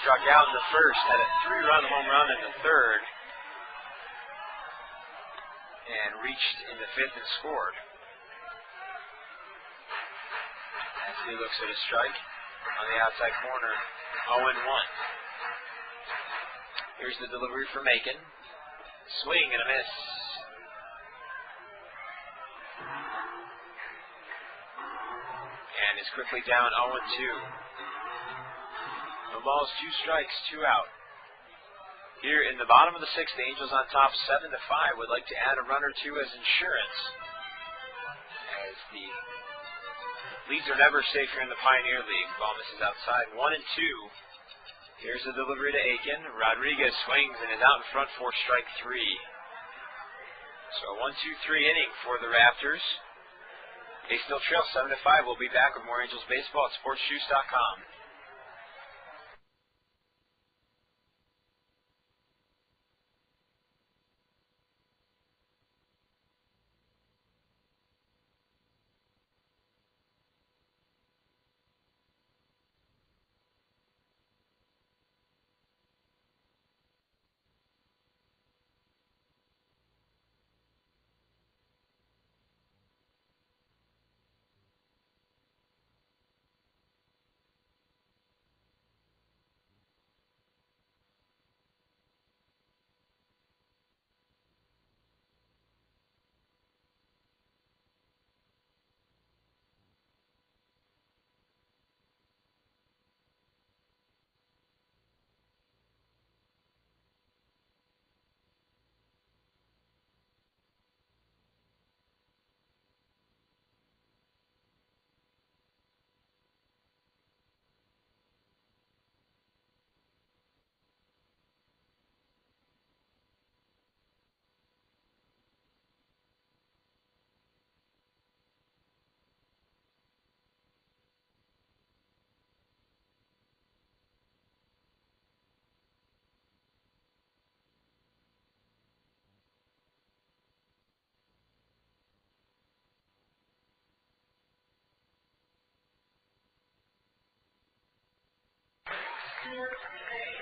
struck out in the first, had a 3-run home run in the third, and reached in the 5th and scored. As he looks at a strike on the outside corner, 0-1. Here's the delivery for Macon. Swing and a miss. And is quickly down 0-2. No balls, 2 strikes, 2 out. Here in the bottom of the 6th, the Angels on top 7-5 would like to add a run or 2 as insurance. As the leads are never safe here in the Pioneer League. Ball misses outside, 1-2. Here's the delivery to Aiken. Rodriguez swings and is out in front for strike 3. So a 1-2-3 inning for the Raptors. They still trail 7-5. We'll be back with more Angels baseball at sportsjuice.com.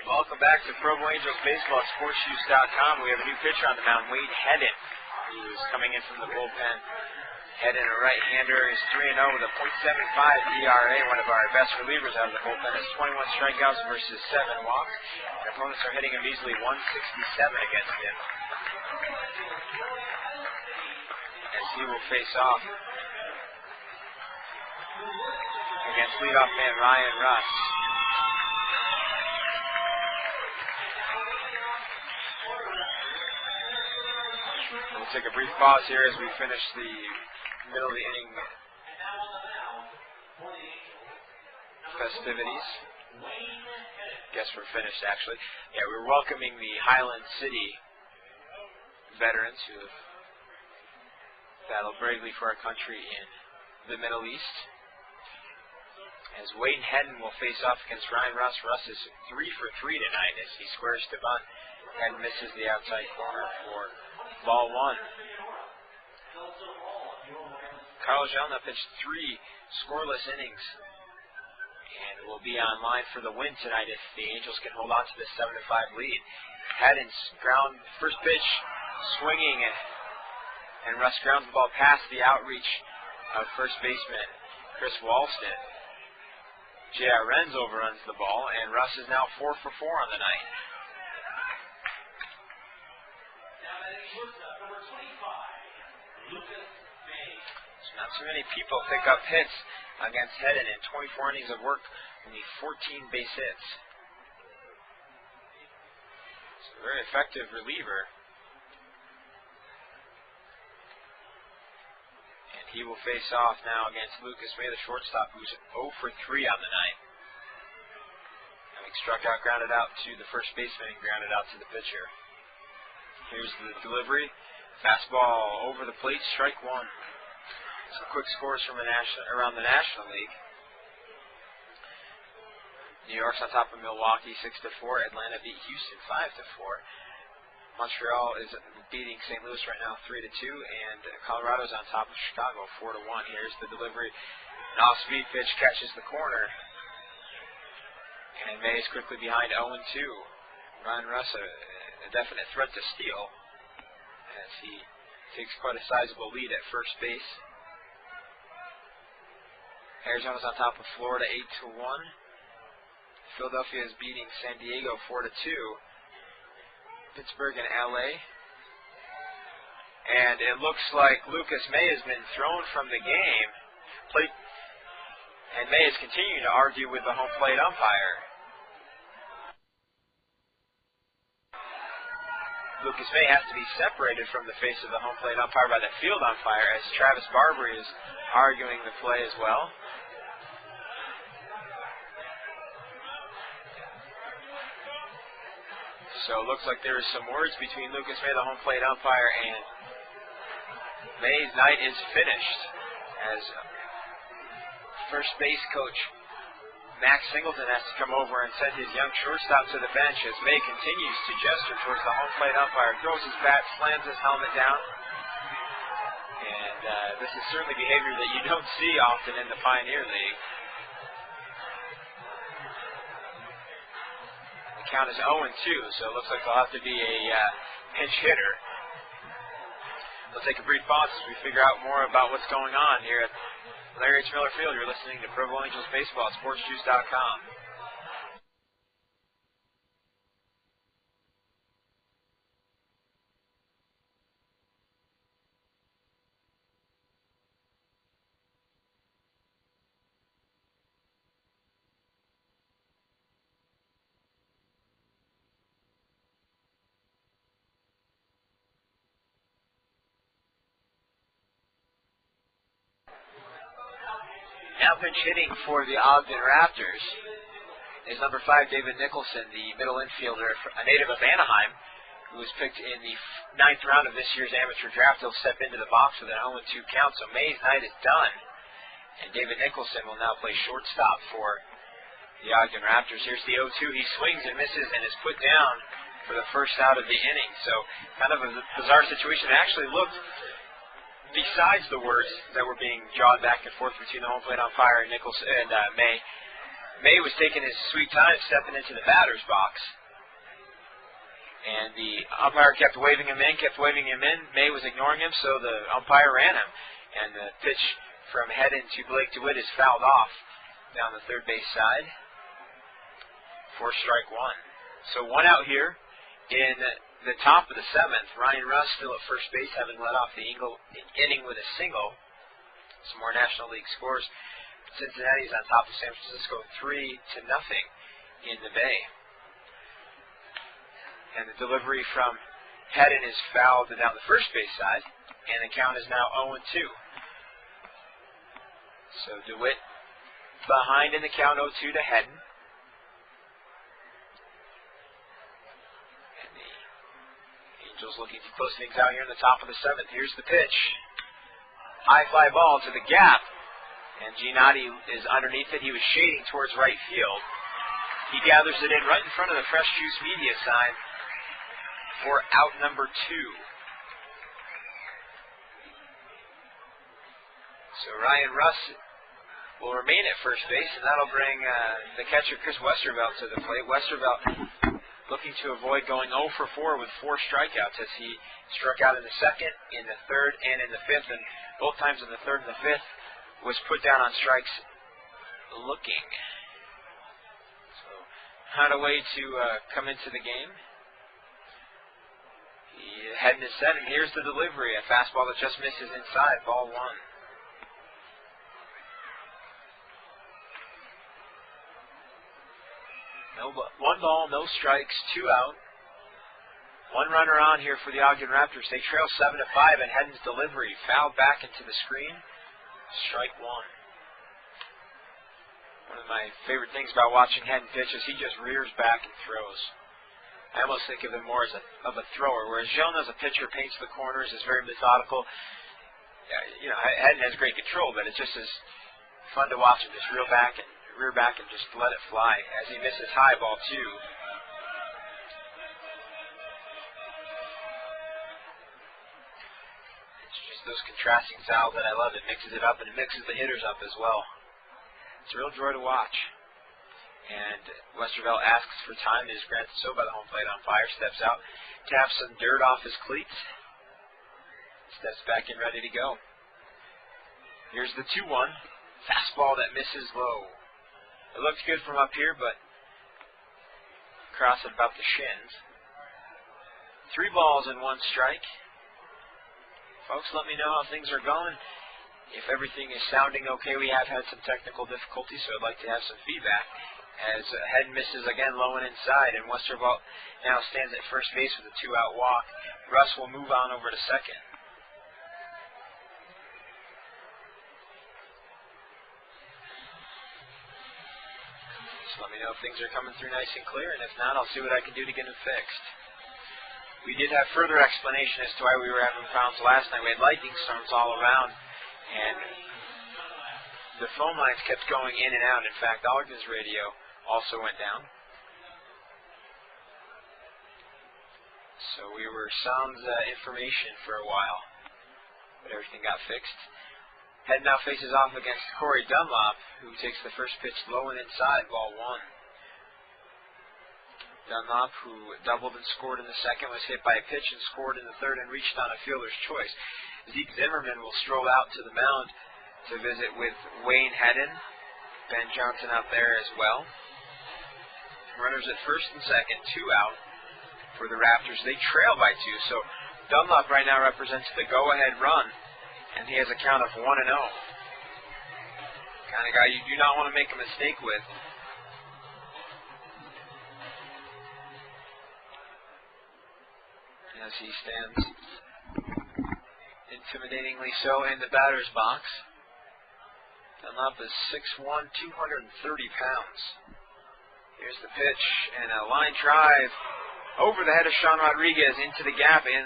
Welcome back to Provo Angels baseball at sportsjuice.com. We have a new pitcher on the mound, Wade Hedden, who is coming in from the bullpen. Hedden, a right-hander, is 3-0 with a .75 ERA. One of our best relievers out of the bullpen has 21 strikeouts versus 7 walks. And opponents are hitting a measly 167 against him. As he will face off against leadoff man Ryan Russ. We'll take a brief pause here as we finish the middle of the inning festivities. guess we're finished, actually. Yeah, we're welcoming the Highland City veterans who have battled bravely for our country in the Middle East. As Wade Hedden will face off against Ryan Russ. Russ is 3 for 3 tonight as he squares to bunt and misses the outside corner for ball 1. Carl Jelna pitched 3 scoreless innings and will be on line for the win tonight if the Angels can hold on to this 7-5 lead. Hedden's ground first pitch swinging, and Russ grounds the ball past the outreach of first baseman Chris Walston. J.R. Renz overruns the ball, and Russ is now 4 for 4 on the night. So not too many people pick up hits against Hedden in 24 innings of work, only 14 base hits. So a very effective reliever. He will face off now against Lucas May, the shortstop, who's 0 for 3 on the night. Having struck out, grounded out to the first baseman and grounded out to the pitcher. Here's the delivery. Fastball over the plate, strike 1. Some quick scores from around the National League. New York's on top of Milwaukee 6-4. Atlanta beat Houston 5-4. Montreal is beating St. Louis right now 3-2, and Colorado's on top of Chicago 4-1. Here's the delivery. An off-speed pitch catches the corner, and May is quickly behind 0-2. Ryan Russ, a definite threat to steal, as he takes quite a sizable lead at first base. Arizona's on top of Florida 8-1. Philadelphia is beating San Diego 4-2. Pittsburgh and LA. And it looks like Lucas May has been thrown from the game. And May is continuing to argue with the home plate umpire. Lucas May has to be separated from the face of the home plate umpire by the field umpire, as Travis Barbary is arguing the play as well. So it looks like there is some words between Lucas May, the home plate umpire, and May's night is finished, as first base coach Max Singleton has to come over and send his young shortstop to the bench as May continues to gesture towards the home plate umpire, throws his bat, slams his helmet down. And this is certainly behavior that you don't see often in the Pioneer League. Count is 0-2, so it looks like they'll have to be a pinch hitter. We'll take a brief pause as we figure out more about what's going on here at Larry H. Miller Field. You're listening to Provo Angels Baseball at SportsJuice.com. Now pinch hitting for the Ogden Raptors is number 5, David Nicholson, the middle infielder, a native of Anaheim, who was picked in the 9th round of this year's amateur draft. He'll step into the box with an 0-2 count, so May's night is done. And David Nicholson will now play shortstop for the Ogden Raptors. Here's the 0-2. He swings and misses and is put down for the first out of the inning. So kind of a bizarre situation. It actually looked, besides the words that were being jawed back and forth between the home plate umpire and Nicholson and May, May was taking his sweet time stepping into the batter's box. And the umpire kept waving him in, May was ignoring him, so the umpire ran him. And the pitch from Hedden to Blake DeWitt is fouled off down the third base side for strike 1. So 1 out here in the top of the 7th. Ryan Russ still at first base, having led off the inning with a single. Some more National League scores. Cincinnati's on top of San Francisco 3-0 in the Bay. And the delivery from Hedden is fouled down the first base side, and the count is now 0-2. So DeWitt behind in the count, 0-2 to Hedden. Angels looking to close things out here in the top of the 7th. Here's the pitch. High fly ball to the gap. And Giannotti is underneath it. He was shading towards right field. He gathers it in right in front of the Fresh Juice media sign for out number 2. So Ryan Russ will remain at first base, and that'll bring the catcher Chris Westervelt to the plate. Westervelt looking to avoid going 0 for 4 with 4 strikeouts as he struck out in the 2nd, in the 3rd, and in the 5th. And both times in the 3rd and the 5th was put down on strikes looking. So had a way to come into the game. He heading is set, and here's the delivery. A fastball that just misses inside, ball 1. No, 1 ball, no strikes, 2 out. 1 runner on here for the Ogden Raptors. They trail 7-5, and Hedden's delivery fouled back into the screen. Strike 1. One of my favorite things about watching Hedden pitch is he just rears back and throws. I almost think of him more as of a thrower, whereas Joan as a pitcher paints the corners, is very methodical. Hedden has great control, but it just is fun to watch him just rear back and just let it fly as he misses high, ball 2. It's just those contrasting styles that I love. It mixes it up, and it mixes the hitters up as well. It's a real joy to watch. And Westervelt asks for time. It is granted so by the home plate umpire. Steps out, taps some dirt off his cleats. Steps back in, ready to go. Here's the 2-1. Fastball that misses low. It looks good from up here, but across at about the shins. 3 balls and 1 strike. Folks, let me know how things are going. If everything is sounding okay, we have had some technical difficulties, so I'd like to have some feedback. As Hedden misses again low and inside, and Westervelt now stands at first base with a 2-out walk. Russ will move on over to second. Let me know if things are coming through nice and clear, and if not, I'll see what I can do to get them fixed. We did have further explanation as to why we were having problems last night. We had lightning storms all around, and the phone lines kept going in and out. In fact, Ogden's radio also went down. So we were sans information for a while, but everything got fixed. Head now faces off against Corey Dunlop, who takes the first pitch low and inside, ball 1. Dunlop, who doubled and scored in the 2nd, was hit by a pitch and scored in the 3rd and reached on a fielder's choice. Zeke Zimmerman will stroll out to the mound to visit with Wayne Hedden. Ben Johnson out there as well. Runners at first and second, 2 out for the Raptors. They trail by 2, so Dunlop right now represents the go-ahead run. And he has a count of 1-0. Kind of guy you do not want to make a mistake with. As he stands intimidatingly so in the batter's box. Dunlop is 6'1", 230 pounds. Here's the pitch and a line drive over the head of Sean Rodriguez into the gap in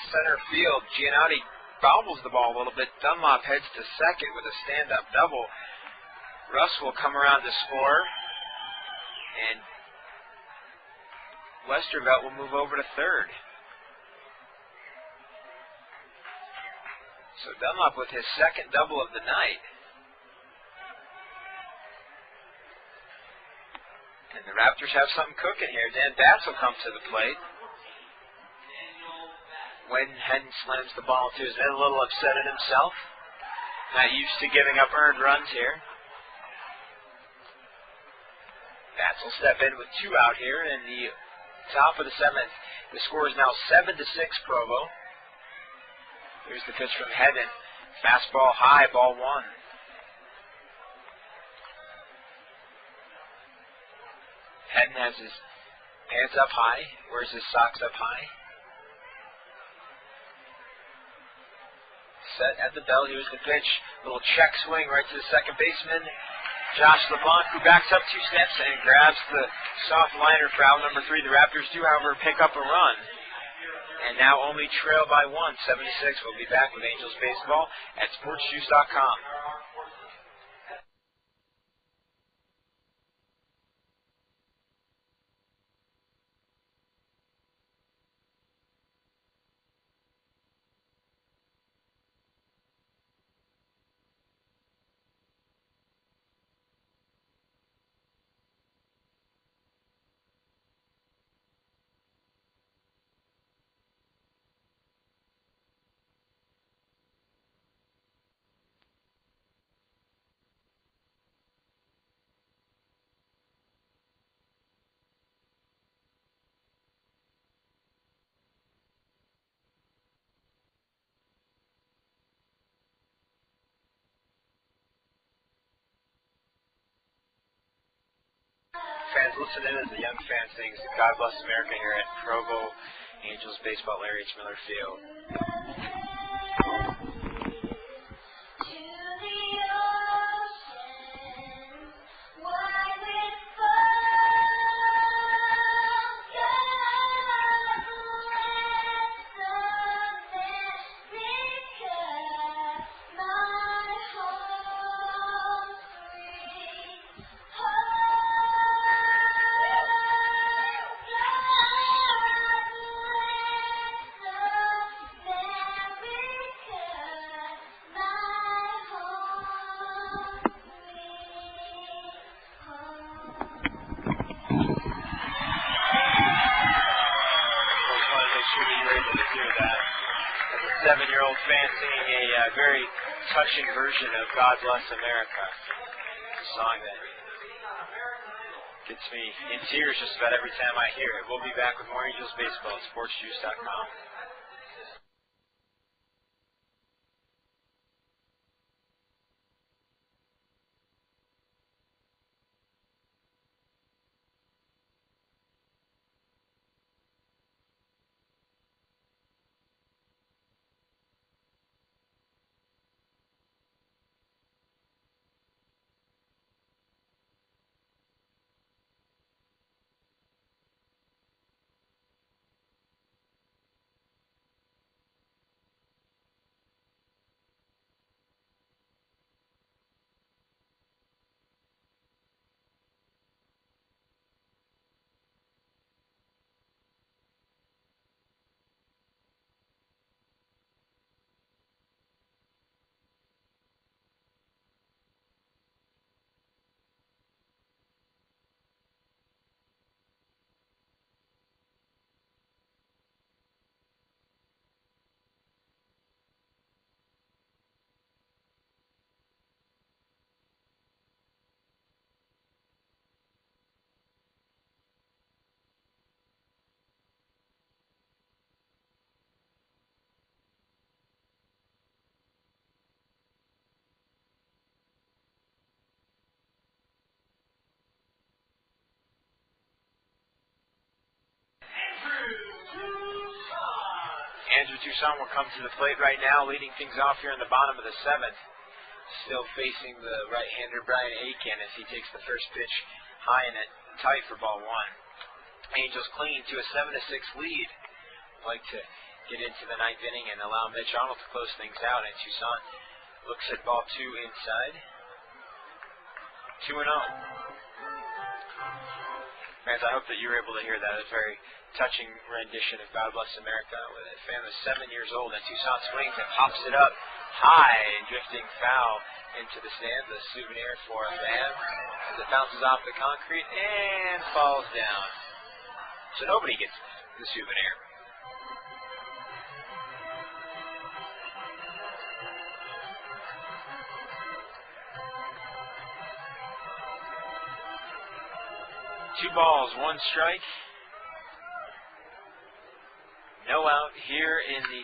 center field. Giannotti bobbles the ball a little bit. Dunlop heads to second with a stand-up double. Russ will come around to score, and Westervelt will move over to third. So Dunlop with his second double of the night. And the Raptors have something cooking here. Dan Batts will come to the plate. When Hedden slams the ball to his head, a little upset at himself. Not used to giving up earned runs here. Batts will step in with 2 out here in the top of the 7th. The score is now 7-6 Provo. Here's the pitch from Hedden. Fastball high, ball 1. Hedden has his pants up high, wears his socks up high. Set at the bell. Here's the pitch. Little check swing right to the second baseman, Josh LeBlanc, who backs up 2 steps and grabs the soft liner for out number 3. The Raptors do, however, pick up a run. and now only trail by 1, 7-6. We'll be back with Angels baseball at sportsjuice.com. Fans, listen in as the young fan sings God Bless America here at Provo Angels Baseball, Larry H. Miller Field. Seven-year-old fan singing a very touching version of God Bless America, a song that gets me in tears just about every time I hear it. We'll be back with more Angels baseball at sportsjuice.com. Andrew Toussaint will come to the plate right now, leading things off here in the bottom of the 7th. Still facing the right-hander Brian Aiken as he takes the first pitch high and tight for ball 1. Angels clinging to a 7-6 lead. Like to get into the 9th inning and allow Mitch Arnold to close things out. And Toussaint looks at ball 2 inside. 2-0. Fans, I hope that you were able to hear that. It's a very touching rendition of God Bless America with a fan who's 7 years old. And Toussaint swings and pops it up high and drifting foul into the stands. A souvenir for a fan as it bounces off the concrete and falls down. So nobody gets the souvenir. Two balls, one strike. No out here in the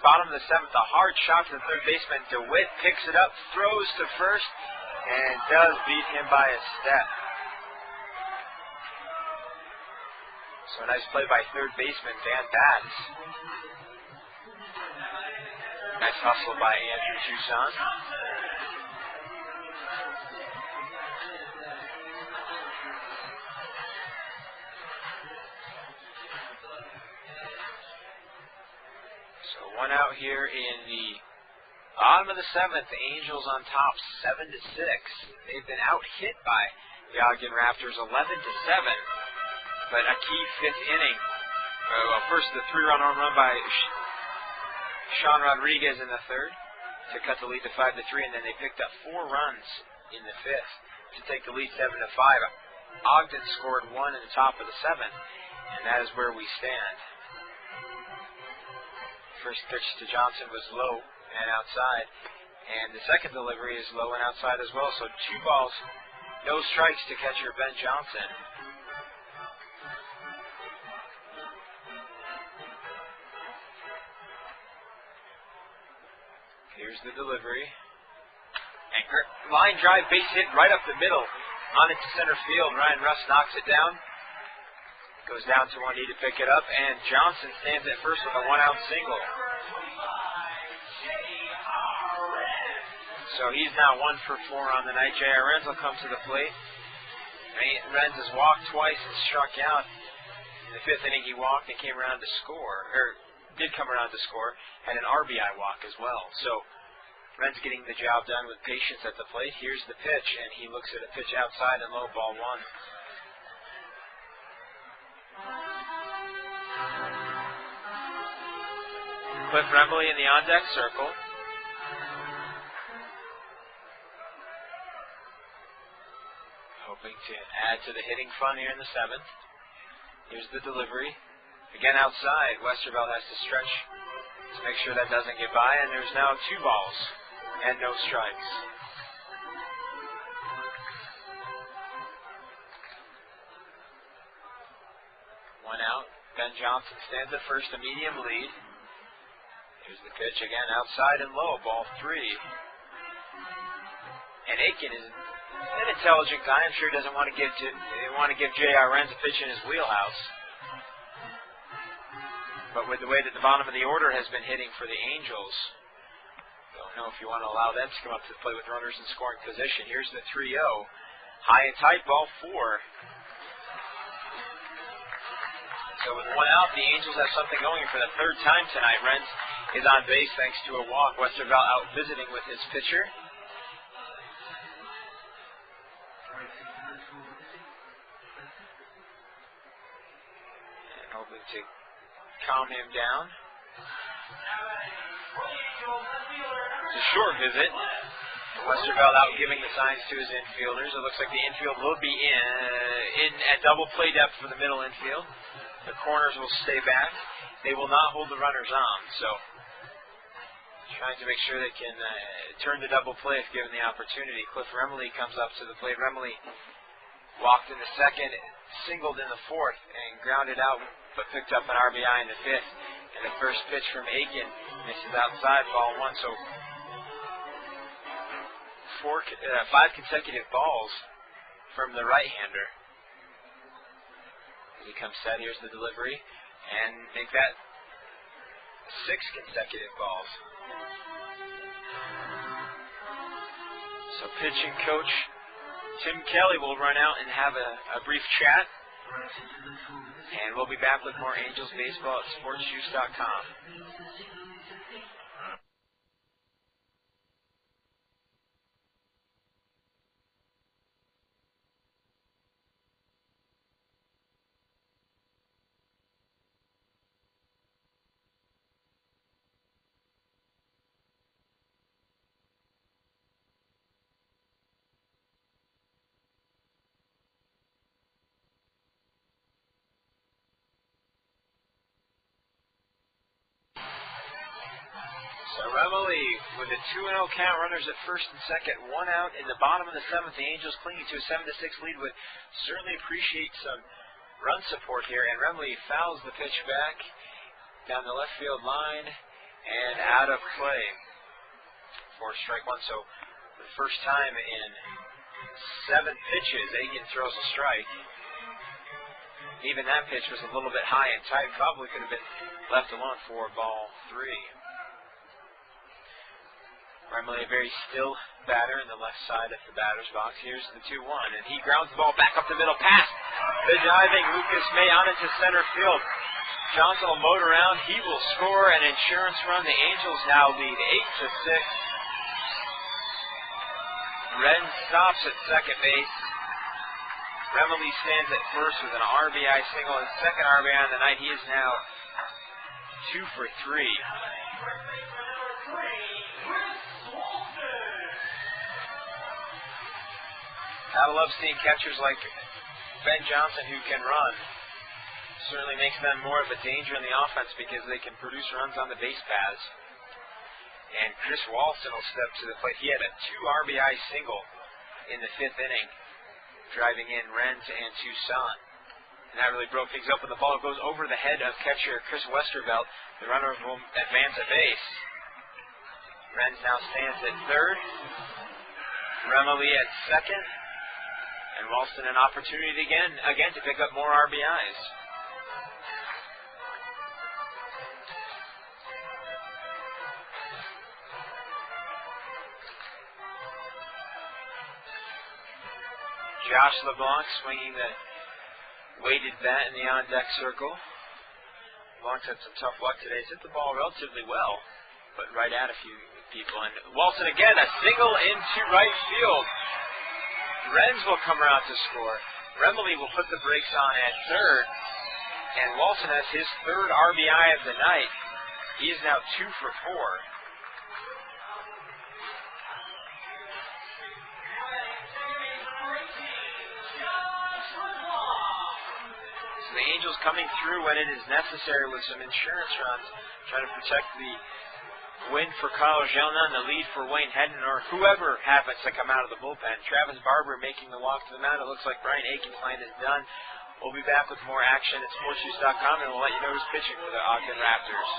bottom of the 7th. A hard shot to the third baseman. DeWitt picks it up, throws to first, and does beat him by a step. So a nice play by third baseman Van Batts. Nice hustle by Andrew Toussaint. One out here in the bottom of the 7th. Angels on top, 7-6. They've been out-hit by the Ogden Raptors, 11-7. But a key 5th inning. First, the 3-run home run by Sean Rodriguez in the 3rd to cut the lead to 5-3, and then they picked up 4 runs in the 5th to take the lead 7-5. Ogden scored 1 in the top of the 7th, and that is where we stand. First pitch to Johnson was low and outside, and the second delivery is low and outside as well. So 2 balls, no strikes to catcher Ben Johnson. Here's the delivery. Anchor, line drive, base hit right up the middle. On it to center field. Ryan Russ knocks it down. Goes down to 1 knee to pick it up. And Johnson stands at first with a 1-out single. So he's now 1 for 4 on the night. J.R. Renz will come to the plate. Renz has walked twice and struck out. In the 5th inning he walked and came around to score. Did come around to score, and an RBI walk as well. So Renz getting the job done with patience at the plate. Here's the pitch, and he looks at a pitch outside and low, ball 1. Cliff Remley in the on-deck circle. Hoping to add to the hitting fun here in the 7th. Here's the delivery. Again outside, Westervelt has to stretch to make sure that doesn't get by, and there's now 2 balls and no strikes. One out. Ben Johnson stands at first, a medium lead. Here's the pitch again outside and low, ball 3. And Aiken is an intelligent guy. I'm sure he doesn't want to give J.R. Renz a pitch in his wheelhouse. But with the way that the bottom of the order has been hitting for the Angels, don't know if you want to allow them to come up to the plate with runners in scoring position. Here's the 3-0. High and tight, ball 4. So with 1 out, the Angels have something going for the 3rd time tonight. Renz is on base thanks to a walk. Westervelt out visiting with his pitcher. And hoping to calm him down. It's a short visit. Westervelt out giving the signs to his infielders. It looks like the infield will be in at double play depth for the middle infield. The corners will stay back. They will not hold the runners on. So trying to make sure they can turn to double play if given the opportunity. Cliff Remley comes up to the plate. Remley walked in the 2nd, singled in the 4th, and grounded out, but picked up an RBI in the 5th. And the first pitch from Aiken misses outside, ball 1. So 5 consecutive balls from the right-hander. As he comes set, here's the delivery, and make that 6 consecutive balls. So pitching coach Tim Kelly will run out and have a brief chat. And we'll be back with more Angels baseball at sportsjuice.com. So Remley with a 2-0 count, runners at first and second, 1 out in the bottom of the 7th. The Angels clinging to a 7-6 lead would certainly appreciate some run support here. And Remley fouls the pitch back down the left field line and out of play for strike 1. So for the first time in 7 pitches, Aiken throws a strike. Even that pitch was a little bit high and tight. Probably could have been left alone for ball 3. Remley, a very still batter in the left side of the batter's box. Here's the 2-1, and he grounds the ball back up the middle, past the diving Lucas May on into center field. Johnson will motor around. He will score an insurance run. The Angels now lead 8-6. Wren stops at second base. Remily stands at first with an RBI single, his second RBI on the night. He is now 2 for 3. Gotta love seeing catchers like Ben Johnson who can run. Certainly makes them more of a danger in the offense because they can produce runs on the base paths. And Chris Walston will step to the plate. He had a 2 RBI single in the 5th inning, driving in Renz and Toussaint. And that really broke things up when the ball goes over the head of catcher Chris Westervelt. The runner will advance at base. Renz now stands at third. Remily at second. And Walston an opportunity again to pick up more RBIs. Josh LeBlanc swinging the weighted bat in the on-deck circle. LeBlanc's had some tough luck today. He's hit the ball relatively well, but right at a few people. And Walston again, a single into right field. Renz will come around to score. Remily will put the brakes on at third. And Walston has his 3rd RBI of the night. He is now 2 for 4. The Angels coming through when it is necessary with some insurance runs, trying to protect the win for Kyle Gelna and the lead for Wayne Hedden or whoever happens to come out of the bullpen. Travis Barber making the walk to the mound. It looks like Brian Aikenstein is done. We'll be back with more action at sportsjuice.com, and we'll let you know who's pitching for the Ogden Raptors.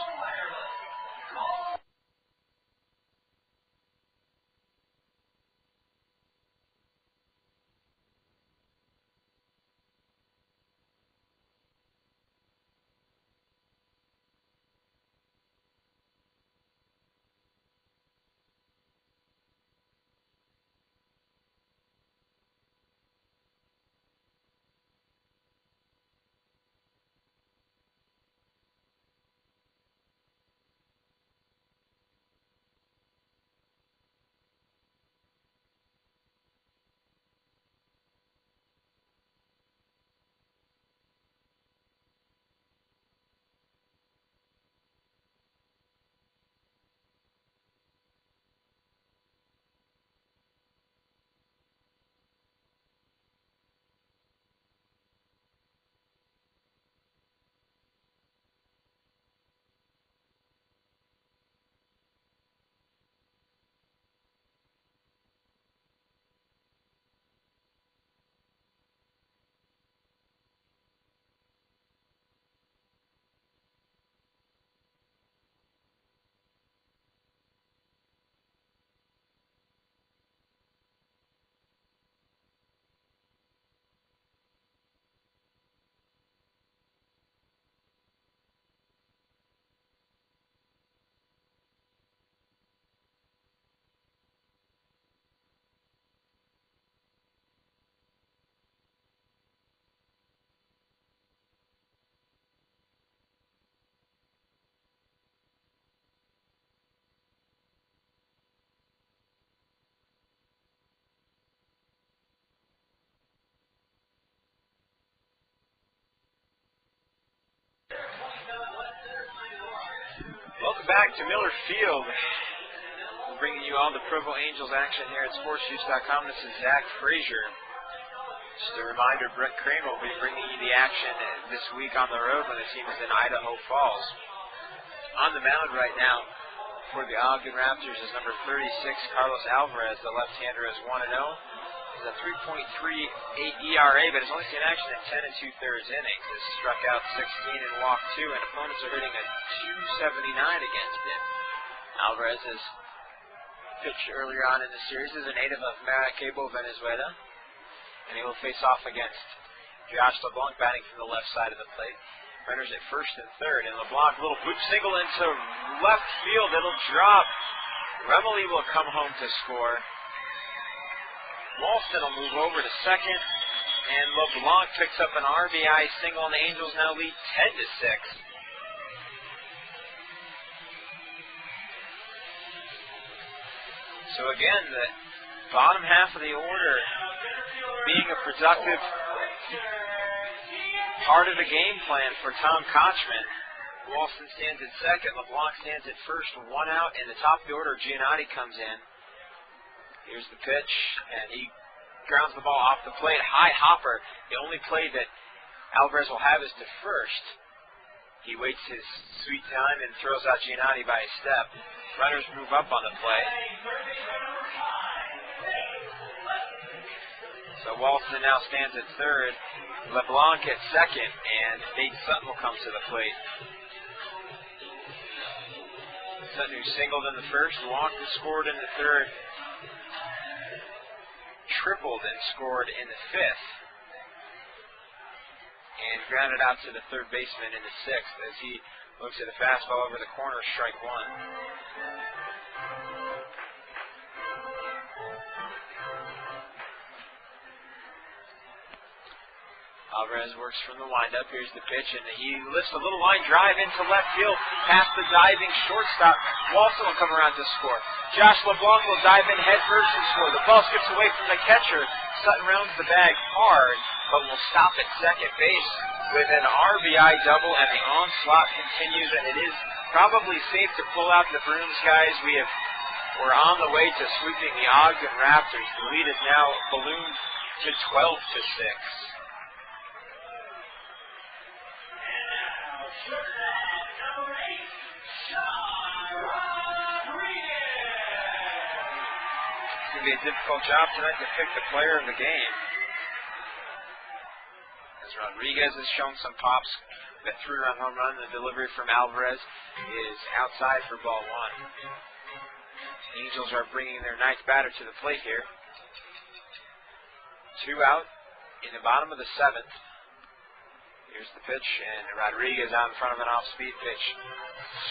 Welcome back to Miller Field. We're bringing you all the Provo Angels action here at sportsjuice.com. This is Zach Frazier. Just a reminder, Brent Kramer will be bringing you the action this week on the road when the team is in Idaho Falls. On the mound right now for the Ogden Raptors is number 36, Carlos Alvarez. The left-hander is 1-0. He's a 3.38 ERA, but has only seen action in 10 2/3 innings. Has struck out 16 and walked 2, and opponents are hitting a 279 against him. Alvarez has pitched earlier on in the series as a native of Maracaibo, Venezuela, and he will face off against Josh LeBlanc batting from the left side of the plate. Runners at first and third, and LeBlanc, a little boot single into left field. It'll drop. Remily will come home to score. Walston will move over to second, and LeBlanc picks up an RBI single, and the Angels now lead 10-6. So again, the bottom half of the order being a productive part of the game plan for Tom Kochman. Walston stands at second. LeBlanc stands at first, one out. In the top of the order, Giannotti comes in. Here's the pitch, and he grounds the ball off the plate. High hopper. The only play that Alvarez will have is to first. He waits his sweet time and throws out Giannotti by a step. Runners move up on the play. So Walston now stands at third. LeBlanc at second, and Nate Sutton will come to the plate. Sutton, who singled in the first, walked and scored in the third, tripled and scored in the fifth, and grounded out to the third baseman in the sixth as he looks at a fastball over the corner, strike one. Alvarez works from the windup. Here's the pitch, and he lifts a little line drive into left field, past the diving shortstop. Walston will come around to score. Josh LeBlanc will dive in head first and score. The ball skips away from the catcher. Sutton rounds the bag hard, but will stop at second base with an RBI double, and the onslaught continues, and it is probably safe to pull out the brooms, guys. We're on the way to sweeping the Ogden Raptors. The lead is now ballooned to 12-6. It's going to be a difficult job tonight to pick the player of the game. As Rodriguez has shown some pops, the 3-run home run, the delivery from Alvarez is outside for ball one. Angels are bringing their ninth batter to the plate here. 2 out in the bottom of the seventh. Here's the pitch, and Rodriguez out in front of an off-speed pitch.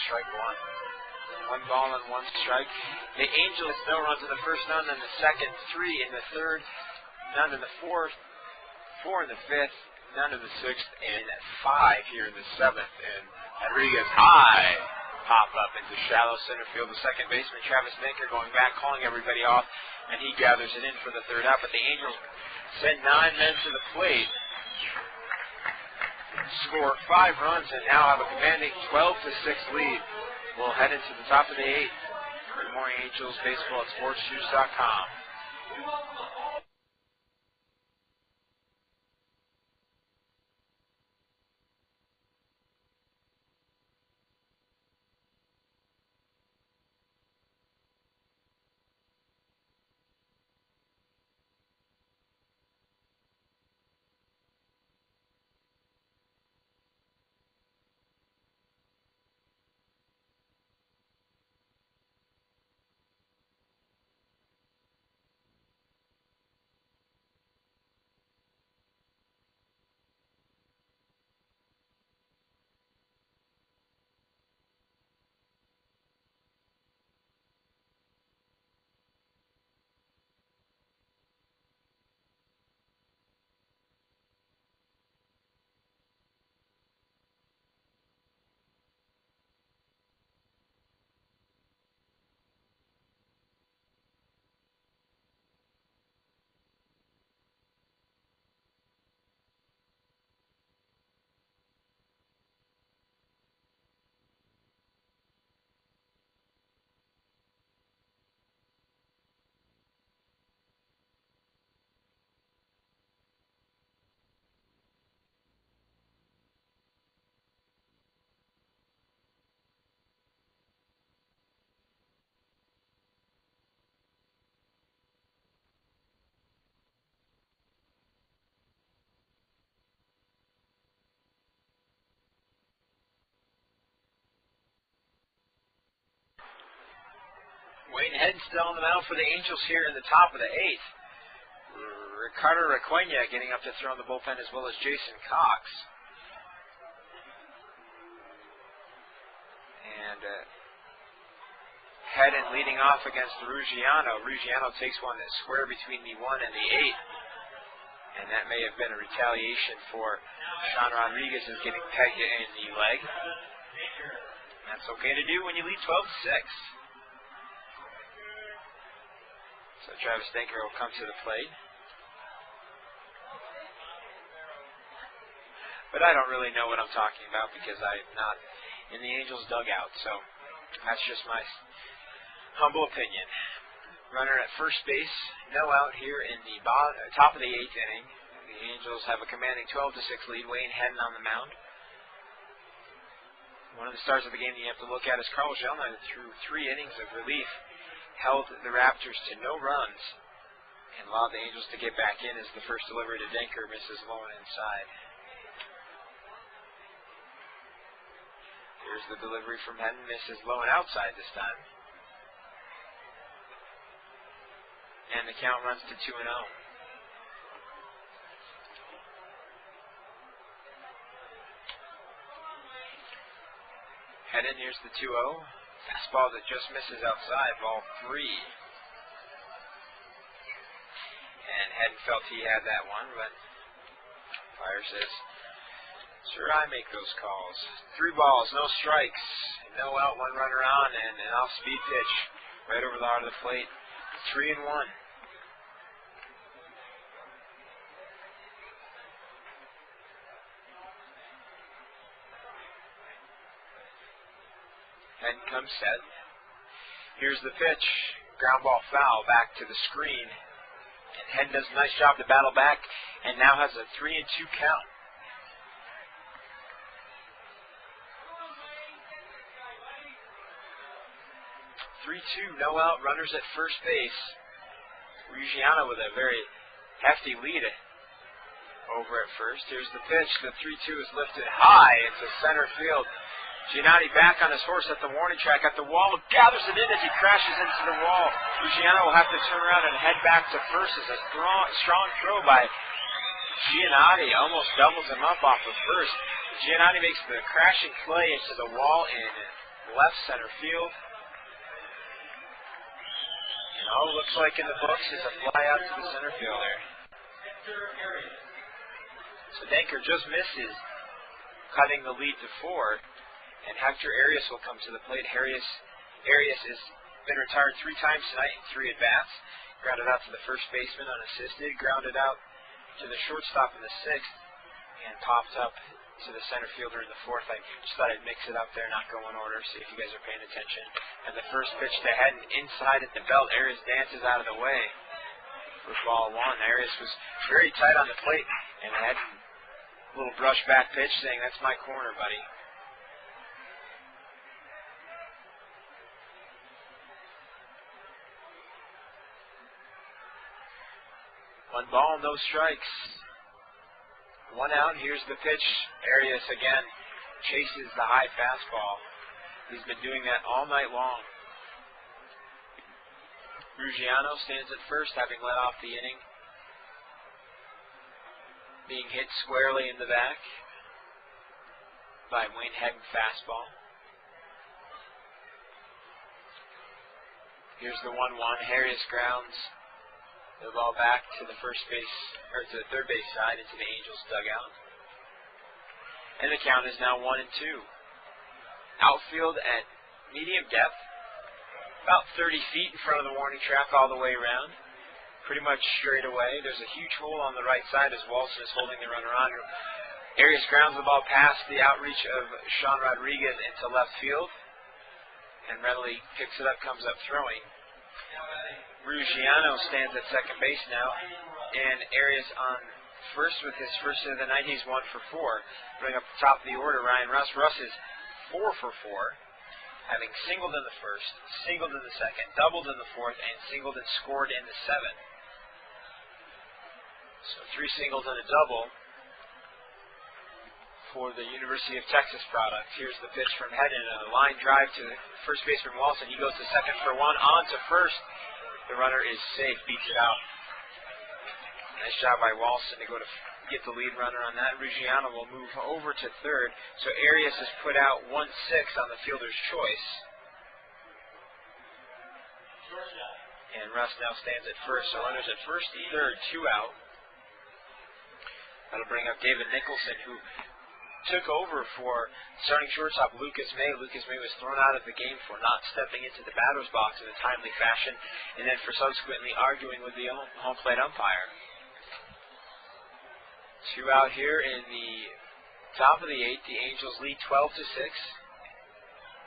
Strike one. 1 ball and 1 strike. The Angels, no runs in the first, none in the second, 3 in the third, none in the fourth, 4 in the fifth, none in the sixth, and 5 here in the seventh. And Rodriguez high pop up into shallow center field. The second baseman, Travis Denker, going back, calling everybody off, and he gathers it in for the third out. But the Angels send 9 men to the plate, score 5 runs, and now have a commanding 12-6 lead. We'll head into the top of the 8th. Good morning, Angels Baseball at SportsJuice.com. Wayne Hedenstall on the mound for the Angels here in the top of the 8th. Ricardo Requena getting up to throw in the bullpen, as well as Jason Cox. And Hedden leading off against Ruggiano. Ruggiano takes one that's square between the 1 and the 8. And that may have been a retaliation for Sean Rodriguez is getting pegged in the leg. That's okay to do when you lead 12-6. So Travis Denker will come to the plate. But I don't really know what I'm talking about because I'm not in the Angels dugout. So that's just my humble opinion. Runner at first base, no out here in the top of the 8th inning. The Angels have a commanding 12-6 lead. Wayne Hedden on the mound. One of the stars of the game that you have to look at is Carl Gelman, through 3 innings of relief, held the Raptors to no runs and allowed the Angels to get back in as the first delivery to Denker misses low and inside. Here's the delivery from Hedden, misses low and outside this time. And the count runs to 2-0. Hedden, here's the 2-0. Fastball that just misses outside, ball 3. And Hedden felt he had that one, but umpire says, sure, I make those calls. 3 balls, no strikes, no out, 1 runner on, and an off-speed pitch right over the heart of the plate. 3-1. Hedden comes set. Here's the pitch. Ground ball foul back to the screen. And Hedden does a nice job to battle back and now has a 3-2 count. 3-2, no out, runners at first base. Ruggiano with a very hefty lead over at first. Here's the pitch. The 3-2 is lifted high into center field. Giannotti back on his horse at the warning track at the wall. Gathers it in as he crashes into the wall. Ruggiano will have to turn around and head back to first as a strong throw by Giannotti. Almost doubles him up off of first. Giannotti makes the crashing play into the wall in left center field. And all it looks like in the books is a fly out to the center fielder. So Denker just misses, cutting the lead to 4. And Hector Arias will come to the plate. Arias has been retired 3 times tonight in 3 at-bats. Grounded out to the first baseman unassisted. Grounded out to the shortstop in the 6th. And popped up to the center fielder in the 4th. I just thought I'd mix it up there, not go in order, see if you guys are paying attention. And the first pitch to Hedden inside at the belt. Arias dances out of the way for ball 1. Arias was very tight on the plate. And Hedden, a little brush back pitch saying, that's my corner, buddy. 1 ball, no strikes. 1 out. Here's the pitch. Arias again chases the high fastball. He's been doing that all night long. Ruggiano stands at first, having led off the inning. Being hit squarely in the back by Wayne Hedden fastball. Here's the 1-1. Arias grounds the ball back to the first base, or to the third base side into the Angels dugout. And the count is now 1-2. Outfield at medium depth, about 30 feet in front of the warning track all the way around. Pretty much straight away. There's a huge hole on the right side as Walson is holding the runner on. Arias grounds the ball past the outreach of Sean Rodriguez into left field. And readily picks it up, comes up throwing. Ruggiano stands at second base now, and Arias on first with his first hit of the night. He's 1 for 4. Bring up the top of the order, Ryan Russ. Russ is 4 for 4, having singled in the first, singled in the second, doubled in the 4th, and singled and scored in the 7th. So 3 singles and a double for the University of Texas product. Here's the pitch from Hedden, a line drive to first baseman Walson. He goes to second for 1, on to first. The runner is safe, beats it out. Nice job by Walson to go to get the lead runner on that. Ruggiano will move over to third. So Arias has put out 1-6 on the fielder's choice. And Russ now stands at first. So runners at first, third, 2 out. That'll bring up David Nicholson, who took over for starting shortstop Lucas May. Lucas May was thrown out of the game for not stepping into the batter's box in a timely fashion, and then for subsequently arguing with the home plate umpire. 2 out here in the top of the 8th. The Angels lead 12-6.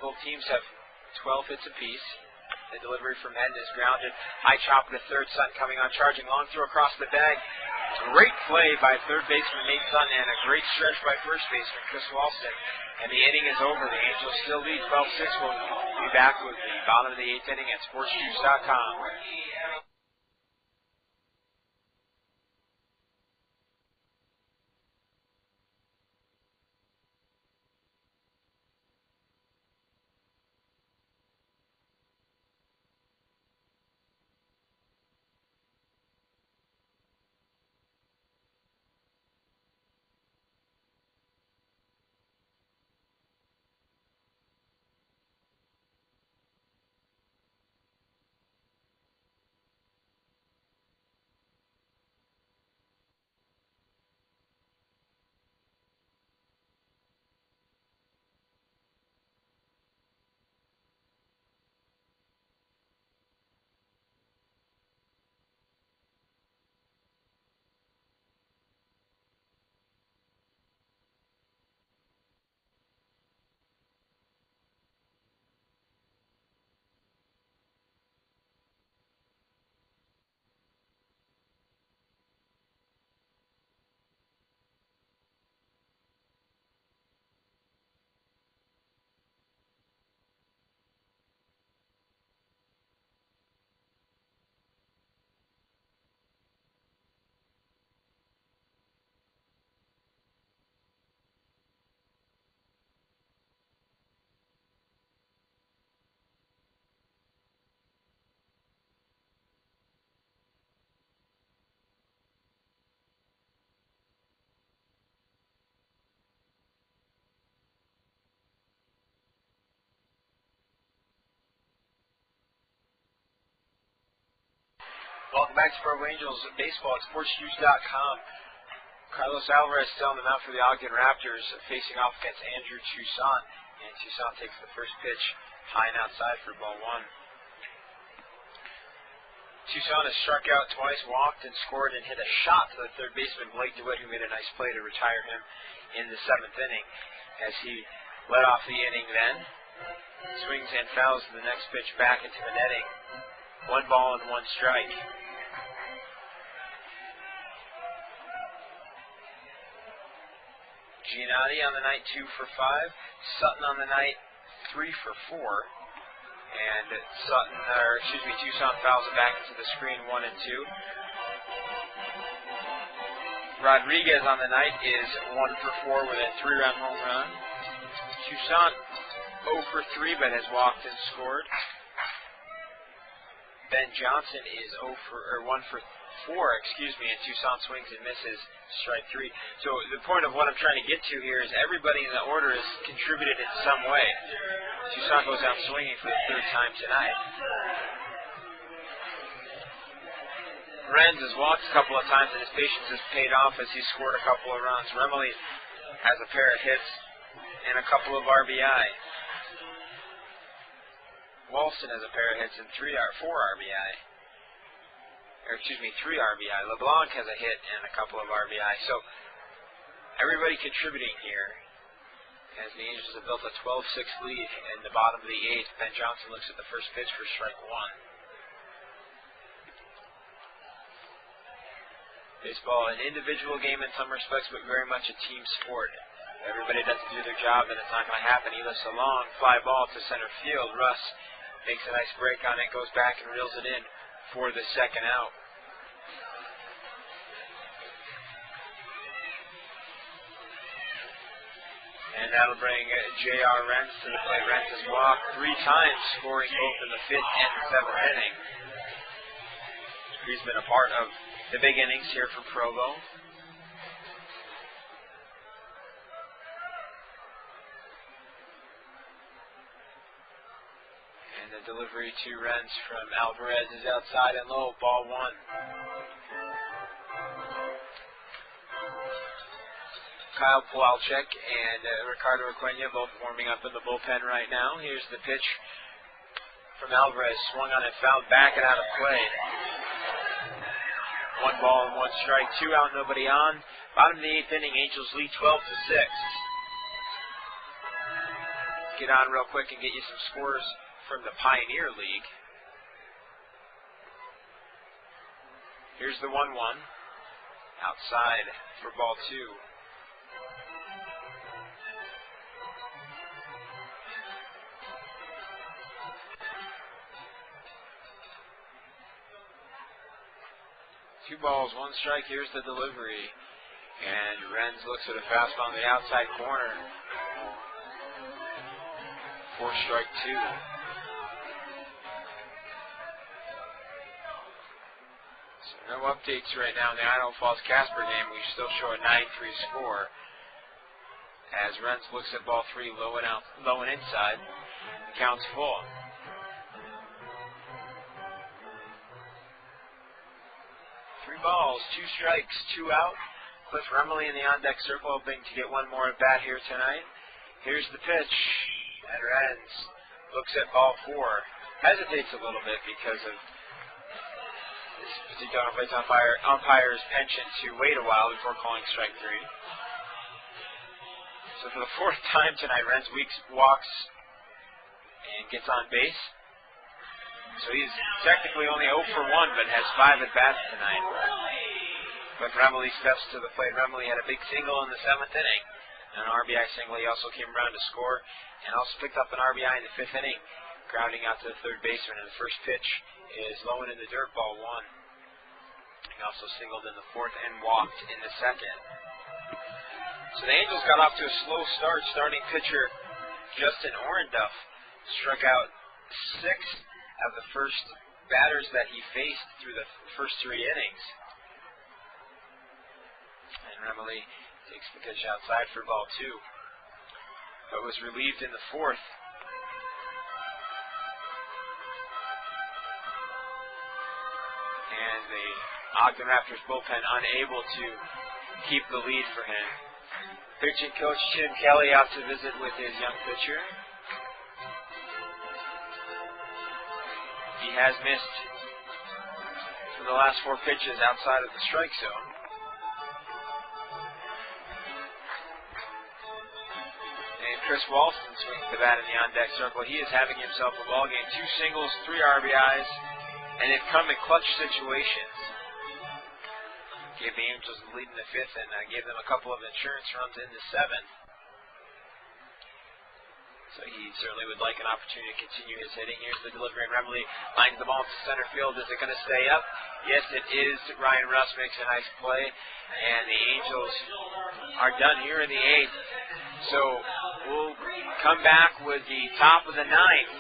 Both teams have 12 hits apiece. The delivery from Hedden is grounded. High chop to third. Sutton coming on, charging. Long throw across the bag. Great play by third baseman Nate Sutton and a great stretch by first baseman Chris Walston. And the inning is over. The Angels still lead 12-6. We'll be back with the bottom of the 8th inning at sportsjuice.com. Welcome back to Provo Angels Baseball at sportsjuice.com. Carlos Alvarez still on the mound for the Ogden Raptors, facing off against Andrew Toussaint. And Toussaint takes the first pitch high and outside for ball 1. Toussaint has struck out twice, walked and scored, and hit a shot to the third baseman Blake DeWitt, who made a nice play to retire him in the 7th inning. As he led off the inning then, swings and fouls the next pitch back into the netting. 1 ball and 1 strike. Giannotti on the night 2 for 5. Sutton on the night 3 for 4. And Toussaint fouls it back into the screen 1 and 2. Rodriguez on the night is 1 for 4 with a 3-run home run. Toussaint 0 for 3 but has walked and scored. Ben Johnson is 1 for 4, and Toussaint swings and misses, strike 3. So the point of what I'm trying to get to here is everybody in the order has contributed in some way. Toussaint goes out swinging for the 3rd time tonight. Renz has walked a couple of times, and his patience has paid off as he scored a couple of runs. Remley has a pair of hits and a couple of RBI. Walston has a pair of hits and 3 RBI. LeBlanc has a hit and a couple of RBI. So everybody contributing here as the Angels have built a 12-6 lead in the bottom of the 8th. Ben Johnson looks at the first pitch for strike 1. Baseball, an individual game in some respects, but very much a team sport. Everybody doesn't do their job, and it's not going to happen. He lifts a long fly ball to center field. Russ makes a nice break on it, goes back and reels it in for the 2nd out. And that'll bring J.R. Renz to the plate. Renz has walked 3 times, scoring both in the 5th and 7th inning. He's been a part of the big innings here for Provo. Delivery to Renz from Alvarez is outside and low, ball 1. Kyle Pawalczyk and Ricardo Requena both warming up in the bullpen right now. Here's the pitch from Alvarez. Swung on and fouled back and out of play. 1 ball and 1 strike. 2 out, nobody on. Bottom of the 8th inning, Angels lead 12-6. Get on real quick and get you some scores from the Pioneer League. Here's the 1-1. Outside for ball 2. Two balls, 1 strike. Here's the delivery. And Renz looks at a fastball on the outside corner. 4 strike 2. So no updates right now in the Idaho Falls Casper game. We still show a 9-3 score. As Renz looks at ball 3, low and inside. The count's full. 3 balls, 2 strikes, 2 out. Cliff Remley in the on-deck circle, hoping to get 1 more at bat here tonight. Here's the pitch. And Renz looks at ball 4. Hesitates a little bit because of this particular umpire's penchant to wait a while before calling strike 3. So for the 4th time tonight, Renz walks and gets on base. So he's technically only 0 for 1, but has 5 at-bats tonight. But Remley steps to the plate. Remley had a big single in the 7th inning. An RBI single. He also came around to score and also picked up an RBI in the 5th inning, grounding out to the 3rd baseman. And the first pitch is low and in the dirt, ball 1. He also singled in the 4th and walked in the 2nd. So the Angels got off to a slow start. Starting pitcher Justin Orenduff struck out 6 of the first batters that he faced through the first 3 innings. And Remley takes the pitch outside for ball 2, but was relieved in the 4th. And the Ogden Raptors bullpen unable to keep the lead for him. Pitching coach Tim Kelly out to visit with his young pitcher. He has missed for the last 4 pitches outside of the strike zone. And Chris Walston swings the bat in the on-deck circle. He is having himself a ball game. 2 singles, 3 RBIs, and they've come in clutch situations. Gave the Angels the lead in the 5th and gave them a couple of insurance runs in the 7th. So he certainly would like an opportunity to continue his hitting. Here's the delivery, and Remley lines the ball to center field. Is it going to stay up? Yes, it is. Ryan Russ makes a nice play, and the Angels are done here in the 8th. So we'll come back with the top of the 9th.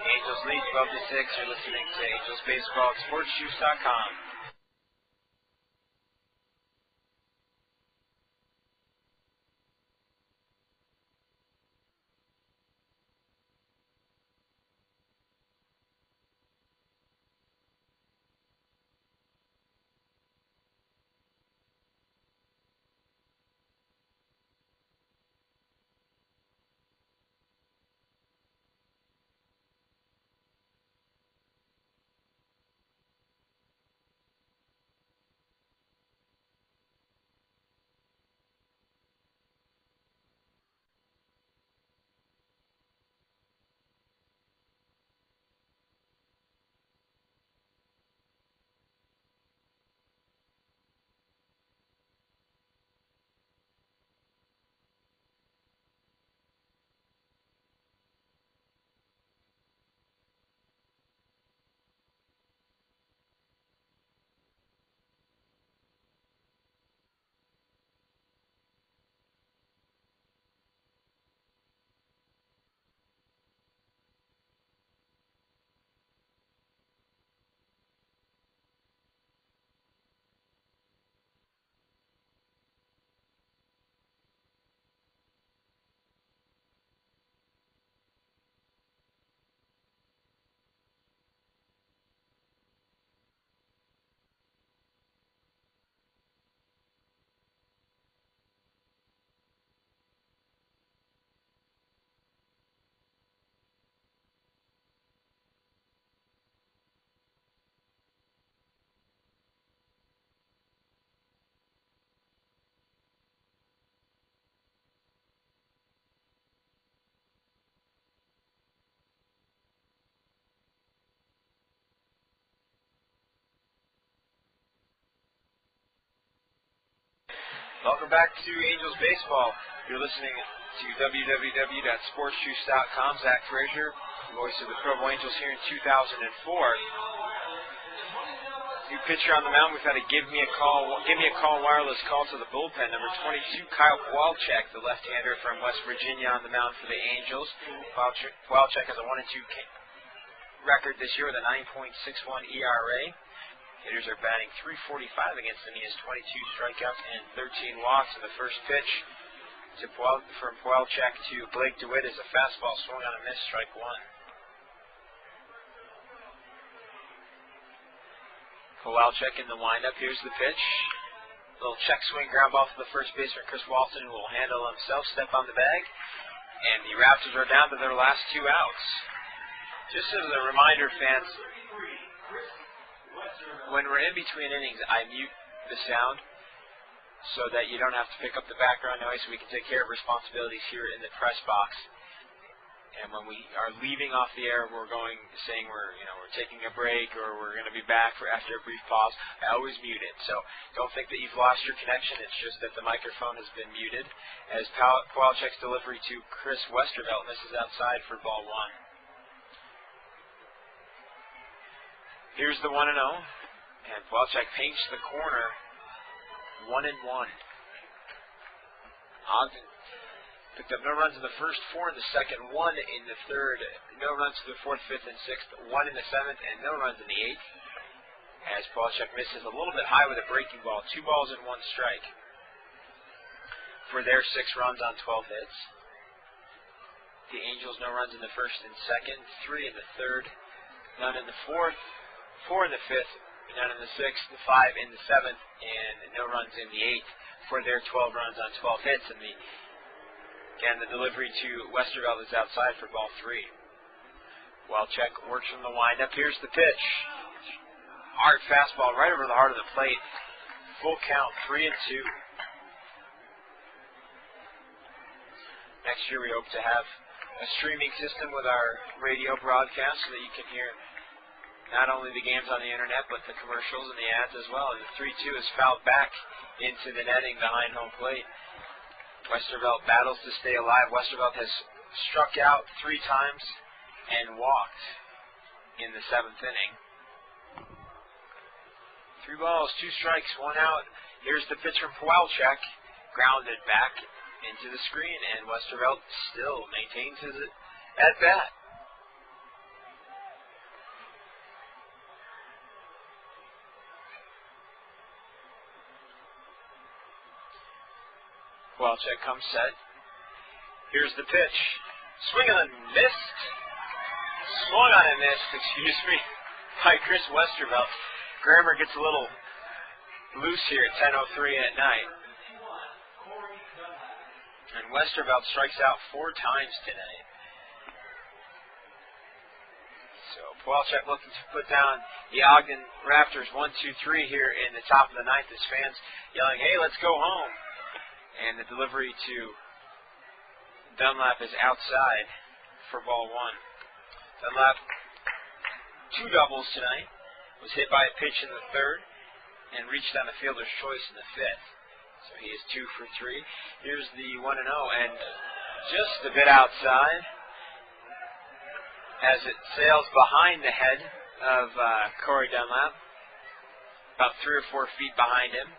Angels lead 12-6. You're listening to Angels Baseball at SportsJuice.com. Welcome back to Angels Baseball. You're listening to www.sportsjuice.com. Zach Frazier, voice of the Provo Angels here in 2004. New pitcher on the mound. We've had a give me a call wireless call to the bullpen. Number 22, Kyle Kowalczyk, the left-hander from West Virginia, on the mound for the Angels. Kowalczyk has a 1-2 record this year with a 9.61 ERA. Hitters are batting .345 against him. He has 22 strikeouts and 13 walks. In the first pitch from Kowalczyk to Blake DeWitt is a fastball swung on a miss, strike one. Kowalczyk in the windup. Here's the pitch. Little check swing, ground ball to the first baseman, Chris Walton, who will handle himself, step on the bag. And the Raptors are down to their last 2 outs. Just as a reminder, fans, when we're in between innings, I mute the sound so that you don't have to pick up the background noise, so we can take care of responsibilities here in the press box. And when we are leaving off the air, we're saying we're taking a break or we're going to be back after a brief pause. I always mute it, so don't think that you've lost your connection. It's just that the microphone has been muted. As Kowalczyk's delivery to Chris Westervelt misses outside for ball one. Here's the 1-0. And Kowalczyk paints the corner, 1-1. Ogden picked up no runs in the first, 4 in the second, 1 in the third, no runs to the fourth, fifth, and sixth, 1 in the seventh, and no runs in the eighth. As Kowalczyk misses a little bit high with a breaking ball, 2 balls and 1 strike. For their 6 runs on 12 hits. The Angels no runs in the first and second, 3 in the third, none in the fourth, 4 in the fifth, none in the sixth, 5 in the seventh, and no runs in the eighth for their 12 runs on 12 hits. And the delivery to Westervelt is outside for ball 3. Kowalczyk works from the windup. Here's the pitch. Hard fastball right over the heart of the plate. Full count, 3-2. Next year we hope to have a streaming system with our radio broadcast so that you can hear not only the games on the internet, but the commercials and the ads as well. And the 3-2 is fouled back into the netting behind home plate. Westervelt battles to stay alive. Westervelt has struck out 3 times and walked in the 7th inning. 3 balls, 2 strikes, 1 out. Here's the pitch from Kowalczyk. Grounded back into the screen, and Westervelt still maintains his at-bat. Kowalczyk comes set. Here's the pitch. Swing on and missed. Swung on and missed, by Chris Westervelt. Grammer gets a little loose here at 10:03 at night. And Westervelt strikes out 4 times tonight. So Kowalczyk looking to put down the Ogden Raptors 1-2-3 here in the top of the 9th as fans yelling, "Hey, let's go home." And the delivery to Dunlap is outside for ball 1. Dunlap, 2 doubles tonight. Was hit by a pitch in the 3rd and reached on the fielder's choice in the 5th. So he is 2 for 3. Here's the 1-0 and just a bit outside as it sails behind the head of Corey Dunlap. About 3 or 4 feet behind him.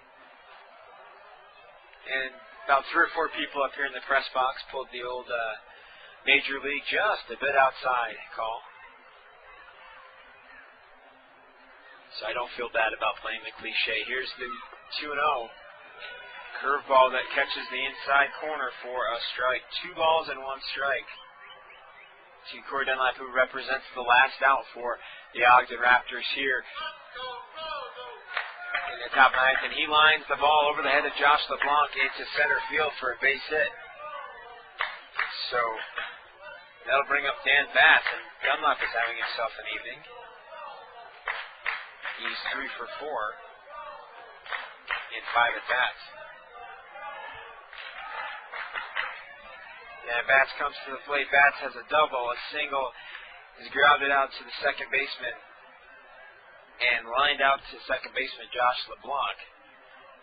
And about 3 or 4 people up here in the press box pulled the old Major League just a bit outside call. So I don't feel bad about playing the cliche. Here's the 2-0. Curveball that catches the inside corner for a strike. 2 balls and 1 strike to Corey Dunlap, who represents the last out for the Ogden Raptors here in the top 9th, and he lines the ball over the head of Josh LeBlanc into center field for a base hit. So that'll bring up Dan Batts, and Dunlap is having himself an evening. He's 3 for 4 in 5 at-bats. And Batts comes to the plate. Batts has a double. A single is grounded out to the second baseman and lined out to second baseman Josh LeBlanc.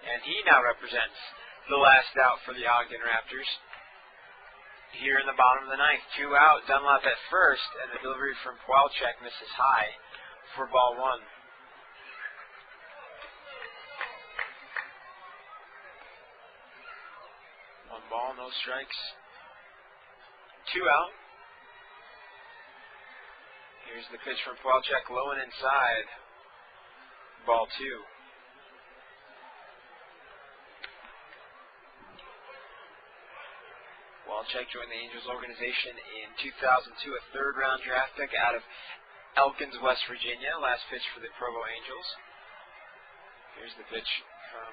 And he now represents the last out for the Ogden Raptors. Here in the bottom of the ninth, 2 out, Dunlap at first, and the delivery from Pawelczyk misses high for ball 1. One ball, no strikes. 2 out. Here's the pitch from Pawelczyk, low and inside. Ball 2. Pawelczyk joined the Angels organization in 2002, a third-round draft pick out of Elkins, West Virginia. Last pitch for the Provo Angels. Here's the pitch from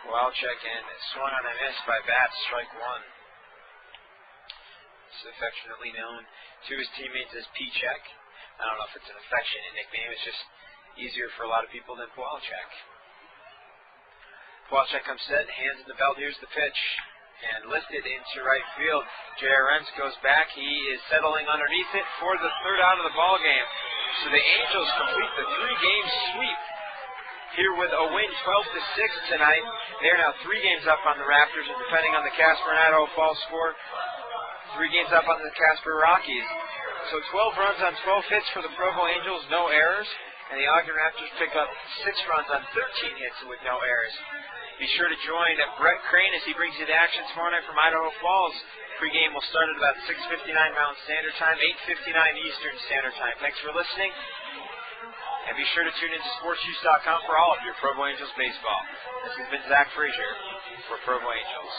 Pawelczyk, and swung on a miss by bats, strike 1. It's affectionately known to his teammates as P-Check. I don't know if it's an affectionate nickname. It's just easier for a lot of people than Pawelczyk. Pawelczyk comes set, hands in the belt. Here's the pitch. And lifted into right field. J.R. Renz goes back. He is settling underneath it for the third out of the ball game. So the Angels complete the 3-game sweep here with a win 12-6 tonight. They're now 3 games up on the Raptors, and depending on the Casper and Idaho Falls score, 3 games up on the Casper Rockies. So 12 runs on 12 hits for the Provo Angels, no errors. And the Ogden Raptors pick up 6 runs on 13 hits with no errors. Be sure to join Brett Crane as he brings you the action tomorrow night from Idaho Falls. Pre-game will start at about 6:59 Mountain Standard Time, 8:59 Eastern Standard Time. Thanks for listening. And be sure to tune into sportsjuice.com for all of your Provo Angels baseball. This has been Zach Frazier for Provo Angels.